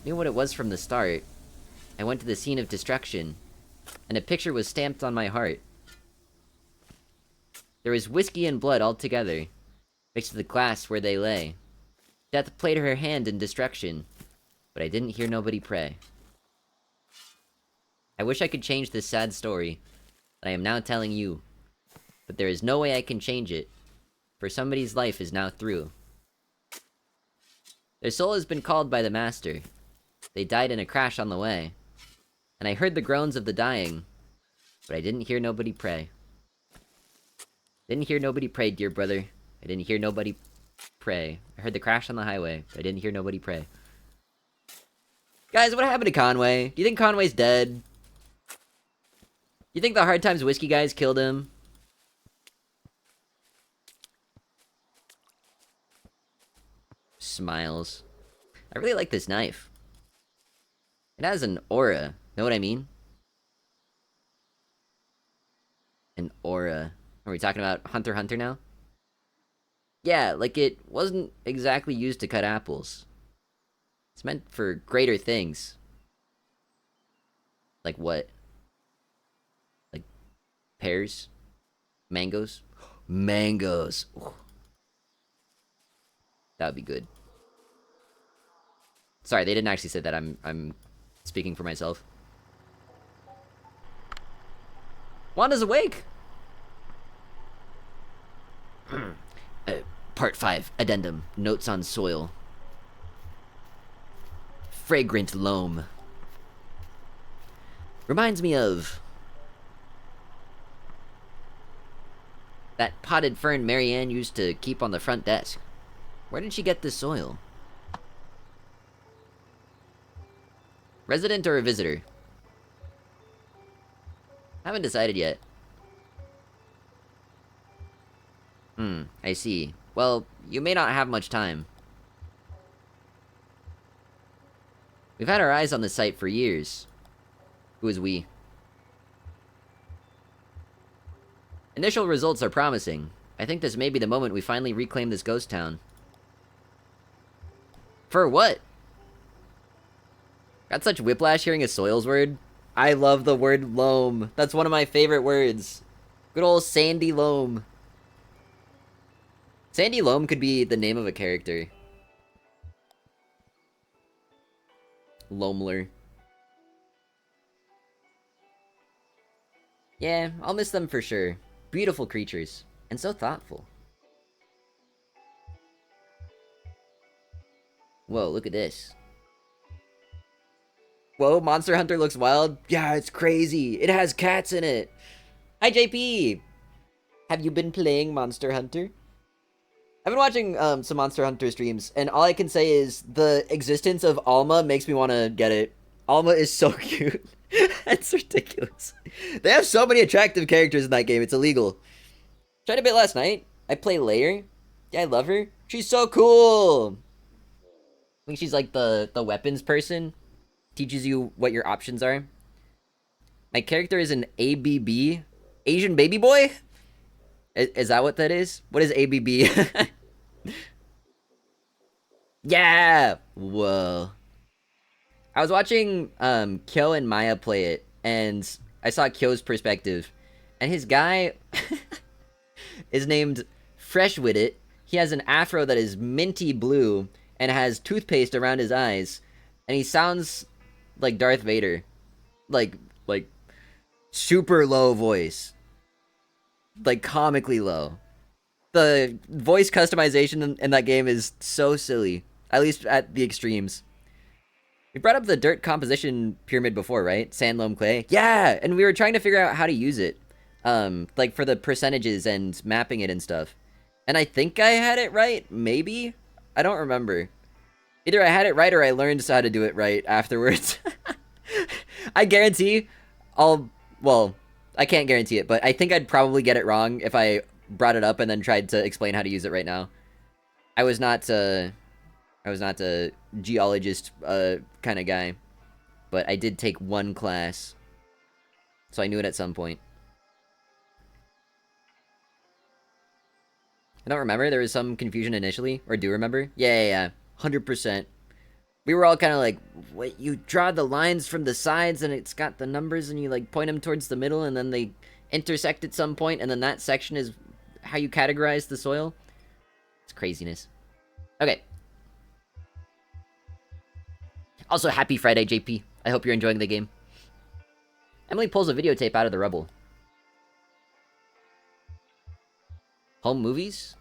Knew what it was from the start. I went to the scene of destruction, and a picture was stamped on my heart. There was whiskey and blood all together, mixed with the glass where they lay. Death played her hand in destruction, but I didn't hear nobody pray. I wish I could change this sad story that I am now telling you, but there is no way I can change it, for somebody's life is now through. Their soul has been called by the Master. They died in a crash on the way, and I heard the groans of the dying, but I didn't hear nobody pray. Didn't hear nobody pray, dear brother. I didn't hear nobody pray. I heard the crash on the highway, but I didn't hear nobody pray. Guys, what happened to Conway? Do you think Conway's dead? You think the Hard Times Whiskey guys killed him? Smiles. I really like this knife. It has an aura. Know what I mean? An aura. Are we talking about Hunter x Hunter now? Yeah, like it wasn't exactly used to cut apples. It's meant for greater things. Like what? Like pears? Mangoes? Mangoes! Ooh. That would be good. Sorry, they didn't actually say that. I'm speaking for myself. Wanda's awake! Part 5, Addendum. Notes on soil. Fragrant loam. Reminds me of that potted fern Marianne used to keep on the front desk. Where did she get this soil? Resident or a visitor? Haven't decided yet. I see. Well, you may not have much time. We've had our eyes on the site for years. Who is we? Initial results are promising. I think this may be the moment we finally reclaim this ghost town. For what? Got such whiplash hearing a soils word. I love the word loam. That's one of my favorite words. Good old Sandy Loam. Sandy Loam could be the name of a character. Loamler. Yeah, I'll miss them for sure. Beautiful creatures. And so thoughtful. Whoa, look at this. Whoa, Monster Hunter looks wild. Yeah, it's crazy. It has cats in it. Hi, JP. Have you been playing Monster Hunter? I've been watching some Monster Hunter streams, and all I can say is the existence of Alma makes me want to get it. Alma is so cute. It's ridiculous. They have so many attractive characters in that game. It's illegal. Tried a bit last night. I play Layer. Yeah, I love her. She's so cool. I think she's like the weapons person. Teaches you what your options are. My character is an ABB. Asian baby boy? Is that what that is? What is ABB? Yeah! Whoa. I was watching Kyo and Maya play it, and I saw Kyo's perspective. And his guy is named Fresh With It. He has an afro that is minty blue and has toothpaste around his eyes. And he sounds like Darth Vader. Like super low voice. Like comically low. The voice customization in that game is so silly. At least at the extremes. We brought up the dirt composition pyramid before, right? Sand, loam, clay. Yeah, and we were trying to figure out how to use it. Like for the percentages and mapping it and stuff. And I think I had it right, maybe? I don't remember. Either I had it right or I learned how to do it right afterwards. I guarantee well, I can't guarantee it, but I think I'd probably get it wrong if I brought it up and then tried to explain how to use it right now. I was not a geologist kind of guy, but I did take one class, so I knew it at some point. I don't remember. There was some confusion initially, or do remember? Yeah, 100%. We were all kind of like, what, you draw the lines from the sides and it's got the numbers and you like point them towards the middle and then they intersect at some point and then that section is how you categorize the soil? It's craziness. Okay. Also, happy Friday, JP. I hope you're enjoying the game. Emily pulls a videotape out of the rubble. Home movies?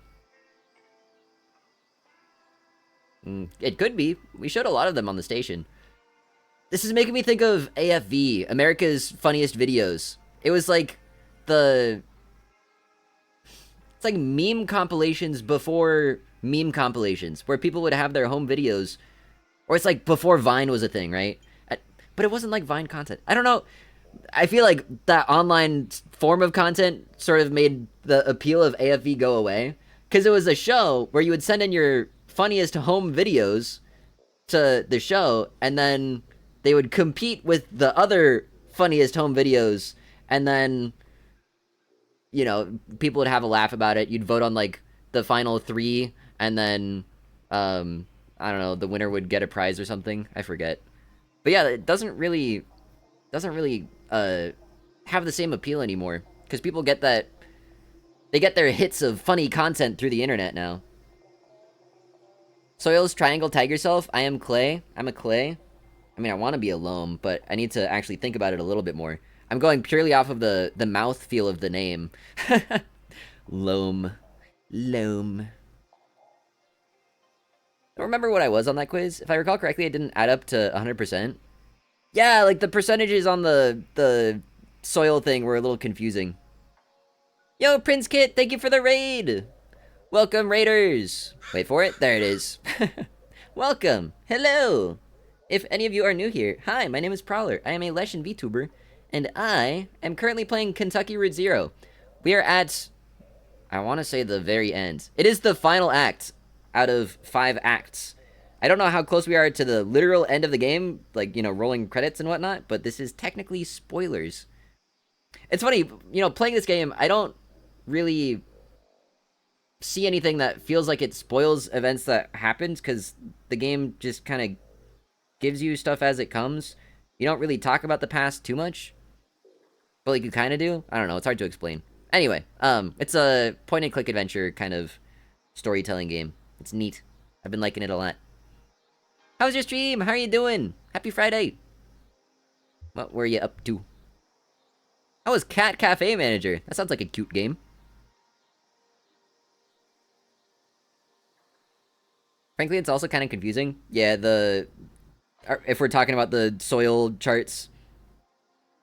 It could be. We showed a lot of them on the station. This is making me think of AFV, America's Funniest Videos. It was like it's like meme compilations before meme compilations, where people would have their home videos. Or it's like before Vine was a thing, right? But it wasn't like Vine content. I don't know. I feel like that online form of content sort of made the appeal of AFV go away. Because it was a show where you would send in your funniest home videos to the show, and then they would compete with the other funniest home videos, and then, you know, people would have a laugh about it. You'd vote on, like, the final 3, and then, I don't know, the winner would get a prize or something. I forget. But yeah, it doesn't really have the same appeal anymore, because people get that, they get their hits of funny content through the internet now. Soils, triangle, tag yourself. I am clay. I'm a clay. I mean, I want to be a loam, but I need to actually think about it a little bit more. I'm going purely off of the mouth feel of the name. Loam. Loam. I don't remember what I was on that quiz. If I recall correctly, it didn't add up to 100%. Yeah, like the percentages on the soil thing were a little confusing. Yo, Prince Kit, thank you for the raid! Welcome, raiders! Wait for it, there it is. Welcome! Hello! If any of you are new here, hi, my name is Proller. I am a Leshen VTuber, and I am currently playing Kentucky Route Zero. We are at, I want to say the very end. It is the final act out of 5 acts. I don't know how close we are to the literal end of the game, like, you know, rolling credits and whatnot, but this is technically spoilers. It's funny, you know, playing this game, I don't really see anything that feels like it spoils events that happened, because the game just kind of gives you stuff as it comes. You don't really talk about the past too much, but like you kind of do. I don't know. It's hard to explain. Anyway, it's a point and click adventure kind of storytelling game. It's neat. I've been liking it a lot. How's your stream? How are you doing? Happy Friday. What were you up to? How was Cat Cafe Manager? That sounds like a cute game. Frankly, it's also kind of confusing. Yeah, if we're talking about the soil charts.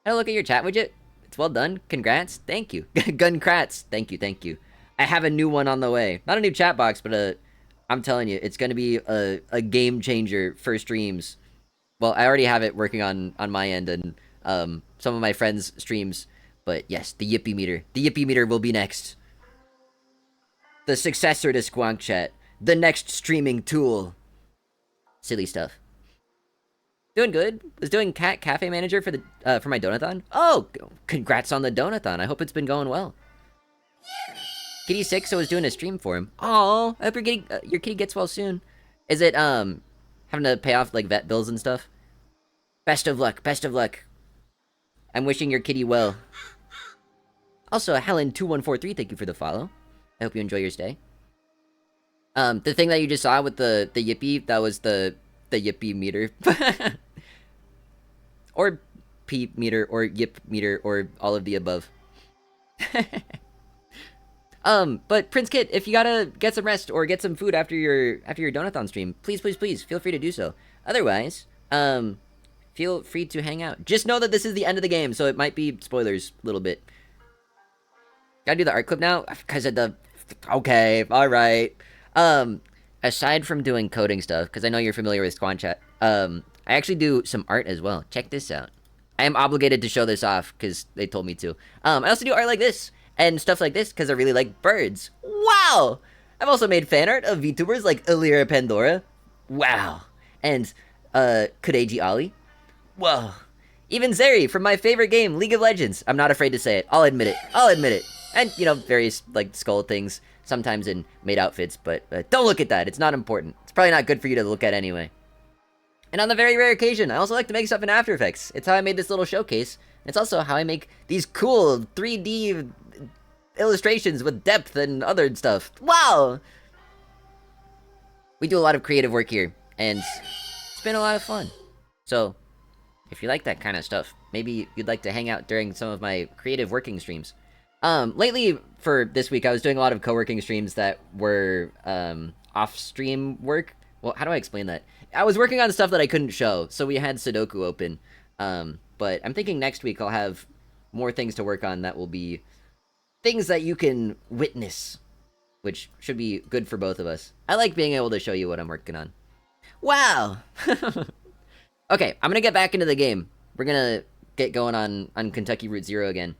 Had a look at your chat widget. It's well done. Congrats. Thank you. Gunkrats. Thank you. Thank you. I have a new one on the way. Not a new chat box, but I'm telling you, it's going to be a game changer for streams. Well, I already have it working on my end and some of my friends' streams. But yes, the Yippee meter. The Yippee meter will be next. The successor to Squonk Chat. The next streaming tool. Silly stuff. Doing good. Was doing Cat Cafe Manager for my donathon. Oh, congrats on the donathon. I hope it's been going well. Kitty 6, so was doing a stream for him. Oh, I hope your kitty gets well soon. Is it having to pay off like vet bills and stuff? Best of luck. Best of luck. I'm wishing your kitty well. Also, Helen2143, thank you for the follow. I hope you enjoy your stay. The thing that you just saw with the Yippee, that was the Yippee meter. Or P meter, or Yip meter, or all of the above. But Prince Kit, if you gotta get some rest or get some food after your donathon stream, please feel free to do so. Otherwise, feel free to hang out. Just know that this is the end of the game, so it might be spoilers a little bit. Gotta do the art clip now because of the. Okay, all right. Aside from doing coding stuff, because I know you're familiar with Squan Chat, I actually do some art as well. Check this out. I am obligated to show this off because they told me to. I also do art like this and stuff like this because I really like birds. Wow! I've also made fan art of VTubers like Illyra Pandora. Wow. And, Kudeji Ali. Whoa. Even Zeri from my favorite game, League of Legends. I'm not afraid to say it. I'll admit it. And, you know, various, like, skull things. Sometimes in maid outfits, but don't look at that. It's not important. It's probably not good for you to look at anyway. And on the very rare occasion, I also like to make stuff in After Effects. It's how I made this little showcase. It's also how I make these cool 3D illustrations with depth and other stuff. Wow! We do a lot of creative work here, and it's been a lot of fun. So, if you like that kind of stuff, maybe you'd like to hang out during some of my creative working streams. Lately, for this week, I was doing a lot of co-working streams that were, off-stream work. Well, how do I explain that? I was working on stuff that I couldn't show, so we had Sudoku open. But I'm thinking next week I'll have more things to work on that will be things that you can witness, which should be good for both of us. I like being able to show you what I'm working on. Wow! Okay, I'm gonna get back into the game. We're gonna get going on Kentucky Route Zero again.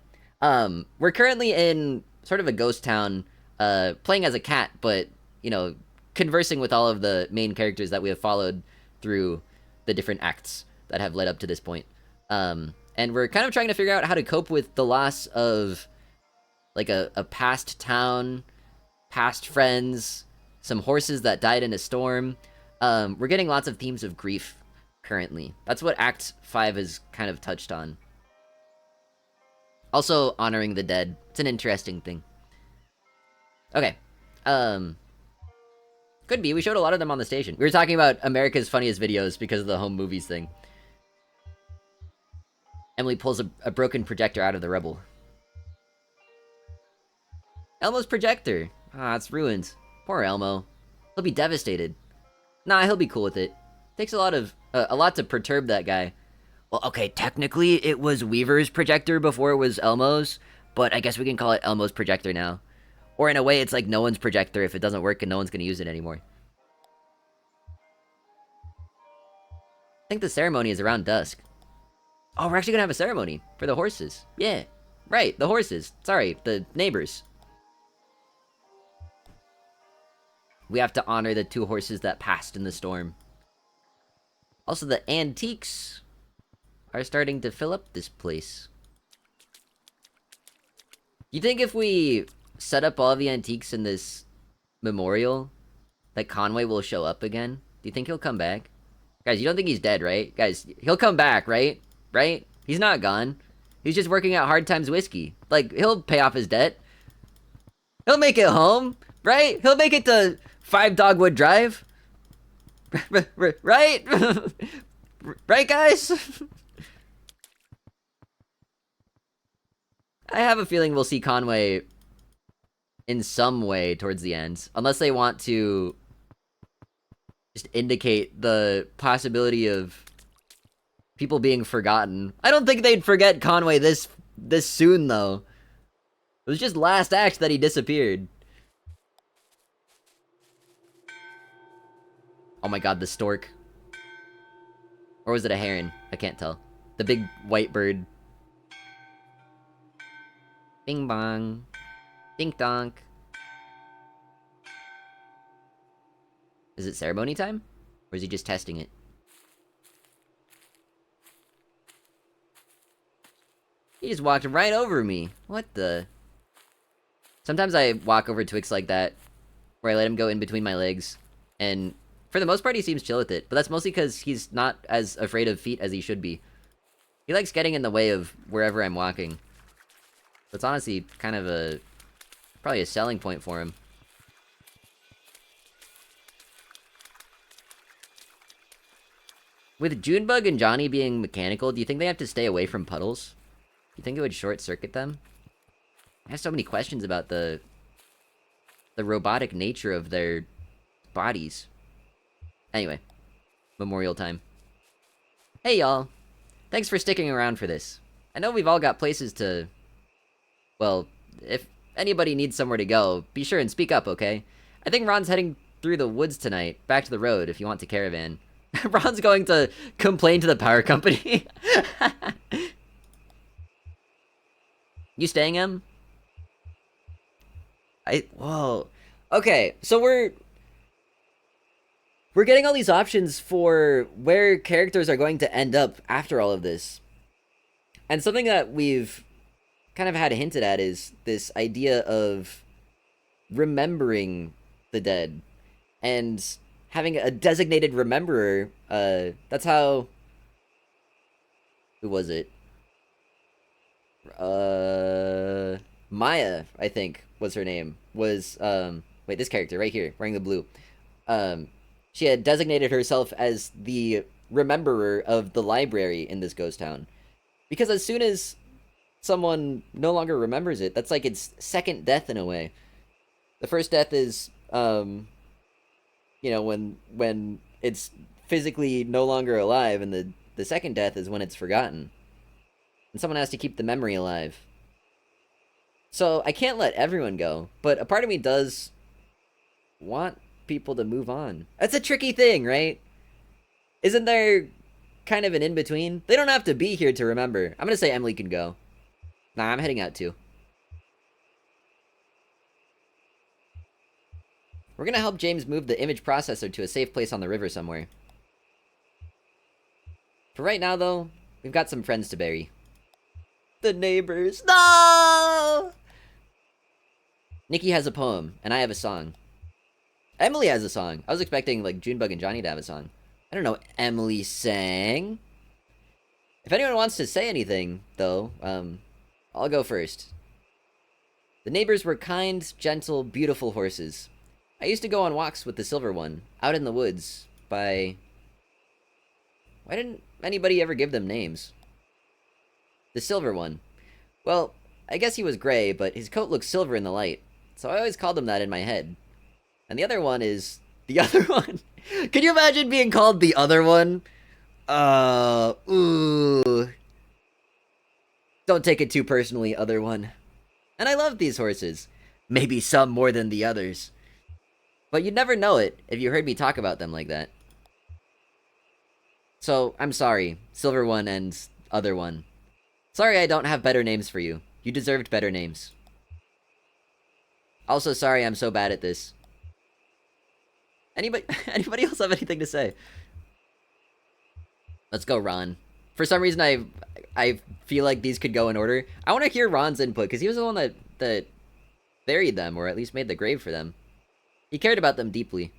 We're currently in sort of a ghost town, playing as a cat, but, you know, conversing with all of the main characters that we have followed through the different acts that have led up to this point. And we're kind of trying to figure out how to cope with the loss of, like, a past town, past friends, some horses that died in a storm. We're getting lots of themes of grief currently. That's what Act 5 has kind of touched on. Also, honoring the dead. It's an interesting thing. Okay. Could be. We showed a lot of them on the station. We were talking about America's Funniest Videos because of the home movies thing. Emily pulls a broken projector out of the rubble. Elmo's projector. Ah, it's ruined. Poor Elmo. He'll be devastated. Nah, he'll be cool with it. Takes a lot to perturb that guy. Well, okay, technically it was Weaver's projector before it was Elmo's, but I guess we can call it Elmo's projector now. Or in a way, it's like no one's projector if it doesn't work and no one's gonna use it anymore. I think the ceremony is around dusk. Oh, we're actually gonna have a ceremony for the horses. Yeah, right, the horses. Sorry, the neighbors. We have to honor the 2 horses that passed in the storm. Also, the antiques are starting to fill up this place. You think if we set up all the antiques in this memorial that Conway will show up again? Do you think he'll come back? Guys, you don't think he's dead, right? Guys, he'll come back, right? Right? He's not gone. He's just working at Hard Times Whiskey. Like, he'll pay off his debt. He'll make it home, right? He'll make it to 5 Dogwood Drive. Right? Right, guys? I have a feeling we'll see Conway in some way towards the end. Unless they want to just indicate the possibility of people being forgotten. I don't think they'd forget Conway this soon, though. It was just last act that he disappeared. Oh my god, the stork. Or was it a heron? I can't tell. The big white bird. Bing bong. Dink donk. Is it ceremony time? Or is he just testing it? He just walked right over me. What the? Sometimes I walk over Twix like that, where I let him go in between my legs, and for the most part he seems chill with it, but that's mostly because he's not as afraid of feet as he should be. He likes getting in the way of wherever I'm walking. That's honestly kind of probably a selling point for him. With Junebug and Johnny being mechanical, do you think they have to stay away from puddles? Do you think it would short-circuit them? I have so many questions about the robotic nature of their bodies. Anyway, memorial time. Hey y'all, thanks for sticking around for this. I know we've all got places to... Well, if anybody needs somewhere to go, be sure and speak up, okay? I think Ron's heading through the woods tonight, back to the road if you want to caravan. Ron's going to complain to the power company. You staying, Em? Whoa. Okay, so we're getting all these options for where characters are going to end up after all of this. And something that we've kind of had hinted at is this idea of remembering the dead and having a designated rememberer. That's how... Who was it? Maya, I think, was her name. Was, wait, this character right here, wearing the blue. She had designated herself as the rememberer of the library in this ghost town. Because as soon as someone no longer remembers it, that's like its second death in a way. The first death is, you know, when it's physically no longer alive, and the second death is when it's forgotten. And someone has to keep the memory alive. So I can't let everyone go, but a part of me does want people to move on. That's a tricky thing, right? Isn't there kind of an in-between? They don't have to be here to remember. I'm gonna say Emily can go. Nah, I'm heading out too. We're gonna help James move the image processor to a safe place on the river somewhere. For right now, though, we've got some friends to bury. The neighbors. No! Nikki has a poem, and I have a song. Emily has a song. I was expecting, like, Junebug and Johnny to have a song. I don't know Emily sang. If anyone wants to say anything, though, I'll go first. The neighbors were kind, gentle, beautiful horses. I used to go on walks with the silver one, out in the woods, by... Why didn't anybody ever give them names? The silver one. Well, I guess he was gray, but his coat looked silver in the light, so I always called him that in my head. And the other one is... The other one? Can you imagine being called the other one? Ooh. Don't take it too personally, other one. And I love these horses. Maybe some more than the others. But you'd never know it if you heard me talk about them like that. So, I'm sorry, Silver One and Other One. Sorry I don't have better names for you. You deserved better names. Also sorry I'm so bad at this. Anybody else have anything to say? Let's go, Ron. For some reason, I feel like these could go in order. I want to hear Ron's input, because he was the one that buried them, or at least made the grave for them. He cared about them deeply.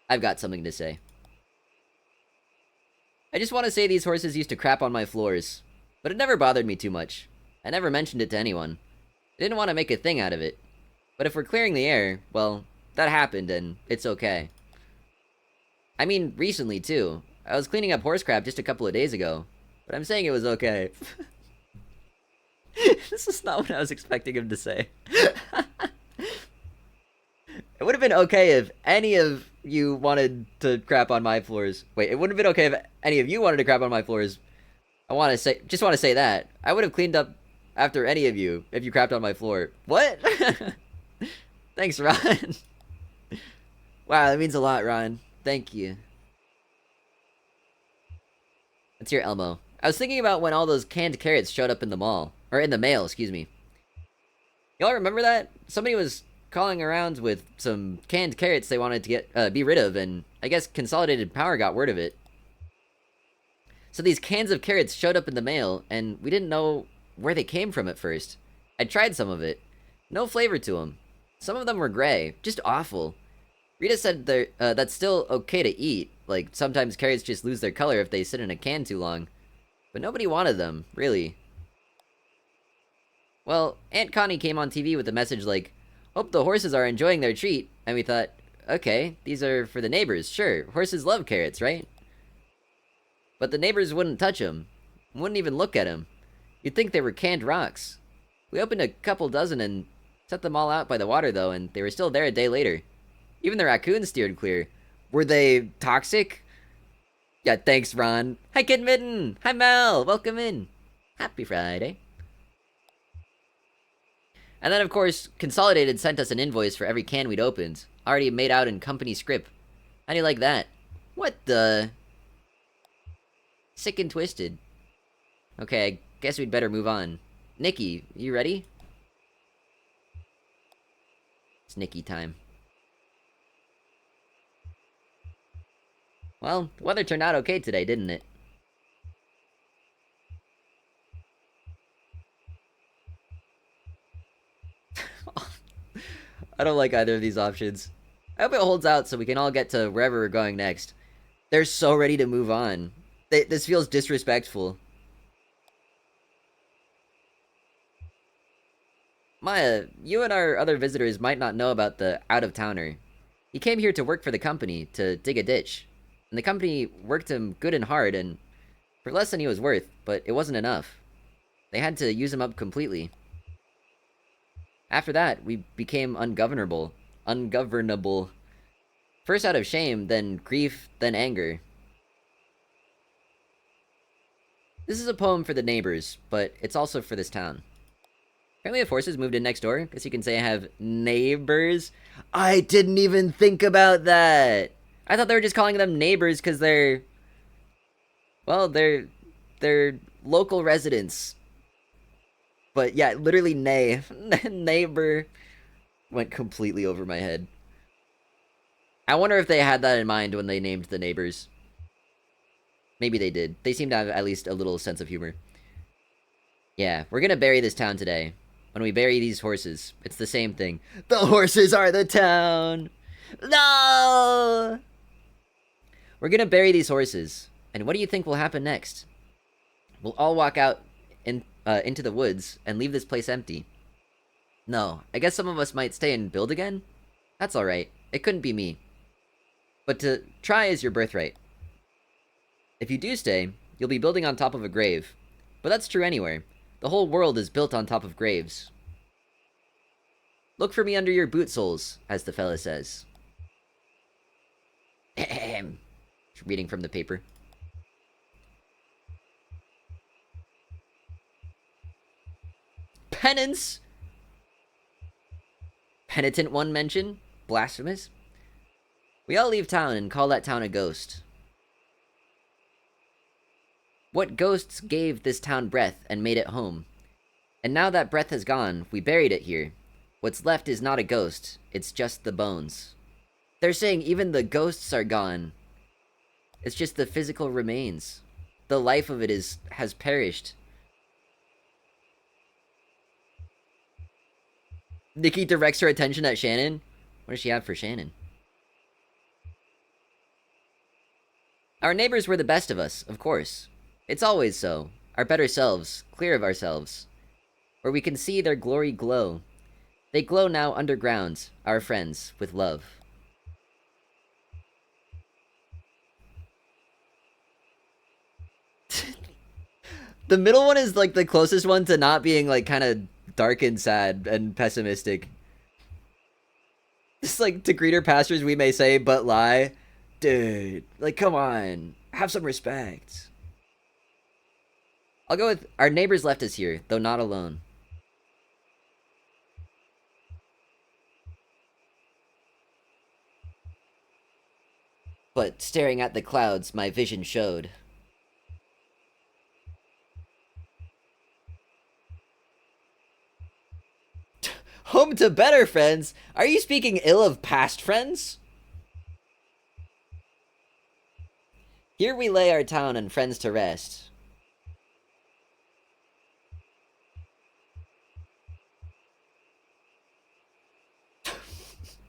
I've got something to say. I just want to say these horses used to crap on my floors, but it never bothered me too much. I never mentioned it to anyone. I didn't want to make a thing out of it. But if we're clearing the air, well, that happened and it's okay. I mean, recently too. I was cleaning up horse crap just a couple of days ago, but I'm saying it was okay. This is not what I was expecting him to say. It would have been okay if any of you wanted to crap on my floors. Wait, it wouldn't have been okay if any of you wanted to crap on my floors. Just want to say that. I would have cleaned up after any of you if you crapped on my floor. What? Thanks, Ron. Wow, that means a lot, Ron. Thank you. Let's hear Elmo. I was thinking about when all those canned carrots showed up in the mall. Or in the mail, excuse me. Y'all remember that? Somebody was calling around with some canned carrots they wanted to be rid of, and I guess Consolidated Power got word of it. So these cans of carrots showed up in the mail, and we didn't know where they came from at first. I tried some of it. No flavor to them. Some of them were gray. Just awful. Rita said that's still okay to eat. Like, sometimes carrots just lose their color if they sit in a can too long. But nobody wanted them, really. Well, Aunt Connie came on TV with a message like, "Hope the horses are enjoying their treat." And we thought, okay, these are for the neighbors, sure. Horses love carrots, right? But the neighbors wouldn't touch them. Wouldn't even look at them. You'd think they were canned rocks. We opened a couple dozen and set them all out by the water, though, and they were still there a day later. Even the raccoons steered clear. Were they toxic? Yeah, thanks, Ron. Hi, Kid Mitten! Hi, Mel! Welcome in! Happy Friday. And then, of course, Consolidated sent us an invoice for every can we'd opened, already made out in company script. How do you like that? What the? Sick and twisted. Okay, I guess we'd better move on. Nikki, you ready? It's Nikki time. Well, the weather turned out okay today, didn't it? I don't like either of these options. I hope it holds out so we can all get to wherever we're going next. They're so ready to move on. This feels disrespectful. Maya, you and our other visitors might not know about the out-of-towner. He came here to work for the company, to dig a ditch. And the company worked him good and hard, and for less than he was worth, but it wasn't enough. They had to use him up completely. After that, we became ungovernable. Ungovernable. First out of shame, then grief, then anger. This is a poem for the neighbors, but it's also for this town. Apparently the forces moved in next door, because you can say I have neighbors. I didn't even think about that! I thought they were just calling them neighbors because they're... well, they're local residents. But yeah, literally neighbor went completely over my head. I wonder if they had that in mind when they named the neighbors. Maybe they did. They seem to have at least a little sense of humor. Yeah, we're gonna bury this town today. When we bury these horses, it's the same thing. The horses are the town! No! We're gonna bury these horses. And what do you think will happen next? We'll all walk out into the woods and leave this place empty. No, I guess some of us might stay and build again? That's alright. It couldn't be me. But to try is your birthright. If you do stay, you'll be building on top of a grave. But that's true anywhere. The whole world is built on top of graves. Look for me under your boot soles, as the fella says. Ahem. Reading from the paper. Penance! Penitent one mention? Blasphemous? We all leave town and call that town a ghost. What ghosts gave this town breath and made it home? And now that breath has gone, we buried it here. What's left is not a ghost, it's just the bones. They're saying even the ghosts are gone. It's just the physical remains. The life of it has perished. Nikki directs her attention at Shannon. What does she have for Shannon? Our neighbors were the best of us, of course. It's always so. Our better selves, clear of ourselves. Where we can see their glory glow. They glow now underground, our friends, with love. The middle one is like the closest one to not being like kind of dark and sad and pessimistic. Just like to greeter pastors we may say, but lie. Dude, like come on. Have some respect. I'll go with our neighbors left us here, though not alone. But staring at the clouds, my vision showed. Home to better friends? Are you speaking ill of past friends? Here we lay our town and friends to rest.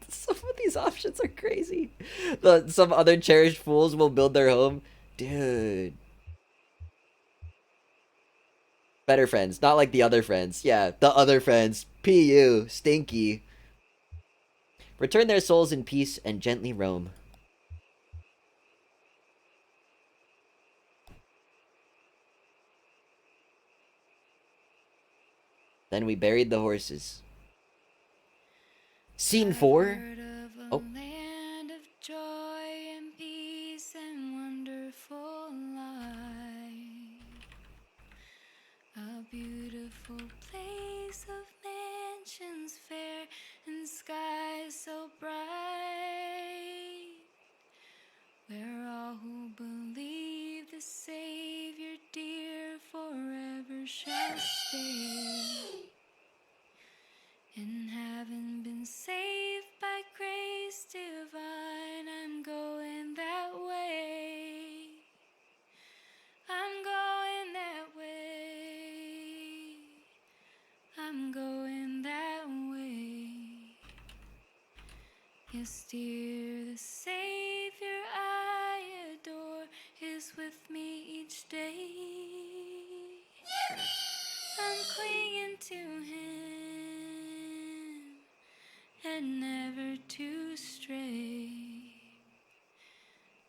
Some of these options are crazy. Some other cherished fools will build their home. Dude. Better friends, not like the other friends. Yeah, the other friends. PU, stinky. Return their souls in peace and gently roam. Then we buried the horses. Scene 4. Oh. Land of joy and peace and wonderful life. A beautiful place of mansions fair and skies so bright, where all who believe the Savior dear forever shall stay. And having been saved by grace divine, I'm going that way. I'm going that way. I'm going that way. Yes, dear, the Savior I adore is with me each day. I'm clinging to Him and never to stray.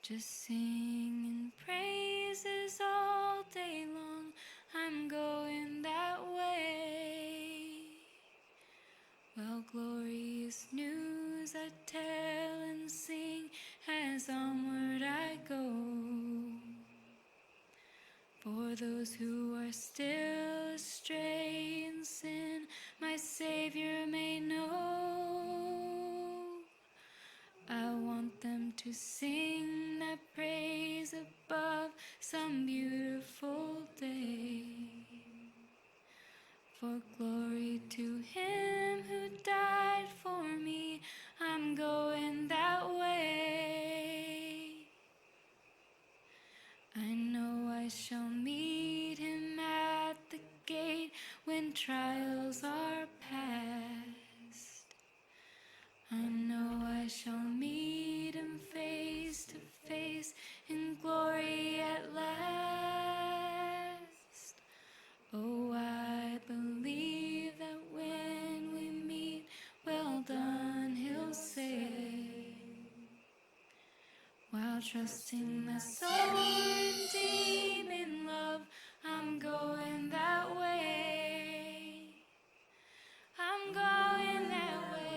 Just singing praises all day long. I'm going that way. Well, glorious news I tell and sing as onward I go. For those who are still astray in sin, my Savior may know. I want them to sing that praise above some beautiful day. For glory to Him who died for me, I'm going that way. I know I shall meet Him at the gate when trials are past. I know I shall meet Him face to face in glory at last. Oh, I believe that when we meet, well done, He'll say, while trusting that soul redeeming love, I'm going that way. I'm going that way.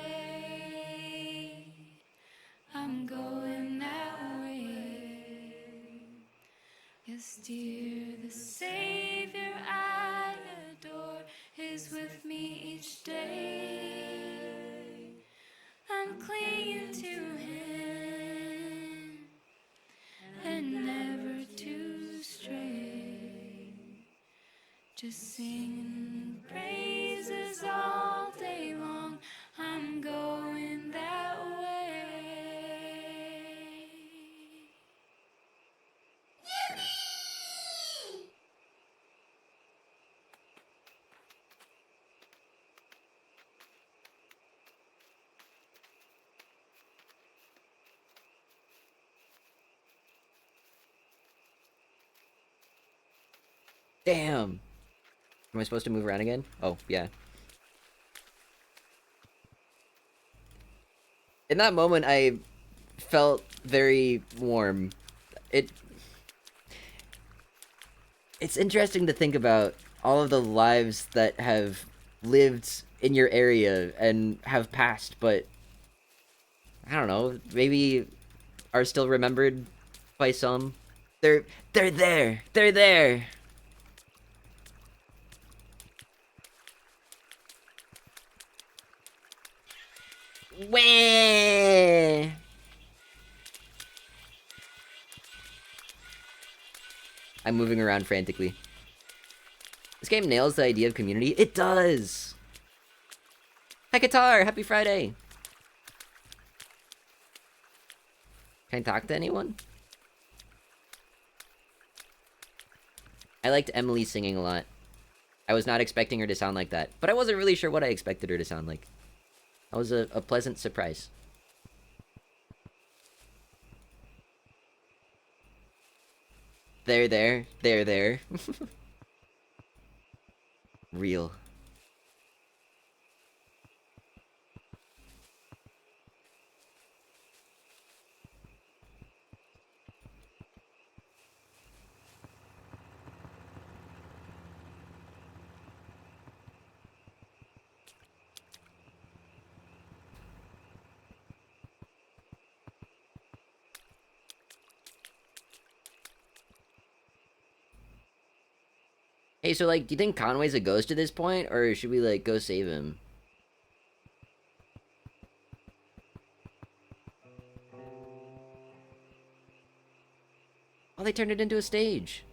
I'm going that way. Yes, dear, the Savior I adore is with me each day. I'm clinging to Him and never to stray. Just singing praises all day long. I'm going that way. Damn. Am I supposed to move around again? Oh, yeah. In that moment, I felt very warm. It... It's interesting to think about all of the lives that have lived in your area and have passed, but... I don't know, maybe are still remembered by some. They're there. They're there. Wah! I'm moving around frantically. This game nails the idea of community. It does. Hi, Qatar. Happy Friday. Can I talk to anyone? I liked Emily singing a lot. I was not expecting her to sound like that, but I wasn't really sure what I expected her to sound like. That was a pleasant surprise. They're there. They're there. Real. Hey, so, like, do you think Conway's a ghost at this point, or should we, like, go save him? Oh, they turned it into a stage.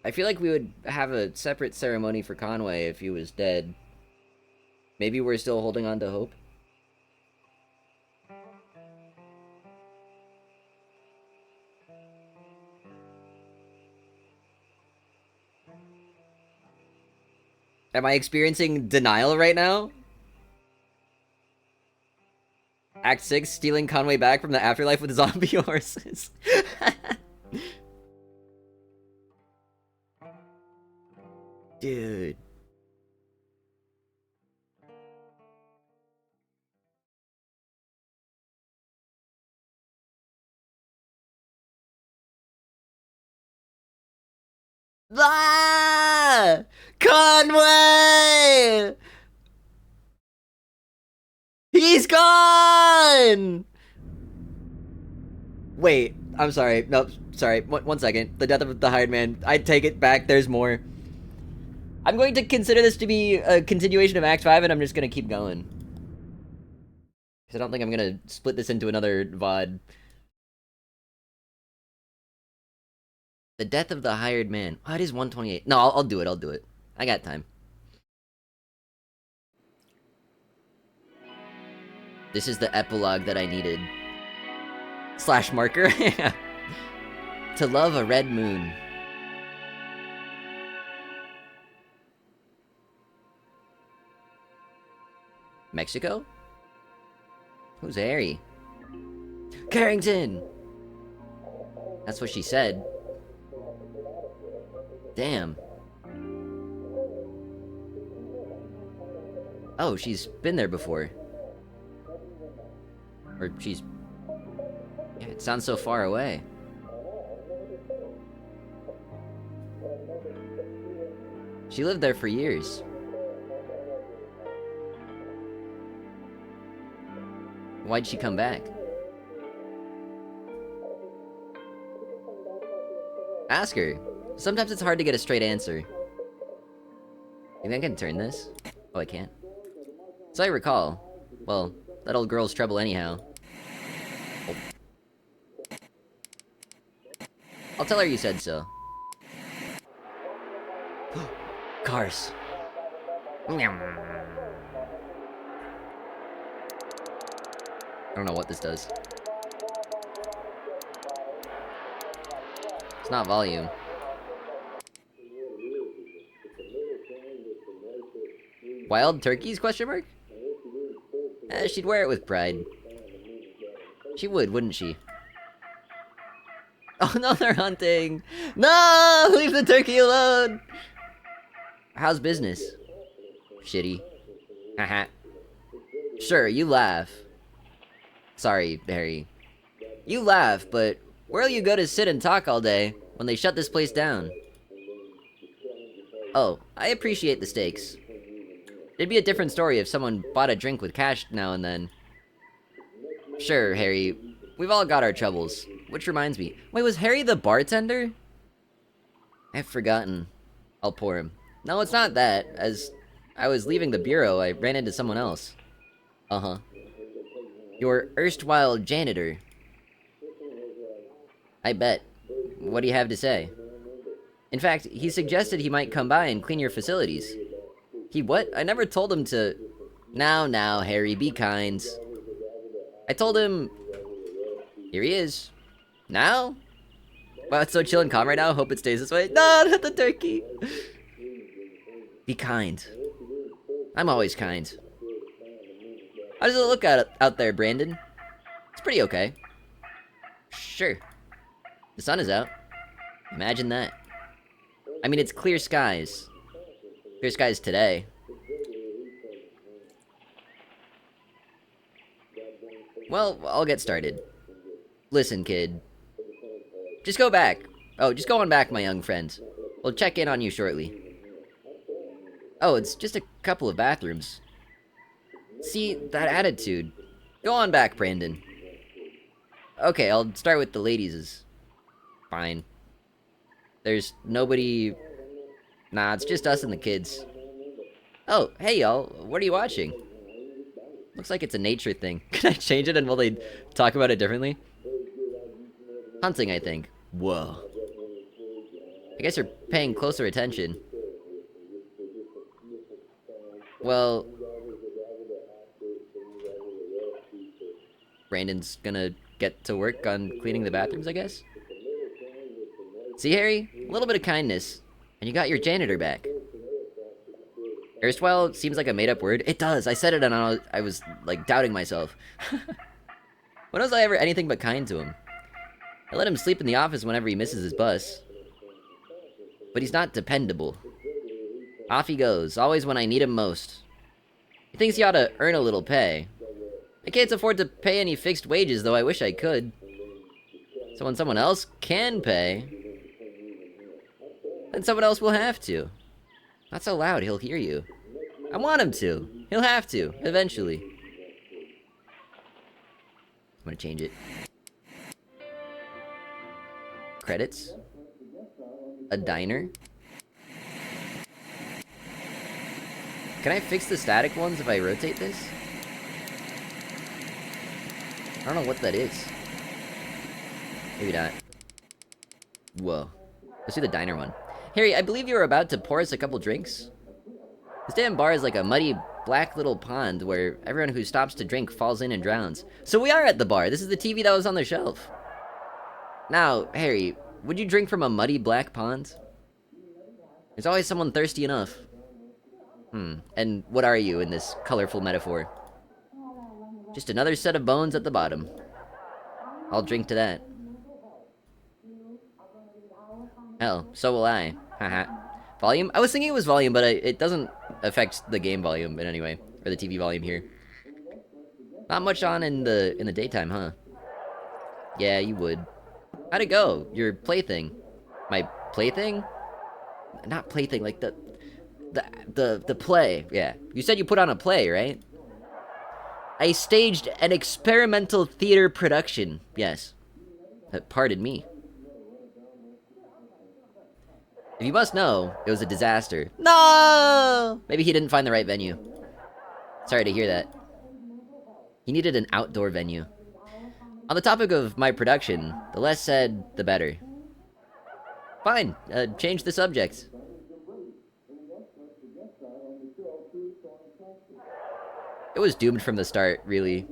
I feel like we would have a separate ceremony for Conway if he was dead. Maybe we're still holding on to hope? Am I experiencing denial right now? Act 6, stealing Conway back from the afterlife with zombie horses. Dude. Ah! Conway! He's gone! Wait, I'm sorry. Nope, sorry. One second. The death of the hired man. I take it back. There's more. I'm going to consider this to be a continuation of Act 5, and I'm just going to keep going. Because I don't think I'm going to split this into another VOD. The death of the hired man. Oh, it is 128. No, I'll do it. I'll do it. I got time. This is the epilogue that I needed. Slash marker. To love a red moon. Mexico? Who's Harry? Carrington! That's what she said. Damn. Oh, she's been there before. Or she's... Yeah, it sounds so far away. She lived there for years. Why'd she come back? Ask her. Sometimes it's hard to get a straight answer. You think I can turn this? Oh, I can't. So I recall. Well, that old girl's trouble anyhow. Oh. I'll tell her you said so. Cars. I don't know what this does. It's not volume. Wild turkeys, question mark? She'd wear it with pride. She would, wouldn't she? Oh no, they're hunting! No! Leave the turkey alone! How's business? Shitty. Haha. Sure, you laugh. Sorry, Harry. You laugh, but where'll you go to sit and talk all day when they shut this place down? Oh, I appreciate the stakes. It'd be a different story if someone bought a drink with cash now and then. Sure, Harry. We've all got our troubles. Which reminds me. Wait, was Harry the bartender? I've forgotten. I'll pour him. No, it's not that. As I was leaving the bureau, I ran into someone else. Uh-huh. Your erstwhile janitor. I bet. What do you have to say? In fact, he suggested he might come by and clean your facilities. He what? I never told him to... Now, Harry, be kind. I told him... Here he is. Now? Wow, it's so chill and calm right now. Hope it stays this way. No, not the turkey. Be kind. I'm always kind. How does it look out there, Brandon? It's pretty okay. Sure. The sun is out. Imagine that. I mean, it's clear skies. Clear skies today. Well, I'll get started. Listen, kid. Just go back. Oh, just go on back, my young friend. We'll check in on you shortly. Oh, it's just a couple of bathrooms. See, that attitude. Go on back, Brandon. Okay, I'll start with the ladies'. Fine. There's nobody... Nah, it's just us and the kids. Oh, hey y'all, what are you watching? Looks like it's a nature thing. Can I change it and will they talk about it differently? Hunting, I think. Whoa. I guess you're paying closer attention. Well... Brandon's gonna get to work on cleaning the bathrooms, I guess? See, Harry? A little bit of kindness, and you got your janitor back. Erstwhile seems like a made-up word. It does. I said it and I was, like, doubting myself. When was I ever anything but kind to him? I let him sleep in the office whenever he misses his bus. But he's not dependable. Off he goes, always when I need him most. He thinks he ought to earn a little pay. I can't afford to pay any fixed wages, though I wish I could. So when someone else can pay, then someone else will have to. Not so loud, he'll hear you. I want him to. He'll have to, eventually. I'm gonna change it. Credits. A diner. Can I fix the static ones if I rotate this? I don't know what that is. Maybe not. Whoa. Let's do the diner one. Harry, I believe you were about to pour us a couple drinks? This damn bar is like a muddy, black little pond where everyone who stops to drink falls in and drowns. So we are at the bar. This is the TV that was on the shelf. Now, Harry, would you drink from a muddy black pond? There's always someone thirsty enough. And what are you in this colorful metaphor? Just another set of bones at the bottom. I'll drink to that. Hell, so will I. Haha. Volume? I was thinking it was volume, but it doesn't affect the game volume in any way. Or the TV volume here. Not much on in the daytime, huh? Yeah, you would. How'd it go? Your plaything. My plaything? Not plaything, like the play. Yeah. You said you put on a play, right? I staged an experimental theater production. Yes. Pardon me. If you must know, it was a disaster. No! Maybe he didn't find the right venue. Sorry to hear that. He needed an outdoor venue. On the topic of my production, the less said, the better. Fine, change the subject. It was doomed from the start, really.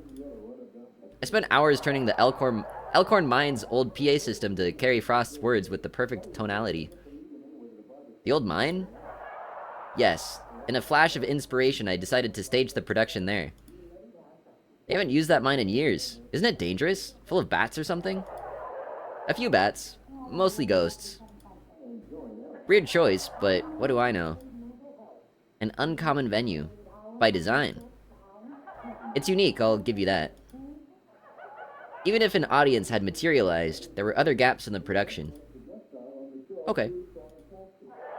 I spent hours turning the Elkhorn Mine's old PA system to carry Frost's words with the perfect tonality. The old mine? Yes. In a flash of inspiration, I decided to stage the production there. I haven't used that mine in years. Isn't it dangerous? Full of bats or something? A few bats. Mostly ghosts. Weird choice, but what do I know? An uncommon venue. By design. It's unique, I'll give you that. Even if an audience had materialized, there were other gaps in the production. Okay.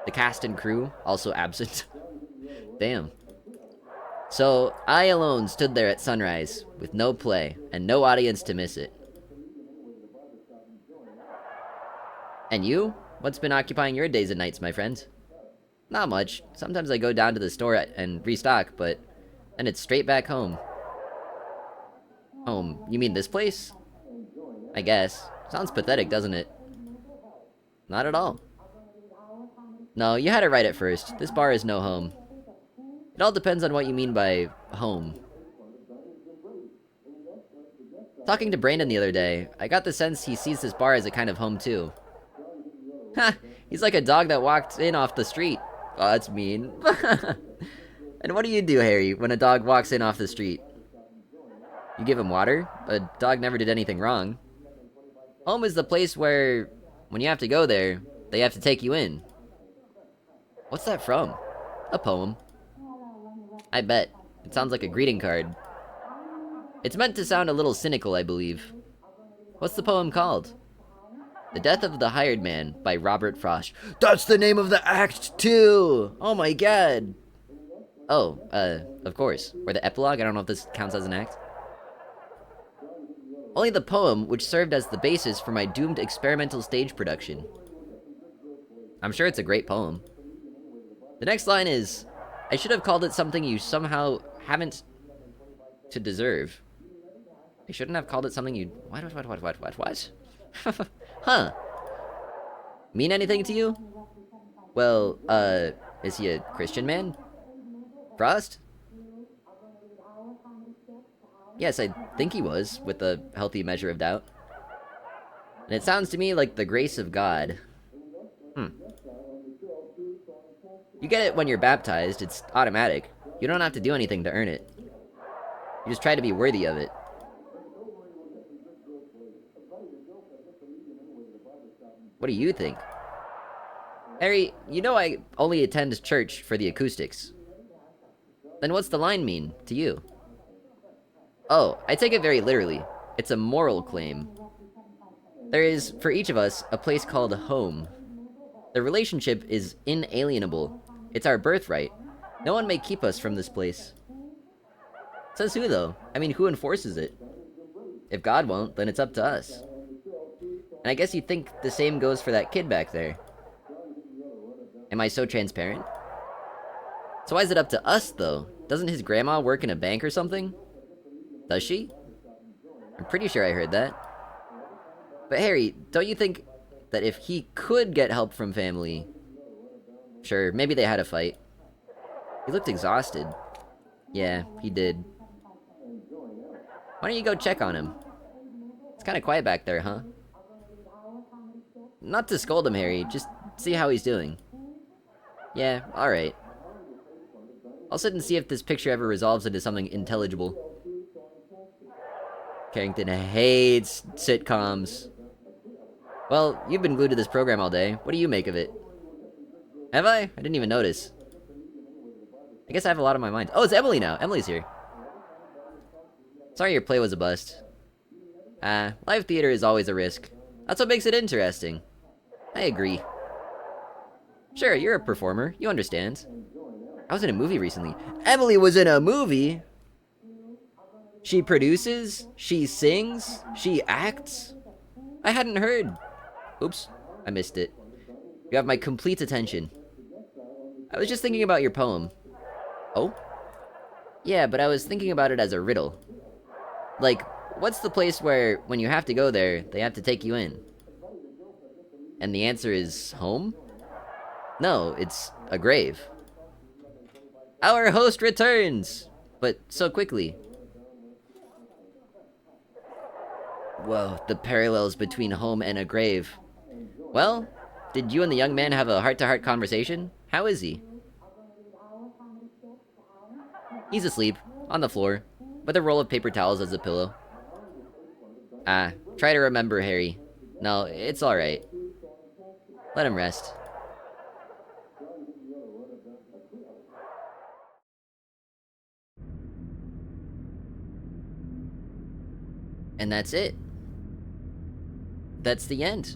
The cast and crew, also absent. Damn. So, I alone stood there at sunrise, with no play, and no audience to miss it. And you? What's been occupying your days and nights, my friend? Not much. Sometimes I go down to the store and restock, but then it's straight back home. Home? You mean this place? I guess. Sounds pathetic, doesn't it? Not at all. No, you had it right at first. This bar is no home. It all depends on what you mean by home. Talking to Brandon the other day, I got the sense he sees this bar as a kind of home too. Ha! He's like a dog that walked in off the street. Oh, that's mean. And what do you do, Harry, when a dog walks in off the street? You give him water? A dog never did anything wrong. Home is the place where, when you have to go there, they have to take you in. What's that from? A poem. I bet. It sounds like a greeting card. It's meant to sound a little cynical, I believe. What's the poem called? The Death of the Hired Man by Robert Frost. That's the name of the act, too! Oh my god! Oh, of course. Or the epilogue? I don't know if this counts as an act. Only the poem, which served as the basis for my doomed experimental stage production. I'm sure it's a great poem. The next line is, I should have called it something you somehow haven't to deserve. I shouldn't have called it something you... What? Huh. Mean anything to you? Well, is he a Christian man? Frost? Yes, I think he was, with a healthy measure of doubt. And it sounds to me like the grace of God. You get it when you're baptized, it's automatic. You don't have to do anything to earn it. You just try to be worthy of it. What do you think? Harry, you know I only attend church for the acoustics. Then what's the line mean, to you? Oh, I take it very literally. It's a moral claim. There is, for each of us, a place called home. The relationship is inalienable. It's our birthright. No one may keep us from this place. Says who, though? I mean, who enforces it? If God won't, then it's up to us. And I guess you think the same goes for that kid back there. Am I so transparent? So why is it up to us, though? Doesn't his grandma work in a bank or something? Does she? I'm pretty sure I heard that. But Harry, don't you think that if he could get help from family... Sure, maybe they had a fight. He looked exhausted. Yeah, he did. Why don't you go check on him? It's kind of quiet back there, huh? Not to scold him, Harry, just see how he's doing. Yeah, alright. I'll sit and see if this picture ever resolves into something intelligible. Carrington hates sitcoms. Well, you've been glued to this program all day. What do you make of it? Have I? I didn't even notice. I guess I have a lot on my mind. Oh, it's Emily now. Emily's here. Sorry your play was a bust. Live theater is always a risk. That's what makes it interesting. I agree. Sure, you're a performer. You understand. I was in a movie recently. Emily was in a movie? She produces? She sings? She acts? I hadn't heard. Oops, I missed it. You have my complete attention. I was just thinking about your poem. Oh? Yeah, but I was thinking about it as a riddle. Like, what's the place where, when you have to go there, they have to take you in? And the answer is home? No, it's a grave. Our host returns! But so quickly. Whoa, the parallels between home and a grave. Well, did you and the young man have a heart-to-heart conversation? How is he? He's asleep, on the floor. with a roll of paper towels as a pillow. Ah, try to remember, Harry. No, it's alright. Let him rest. And that's it. That's the end.